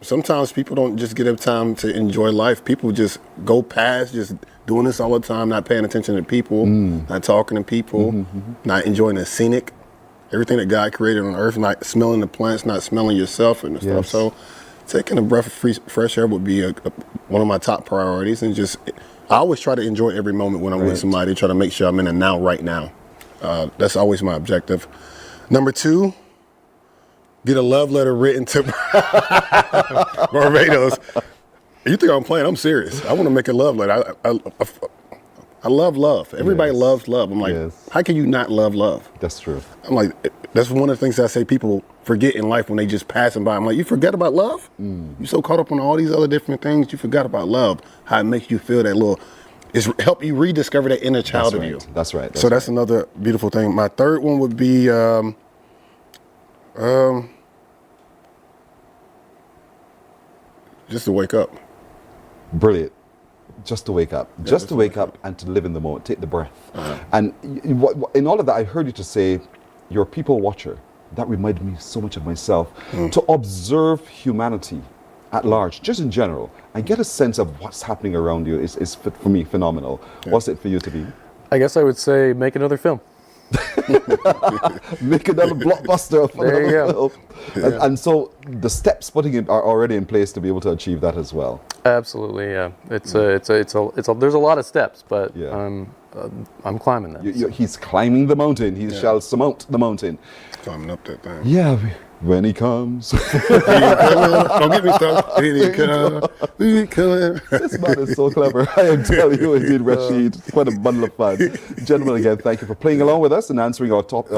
Speaker 17: sometimes people don't just get up time to enjoy life. People just go past just doing this all the time, not paying attention to people, not talking to people, not enjoying the scenic, everything that God created on earth, not smelling the plants, not smelling yourself and stuff. So taking a breath of fresh air would be one of my top priorities. And just, I always try to enjoy every moment when I'm with somebody, try to make sure I'm in the now right now. That's always my objective. Number 2, get a love letter written to Barbados. You think I'm playing? I'm serious. I want to make a love letter. I love love. Everybody loves love. I'm like, how can you not love love?
Speaker 3: That's true.
Speaker 17: I'm like, that's one of the things I say people forget in life when they just passing by. I'm like, you forget about love? You're so caught up on all these other different things, you forgot about love, how it makes you feel that little, it's help you rediscover that inner child of you.
Speaker 3: That's right.
Speaker 17: So that's another beautiful thing. My third one would be, just to wake up.
Speaker 3: Brilliant. Just to wake up. Just to wake up and to live in the moment. Take the breath. And in all of that, I heard you to say, you're a people watcher. That reminded me so much of myself. To observe humanity at large, just in general, and get a sense of what's happening around you is for me, phenomenal. What's it for you to be?
Speaker 18: I guess I would say make another film.
Speaker 3: Make another blockbuster.
Speaker 18: There you go.
Speaker 3: And so the steps putting in are already in place to be able to achieve that as well.
Speaker 18: Absolutely, yeah. There's a lot of steps, but I'm climbing that.
Speaker 3: He's climbing the mountain. He shall surmount the mountain.
Speaker 17: Climbing up that thing.
Speaker 3: Yeah. When he comes.
Speaker 17: Don't get me started.
Speaker 3: This man is so clever. I am telling you indeed, Rashid. Quite a bundle of fun. Gentlemen, again, thank you for playing along with us and answering our top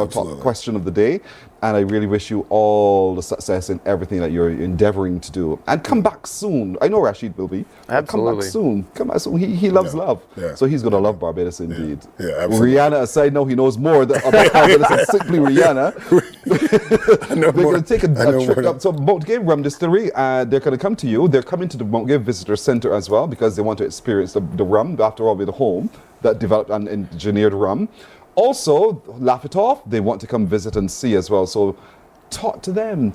Speaker 3: question of the day. And I really wish you all the success in everything that you're endeavoring to do. And come back soon. I know Rashid will be.
Speaker 18: Absolutely.
Speaker 3: Come back soon. Come back soon. He loves love. So he's going to love Barbados indeed.
Speaker 17: Absolutely.
Speaker 3: Rihanna aside, now he knows more about Barbados than simply Rihanna. They're going to take a trip up to Mount Gay Rum Distillery. They're going to come to you. They're coming to the Mount Gay Visitor Center as well because they want to experience the rum. After all, we're the home that developed and engineered rum. Also, laugh it off, they want to come visit and see as well. So talk to them.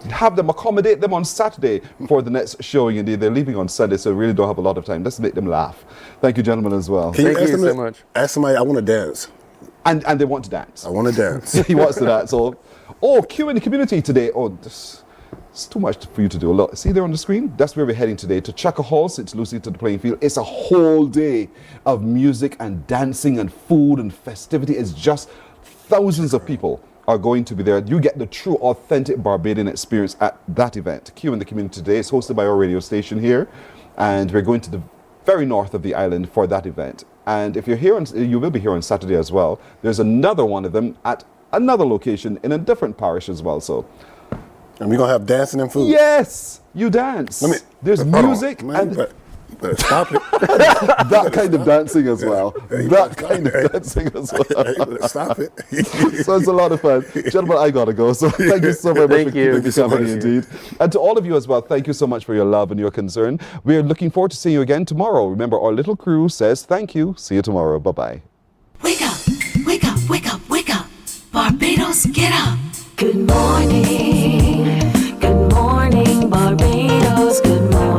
Speaker 3: Have them, accommodate them on Saturday for the next showing. Indeed, they're leaving on Sunday, so we really don't have a lot of time. Let's make them laugh. Thank you, gentlemen, as well.
Speaker 17: Thank you so much. Ask somebody, I want to dance.
Speaker 3: And they want to dance.
Speaker 17: I want to dance.
Speaker 3: He wants to dance. So, Q in the community today. It's too much for you to do. Look, see there on the screen? That's where we're heading today, to Chaka Hall, St. Lucie to the playing field. It's a whole day of music and dancing and food and festivity. It's just thousands of people are going to be there. You get the true, authentic Barbadian experience at that event. Q in the community today is hosted by our radio station here, and we're going to the very north of the island for that event. And if you're here, you will be here on Saturday as well. There's another one of them at another location in a different parish as well. So.
Speaker 17: And we're going to have dancing and food?
Speaker 3: Yes, you dance. There's music and...
Speaker 17: Stop it.
Speaker 3: That kind of dancing as well. That kind of dancing as well.
Speaker 17: Stop it.
Speaker 3: So it's a lot of fun. Gentlemen, I got to go. So thank you so very much for keeping me company indeed. And to all of you as well, thank you so much for your love and your concern. We're looking forward to seeing you again tomorrow. Remember, our little crew says thank you. See you tomorrow. Bye-bye.
Speaker 2: Wake up, wake up, wake up, wake up. Barbados, get up. Good morning, Barbados, good morning.